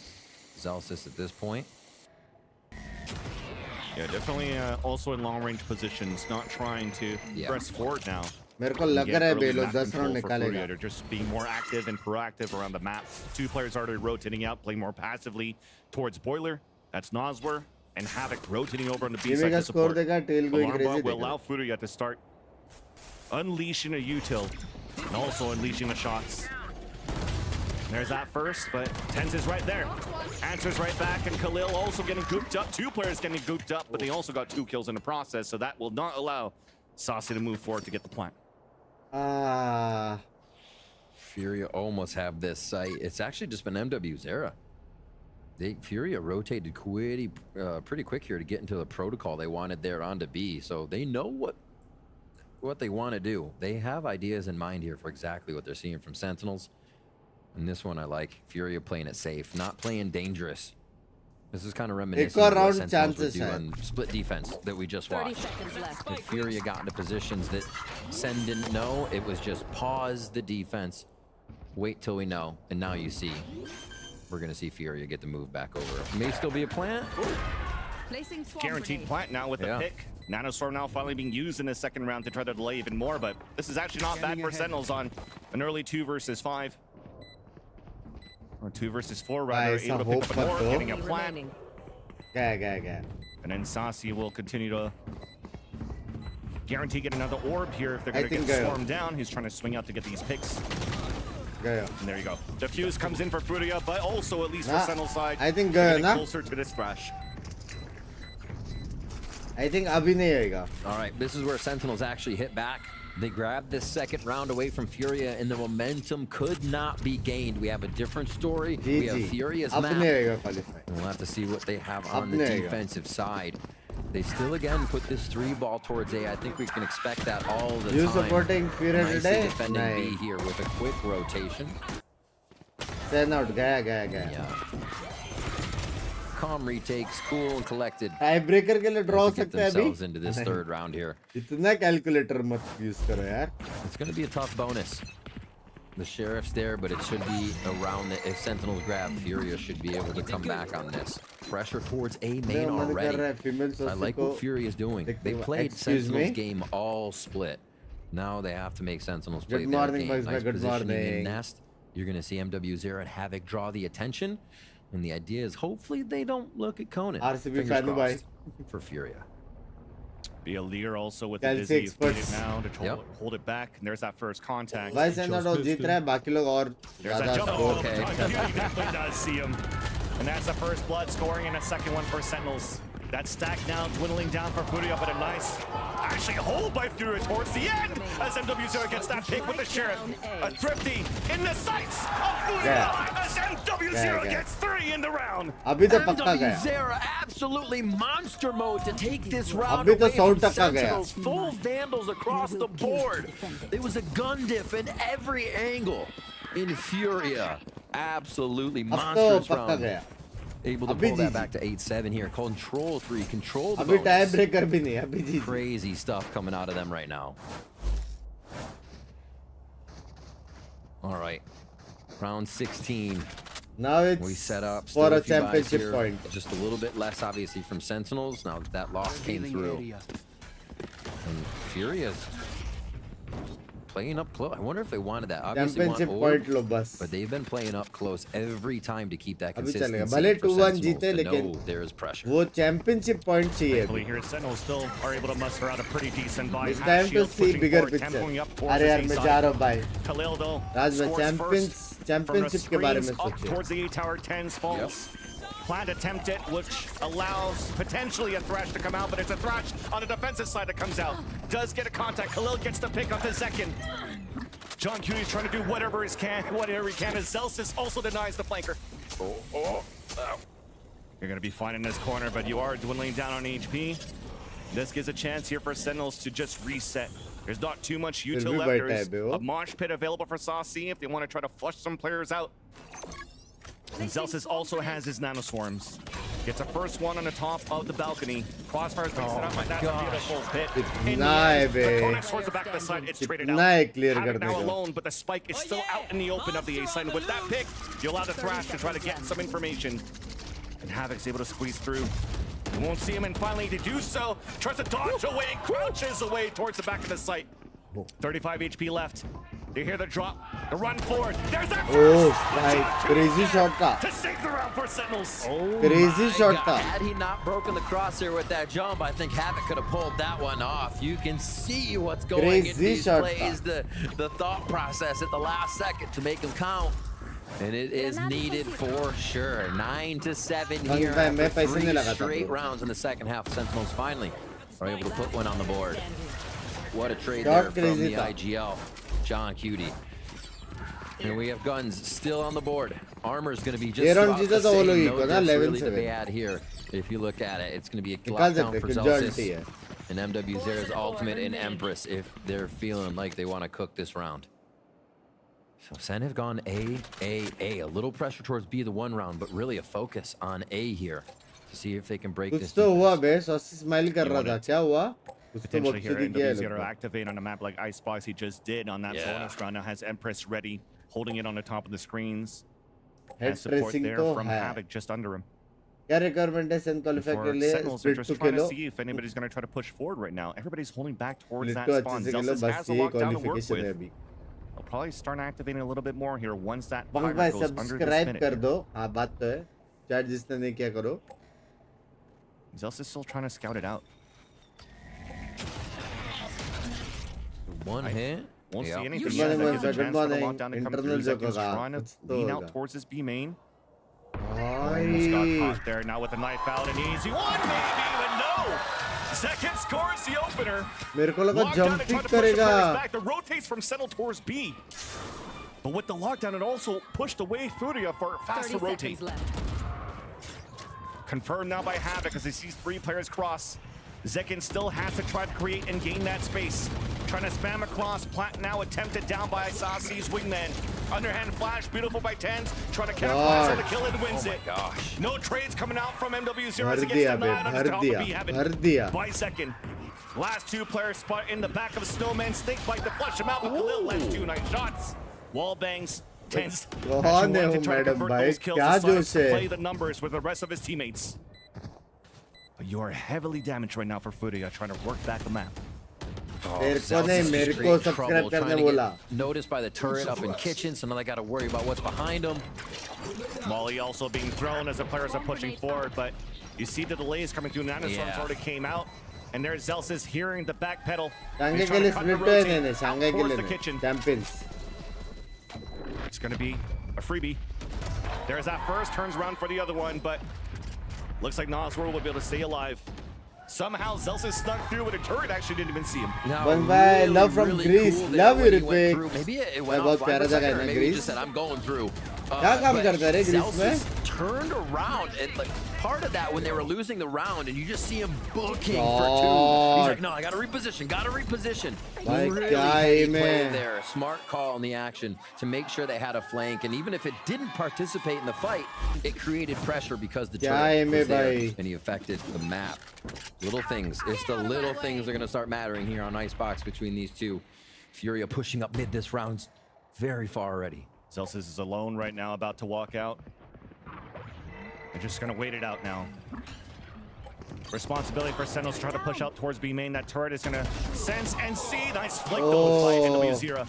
Zelsis at this point. Yeah, definitely also in long range positions, not trying to press forward now. मेरे को लग रहा है बेलो 10 round निकालेगा They're just being more active and proactive around the map. 2 players already rotating out, playing more passively towards Boiler. That's Noswer and Havoc rotating over on the B side to support. Alarm bot will allow Furia to start unleashing a util and also unleashing the shots. There's that first, but Tenz is right there. Answers right back, and Khalil also getting gooped up. 2 players getting gooped up, but they also got 2 kills in the process, so that will not allow Saucy to move forward to get the plant. Furia almost have this site. It's actually just been MW's era. Furia rotated pretty quick here to get into the protocol they wanted there onto B, so they know what they want to do. They have ideas in mind here for exactly what they're seeing from Sentinels. And this one I like. Furia playing it safe, not playing dangerous. This is kind of reminiscent of what Sentinels would do on split defense that we just watched. If Furia got into positions that Sen didn't know, it was just pause the defense, wait till we know, and now you see. We're going to see Furia get the move back over. It may still be a plant. Guaranteed plant now with the pick. Nanostorm now finally being used in the second round to try to delay even more, but this is actually not bad for Sentinels on an early 2 versus 5. Or 2 versus 4 rather, able to pick up an orb, getting a plant. And then Saucy will continue to guarantee get another orb here if they're going to get swarmed down. He's trying to swing out to get these picks. And there you go. The fuse comes in for Furia, but also at least for Sentinel side, I think closer to this thrash. I think abhi nahi aayega. All right, this is where Sentinels actually hit back. They grabbed this second round away from Furia, and the momentum could not be gained. We have a different story. We have Furia's map. We'll have to see what they have on the defensive side. They still again put this 3-ball towards A. I think we can expect that all the time. You supporting Furia today? Defending B here with a quick rotation. Send out, gaya. Yeah. Calm retakes, cool and collected. Tiebreaker के लिए draw get सकते हैं themselves अभी. into this third round here. इतना calculator मत use करो यार. It's going to be a tough bonus. The Sheriff's there, but it should be around that. If Sentinels grab, Furia should be able to come back on this. Pressure towards A main already. I like what Furia is doing. They played Sentinels game all split. Now they have to make Sentinels play their game. Nice positioning in Nest. You're going to see MW0 and Havoc draw the attention. And the idea is hopefully they don't look at Conan. RCB fan bhai. For Furia. Be a leader also with the Dizzy now to hold it back. And there's that first contact. Bhai Sentinel जीत रहा है, बाकी लोग और ज़्यादा score. Okay. He definitely does see him. And that's the first blood scoring and a second one for Sentinels. That stack now dwindling down for Furia, but a nice actually hold by Furia towards the end as MW0 gets that pick with the Sheriff. A thrifty in the sights of Furia as MW0 gets 3 in the round. MW0 absolutely monster mode to take this round away from Sentinels. Full vandals across the board. There was a gun diff in every angle in Furia. Absolutely monstrous round. Able to pull that back to 8-7 here. Control 3, control the bonus. Crazy stuff coming out of them right now. All right, round 16. Now it's we set up for a championship point. Just a little bit less obviously from Sentinels. Now that loss came through. And Furia's playing up close. I wonder if they wanted that. Obviously want orb, but they've been playing up close every time to keep that consistency. भले 2-1 जीते लेकिन there is pressure. वो championship point चाहिए. Here Sentinels still are able to muster out a pretty decent buy. It's time to see bigger picture. अरे यार मैं जा रहा हूँ भाई. Khalil though राज मैं championship के बारे में सोचिए. Towards the A tower, Tenz falls. Plant attempted, which allows potentially a thrash to come out, but it's a thrash on the defensive side that comes out. Does get a contact. Khalil gets the pick up the second. John Cuny's trying to do whatever he can, as Zelsis also denies the flanker. You're going to be fine in this corner, but you are dwindling down on HP. This gives a chance here for Sentinels to just reset. There's not too much util left. There's a mosh pit available for Saucy if they want to try to flush some players out. And Zelsis also has his nanoswarms. Gets a first one on the top of the balcony. Crossfires picks it up, and that's a beautiful pit. Towards the back of the side, it's traded out. Havoc now alone, but the spike is still out in the open of the A side. With that pick, you allow the thrash to try to get some information. And Havoc's able to squeeze through. You won't see him, and finally to do so, tries to dodge away, crouches away towards the back of the site. 35 HP left. They hear the drop, the run forward. There's that first! Crazy shot to save the round for Sentinels. Crazy shot. Had he not broken the crosshair with that jump, I think Havoc could have pulled that one off. You can see what's going in these plays, the thought process at the last second to make them count. And it is needed for sure. 9 to 7 here मैं after पैसे नहीं 3 लगाता straight bro. rounds in the second half. Sentinels finally are able to put one on the board. What a trade Shot there from crazy the था. IGL. John Cutie. And we have guns still on the board. Armor is going to be just Aaron about जीता the था वो same. लोग ही No को ना, diffs 11 really to से be had here. If you look at it, it's going to be a निकाल lockdown सकते for हैं Zelsis जल्दी है. and MW Zera's ultimate and Empress if they're feeling like they want to cook this round. So Sen have gone A. A little pressure towards B the one round, but really a focus on A here to see if they can break कुछ this. तो हुआ बे, saucy smile कर रहा था. क्या हुआ? कुछ तो Potentially here, बकचोदी किया है NW's लोग. to activate on a map like Icebox. He just did on that bonus round. Now has Empress ready, holding it on the top of the screens. Head And support pressing there तो from है. Havoc just under him. क्या requirement है Sen qualify For के लिए? Sentinels, they're split just टू trying to Khelo. see if anybody's going to try to push forward right now. Everybody's holding back towards split that तो spawn. अच्छे से खेलो, Zelsis बस has a ये lockdown to work qualification है with. अभी. They'll probably start activating a little bit more here once that bunk timer भाई goes under this subscribe minute. कर दो. हाँ बात तो है. चैट जिसने नहीं किया करो. Zelsis is still trying to scout it out. One hit. Won't Yeah. see anything Good yet. morning, That gives a Good chance for the morning. lockdown to come Internal through. joke Zekins होगा. trying to कुछ तो lean होगा. out towards his B main. भाई. Almost got caught there. Now with a knife out, an easy one, maybe, but no. Second scores the opener. मेरे को लगा Lockdown jump to try pick to push the करेगा. players back. The rotates from Sentinel towards B. But with the lockdown, it also pushed away Furia for a faster rotate. Confirmed now by Havoc as he sees 3 players cross. Zekin still has to try to create and gain that space. Trying to spam across. Plant now attempted down by Sasi's wingman. Underhand flash, beautiful by Tens. Trying to capitalize on the kill and wins it. Gosh. No trades coming out from MW0 as भर it gets दिया बे, denied on the भर top दिया, of B heaven भर दिया. by Zekin. Last 2 players spot in the back of Snowman. Snake bite to flush him out, but Khalil lands 2 nice shots. Wall bangs. Tens. कौन है वो madam भाई? क्या जोश है? Play the numbers with the rest of his teammates. But you are heavily damaged right now for Furia, trying to work back the map. मेरे को नहीं, मेरे को सब्सक्राइब करने बोला. Noticed by the turret up in kitchen, so now they got to worry about what's behind them. Molly also being thrown as the players are pushing forward, but you see the delays coming through. Nanostorms already came out, and there's Zelsis hearing the back pedal. Shanghai He's के trying लिए to cut the split है rotate नहीं Shanghai के towards लिए the नहीं. kitchen. Champions. It's going to be a freebie. There's that first, turns around for the other one, but looks like Nasrul will be able to stay alive. Somehow Zelsis snuck through, but a turret actually didn't even see him. Bang bhai, love from Greece. Love you, Ritvik. Maybe it went बहुत off प्यारा right for a जगह है second, or ना maybe he Greece. just said, I'm going through. क्या काम But करता है रे ग्रीस में? Zelsis turned around and like part of that when they were losing the round and you just see him booking for 2. He's like, no, I gotta reposition. Like, Really क्या heavy aim play है? there. Smart call on the action to make sure they had a flank, and even if it didn't participate in the fight, it created pressure because the क्या turret aim है was there भाई? and he affected the map. Little things. It's the little things that are gonna start mattering here on Icebox between these two. Furia pushing up mid this round's very far already. Zelsis is alone right now, about to walk out. They're just going to wait it out now. Responsibility for Sentinels to try to push out towards B main. That turret is going to sense and see. Nice flick though by NW0.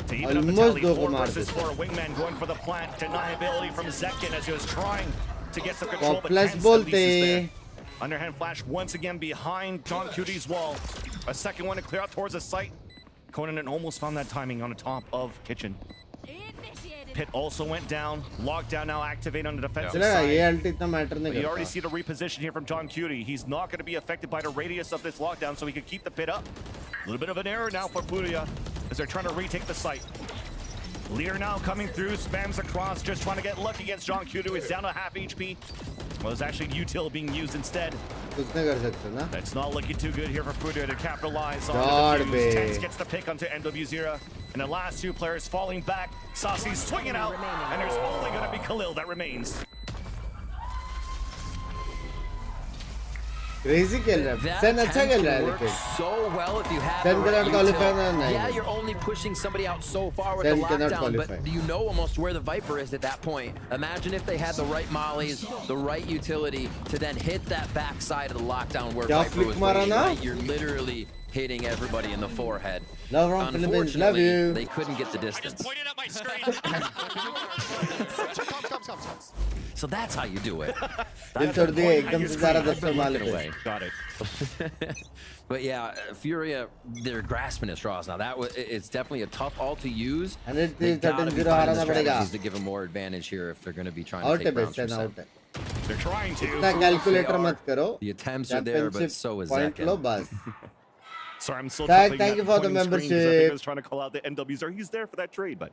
To even up the Almost tally, दो 4 को मार versus देते. 4. Wingman going for the plant. Deniability from Zekin as he was trying to get some control. But Complex 10 बोलते. there. Underhand flash once again behind John Cutie's wall. A second one to clear out towards the site. Conan almost found that timing on the top of Kitchen. Pit also went down. Lockdown now activate on the defensive चलेगा ये side. Alt इतना matter नहीं But you already करता. see the reposition here from John Cutie. He's not going to be affected by the radius of this lockdown, so he can keep the pit up. A little bit of an error now for Furia as they're trying to retake the site. Lear now coming through, spams across, just trying to get lucky against John Cutie. He's down to half HP. Well, it's actually util being used instead. कुछ नहीं कर सकते ना. That's not looking too good here for Furia to capitalize on God, the defuse. babe. Tense gets the pick onto NW0. And the last 2 players falling back. Saucy's swinging out, and there's only going to be Khalil that remains. Crazy खेल रहा है. That Sen अच्छा tends खेल to रहा है work लेकिन. so well if you have Sen the right cannot qualify util. ना, Yeah, नहीं. you're only pushing somebody out so far with Sen the cannot lockdown, qualify. but you know almost where the Viper is at that point. Imagine if they had the right mollies, the right utility to then hit that back side of the lockdown where क्या Viper flick was मारा waiting, ना? right? You're literally hitting everybody in the forehead. Love from Philippines. Love Unfortunately, you. they couldn't get the distance. Pointed at my screen. So that's how you do it. दिल छोड़ दिए एकदम से ज़्यादा 10 पे मार लेते. Got it. But yeah, Furia, they're grasping at straws now. It's definitely a tough ult to use. And They gotta be finding the strategies to give them more advantage here if they're going to be trying to take rounds from Sen. They're trying to. Calculator mat karo. The attempts are there, but so is Point lo Zekin. bas. Sorry, I'm still Thank tapping you that for the pointing screen 'cause I think I membership. was trying to call out the NWs. He's there for that trade, but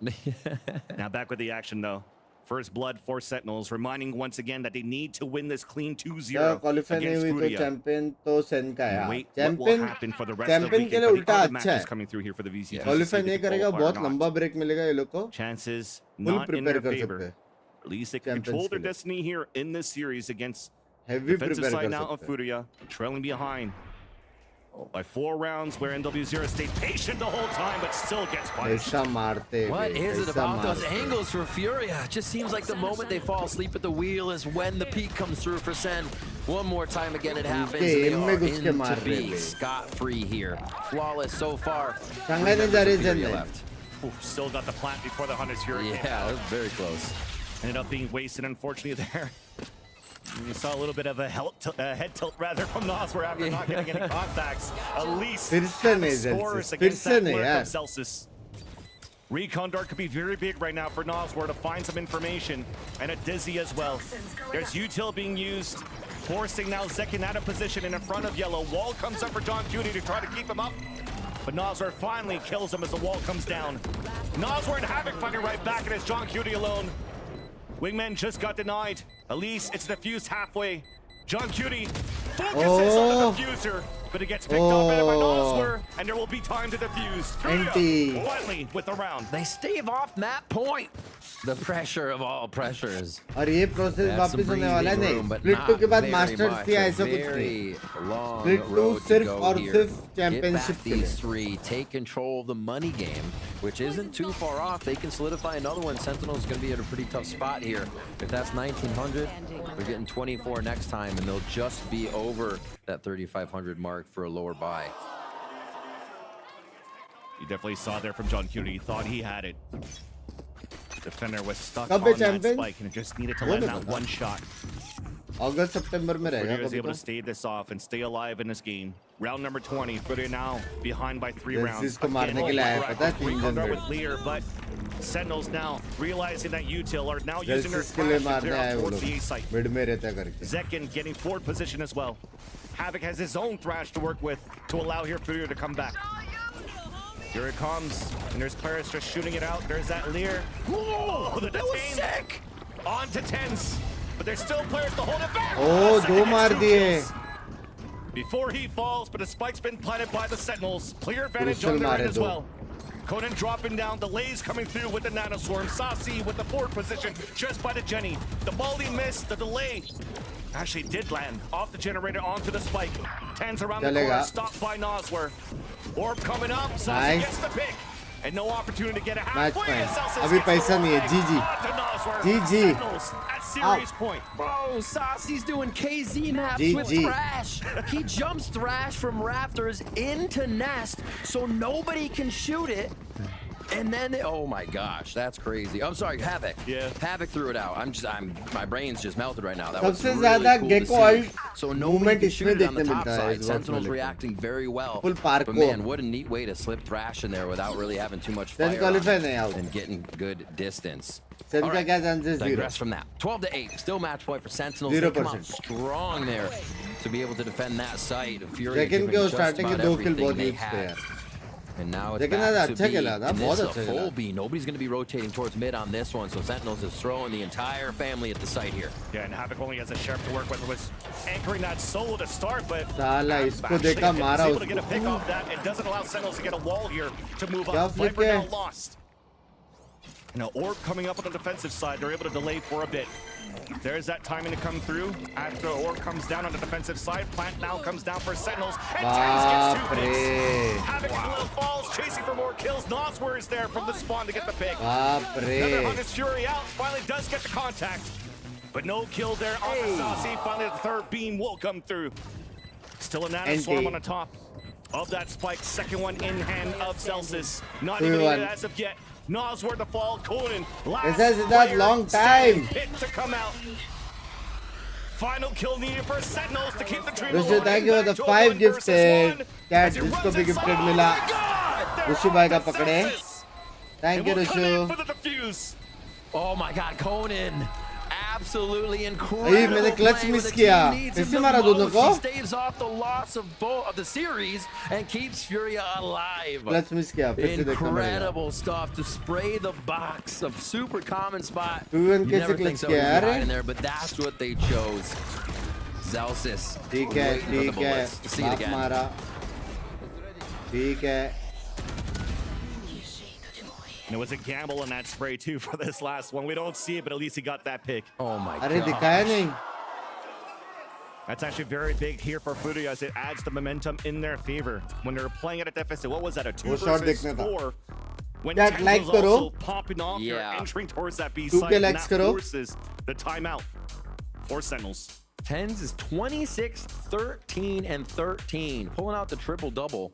now back with the action though. First blood for Sentinels, reminding once again that they need to win this clean 2-0 qualify नहीं against हुई तो Furia. Champion तो सेन का है Wait, what will champion happen for the rest of the champion के weekend? लिए For the उल्टा other अच्छा matches है coming through here for the VCT. Qualify नहीं करेगा बहुत लंबा ब्रेक मिलेगा ये लोग को Chances full not in prepare their कर favor. सकते हैं At least they can Champions control their के लिए। destiny here in this series against Heavy defensive prepare side कर now of सकते हैं। Furia, trailing behind by 4 rounds, where NW0 stayed patient the whole time, but still gets punished. ऐसा मारते What is it ऐसा about those मारते। angles for Furia? It just seems like the moment they fall asleep at the wheel is when the peak comes through for Sen. One more time again it happens. उनके They aim are में घुस के into मार रहे B, थे। scot-free here. Flawless so far. Shanghai ने Members जा of रही Furia है left. Ooh, still got the plant before the Hunters here. Yeah, that was very close. Ended up being wasted, unfortunately, there. You saw a little bit of a head tilt rather from Noswer after not getting any contacts. At least फिर से नहीं scores Celsius, against फिर से that नहीं player यार। from Celsius. Recon Dart could be very big right now for Noswer to find some information, and a Dizzy as well. There's util being used, forcing now Zekin out of position in front of Yellow. Wall comes up for John Cutie to try to keep him up, but Noswer finally kills him as the wall comes down. Noswer and Havoc fighting right back, and it's John Cutie alone. Wingman just got denied. Elise, it's defused halfway. John Cutie focuses on the diffuser, but it gets picked up by Noswer, and there will be time to defuse. Furia finally with the round. They stave off that point. The pressure of all pressures. और ये process That's some वापस होने वाला है breathing नहीं room, but split not 2 के बाद very masters much. किया A ऐसा कुछ very नहीं long स्प्लिट 2 road to सिर्फ go और here. सिर्फ Get चैंपियनशिप back के लिए these 3, take control of the money game, which isn't too far off. They can solidify another one. Sentinel's going to be at a pretty tough spot here. If that's 1900, we're getting 24 next time, and they'll just be over that 3500 mark for a lower buy. You definitely saw there from John Cutie. He thought he had it. Defender was stuck कब on है that champion? spike and it just needed to वो land नहीं that पता। one shot. अगस्त सितंबर में रहेगा Furia was कभी able तो to stave this off and stay alive in this game. Round number 20. Furia now behind by 3 rounds. Celsius को मारने के लिए आया पता है 3 Recon Dart generate with Lear, but Sentinels now realizing that util are now using their Celsius के लिए flash to मारने clear आए out वो towards लोग the A site. मिड में रहता करके Zekin getting forward position as well. Havoc has his own thrash to work with to allow here Furia to come back. Here it comes, and there's players just shooting it out. There's that Lear. Oh, the that was detain. sick! On to 10s, but there's still players to hold it back. O Zekin दो gets मार 2 दिए kills before he falls, but the spike's been planted by the Sentinels. Clear advantage Crucial on their मारे end as दो। well. Conan dropping down, delays coming through with the Nanoswarm. Sasi with the forward position just by the Jenny. The volley missed, the delay actually did land off the generator onto the spike. 10s around the चलेगा। corner, stopped by Noswer. Orb coming up, Sasi Nice। gets the pick. And no opportunity to get a match halfway. Point as Celsius अभी gets the पैसा नहीं है roll जीजी onto Noswer. GG। Sentinels at serious point. Bro, Sasi's doing KZ maps with GG। Thrash. He jumps Thrash from rafters into Nest, so nobody can shoot it. And then, oh my gosh, that's crazy. I'm sorry, Havoc. Yeah. Havoc threw it out. my brain's just melted right now. That was सबसे really ज़्यादा cool to Gecko see. Ult So nobody movement can इसमें shoot it on the देखने top मिलता है side. इस Sentinel's वक्त reacting very well. Full park But को man, what a neat way to slip Thrash in there without really having too much Sen fire qualify on नहीं out and getting good distance. Sen All का right, क्या chances digress 0 from that. 12-8, still match point for Sentinels. They come out 0%. strong there to be able to defend that site. Furia Zekin giving के just starting के about 2 kill everything बहुत they use थे had. यार And now it's Zekin back ने to अच्छा B. खेला था And बहुत this is अच्छा a full खेला B. Nobody's going to be rotating towards mid on this one, so Sentinels is throwing the entire family at the site here. Yeah, and Havoc only has a sheriff to work with. Was anchoring that solo to start, but साला इसको actually देखा is मारा able to get a pick उसको off that. It doesn't allow Sentinels to get a wall here to move क्या up. flip Viper now है lost. Now Orb coming up on the defensive side. They're able to delay for a bit. There's that timing to come through. After Orb comes down on the defensive side, Plant now comes down for Sentinels. And Tens gets 2 बाप picks. रे Havoc in little falls, chasing for more kills. Noswer is there from the spawn to get the pick. बाप Another रे Hunter's Fury out. Finally does get the contact. But no kill there on the Saucy. Finally the third beam will come through. Still a Nanoswarm on the top of that spike. Second one in hand of Celsius. Not even in it as of yet. Noswer the fall. Conan. Last This is that player long standing. time. Hit to come out. final kill needed for Sentinels to keep the dream Rishu, alive. thank you for the 5 gifted. Cat, जिसको भी gifted मिला. Rishu भाई का पकड़े. Thank you, Rishu. Oh my God, Conan. Absolutely भाई incredible. मैंने clutch miss किया. कैसे मारा दोनों को? He staves off the loss of both of the series and keeps Furia alive. Clutch miss किया. फिर से देखना पड़ेगा. Incredible stuff to spray the box of super common spot. तू You कैसे never think clutch so किया यार? in there, but that's what they chose. Zelsis. ठीक है, ठीक है. See it बाप again. मारा. ठीक है. And it was a gamble in that spray too for this last one. We don't see it, but at least he got that pick. Oh my अरे दिखाया नहीं. That's actually very big here for Furia as it adds the momentum in their favor. When they're playing at a deficit, what was that, a 2 versus 4? When Chat, Tens like was करो. also popping off, Yeah. you're entering towards that B 2K side, and likes that करो. forces the timeout for Sentinels. Tens is 26, 13, and 13. Pulling out the triple-double.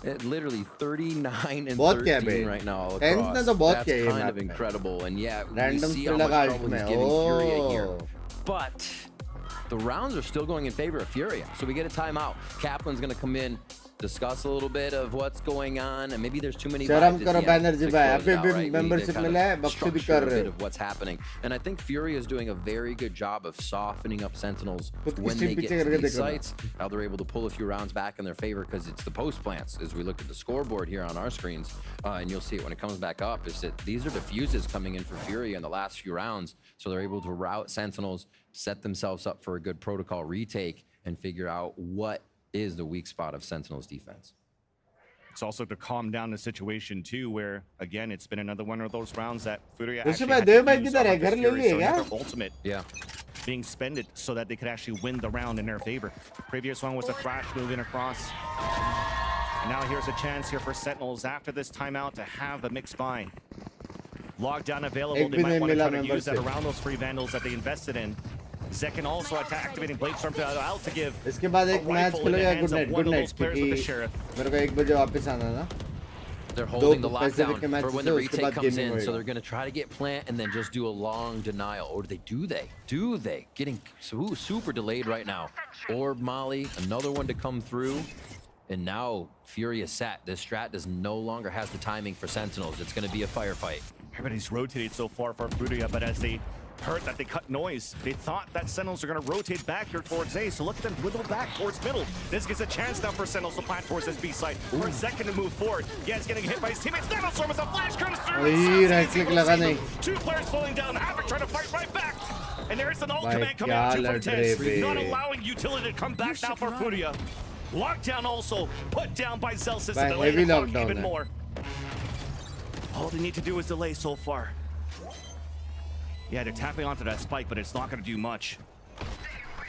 It literally 39 and बहुत किया 13 बे. right now all Tens across. ने तो बहुत That's किया ये kind map of में. incredible. And yeah, we Random see throw how much लगा trouble he's इसमें. giving Furia Oh. here. But the rounds are still going in favor of Furia. So we get a timeout. Kaplan's going to come in, discuss a little bit of what's going on, and maybe there's too many शर्म vibes at करो the end Banerjee to भाई. close अभी it out, भी right? We need to membership kind of मिला है. बख्शी भी structure कर a रहे bit हो. of what's happening. And I think Furia is doing a very good job of softening up Sentinels खुद की when stream they get पीछे to करके these देखो ना. sites, how they're able to pull a few rounds back in their favor because it's the post plants. As we look at the scoreboard here on our screens, and you'll see it when it comes back up, is that these are diffuses coming in for Furia in the last few rounds. So they're able to route Sentinels, set themselves up for a good protocol retake, and figure out what is the weak spot of Sentinels defense. It's also to calm down the situation too, where again it's been another one of those rounds that Furia Rishu actually भाई had Dev to भाई use किधर है? on this घर ले Fury, लिए so क्या? their ultimate Yeah. being spended so that they could actually win the round in their favor. Previous one was a thrash moving across. And now here's a chance here for Sentinels after this timeout to have the mixed buy. Lockdown available, they might want to try to use that around those free vandals that they invested in. Zekin also activating Blade Storm out to give इसके बाद एक match खेलोगे. Good night, good night. players with the Sheriff. मेरे को 1 बजे वापस आना ना. They're holding the Pacific lockdown matches for when है, the उसके retake बाद comes gaming in. So होएगा. they're going to try to get plant and then just do a long denial. Or do they? Do they? Getting super delayed right now. Orb Molly, another one to come through. And now Furia set. This strat no longer has the timing for Sentinels. It's going to be a firefight. Everybody's rotated so far for Furia, but as they heard that they cut noise, they thought that Sentinels are going to rotate back here towards A, so look at them wiggle back towards middle. This gets a chance now for Sentinels to plant towards this B side. For a second to move forward. Yeah, he's getting hit by his teammates. Storm as a flash comes through. वही right click लगा नहीं. 2 players falling down. Havoc trying to fight right back. And there's an ult भाई command coming क्या out 2 from लड़ रहे 10. बे. Not allowing utility to come back now for Furia. Lockdown also put down by Zelsis By to delay heavy the clock lockdown even है. more. All they need to do is delay so far. Yeah, they're tapping onto that spike, but it's not going to do much.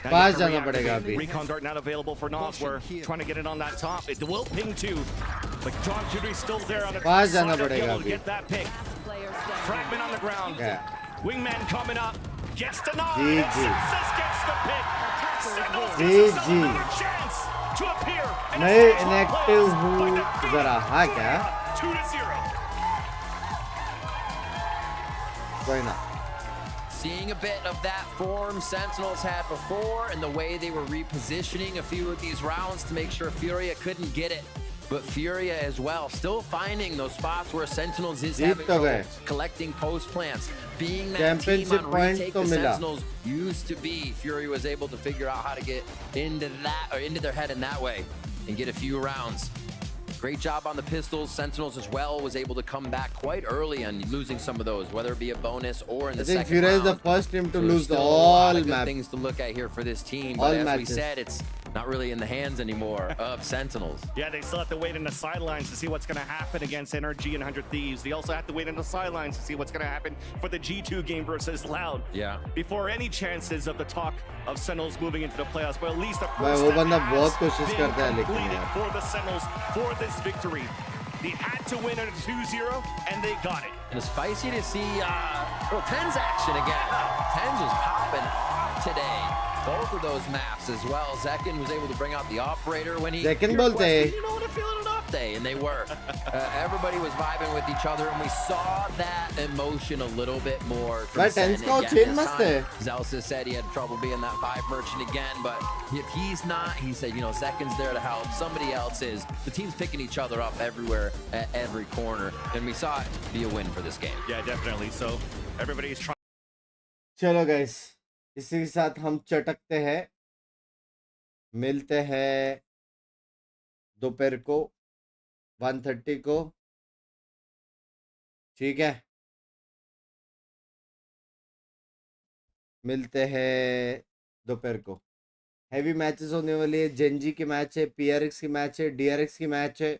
पास जाना पड़ेगा अभी. Recon dart not available for Nas. We're trying to get it on that top. It will ping too, but John Judy's still there on the पास जाना side of पड़ेगा yellow to अभी. get that pick. Fragment on the ground. Yeah. Wingman coming up. Gets the Nas. GG. Sentinels gets the pick. Sentinels GG. gets another chance to appear. And मैं inactive हूँ जरा. हाँ क्या? 2-0. कोई ना. Seeing a bit of that form Sentinels had before and the way they were repositioning a few of these rounds to make sure Furia couldn't get it. But Furia as well, still finding those spots where Sentinels is having trouble, collecting post plants, being that team on retake the Sentinels used to be. Furia was able to figure out how to get into that, or into their head in that way and get a few rounds. Great job on the pistols. Sentinels as well was able to come back quite early and losing some of those, whether it be a bonus or in the second round. I think Furia is the first team to lose all all maps. Things to look at here for this team. But as we said, it's not really in the hands anymore of Sentinels. Yeah, they still have to wait in the sidelines to see what's going to happen against NRG and 100 Thieves. They also have to wait in the sidelines to see what's going to happen for the G2 game versus Loud. Yeah. Before any chances of the talk of Sentinels moving into the playoffs, but at least the भाई first वो step बंदा has बहुत कोशिश been करता है लेकिन completed यार. for the Sentinels for this victory. They had to win at a 2-0, and they got it. And it's spicy to see Tens action again. Tens was popping off today. Both of those maps as well. Zekin was able to bring out the operator when he... Zekin bolte. You know what, I'm feeling it up stay, and they were. Everybody was vibing with each other, and we saw that emotion a little bit more from But Sen tense का again chain this मस्त time. है. Zelsa said he had trouble being that 5 merchant again, but if he's not, he said, you know, Second's there to help. Somebody else is. The team's picking each other up everywhere, at every corner, and we saw it be a win for this game. Yeah, definitely. So everybody's trying. चलो guys, इसी के साथ हम चटकते हैं. मिलते हैं दोपहर को 1:30 को. ठीक है, मिलते हैं दोपहर को. हैवी मैचेस होने वाली है. जेनजी की मैच है, पीआरएक्स की मैच है, डीआरएक्स की मैच है,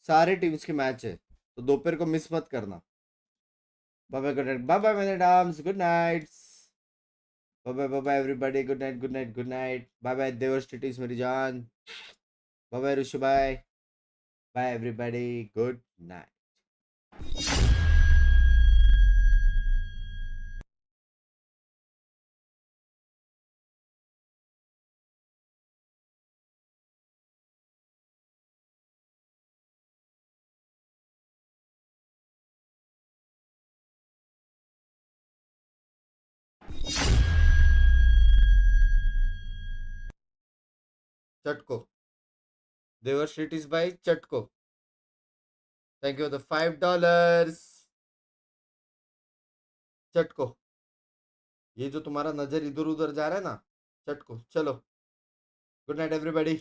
सारे टीम्स की मैच है. तो दोपहर को मिस मत करना. Bye bye, good night. Bye bye मेरे डाम्स, good night. Bye bye bye everybody, good night good night good night. Bye bye देवर्स टिटीज मेरी जान. Bye bye Rishi bye. Bye everybody, good night. चटको. देवर्स टिटीज बाय चटको. Thank you for the $5. चटको. ये जो तुम्हारा नजर इधर उधर जा रहा है ना, चटको. चलो, गुड नाइट एवरीबॉडी.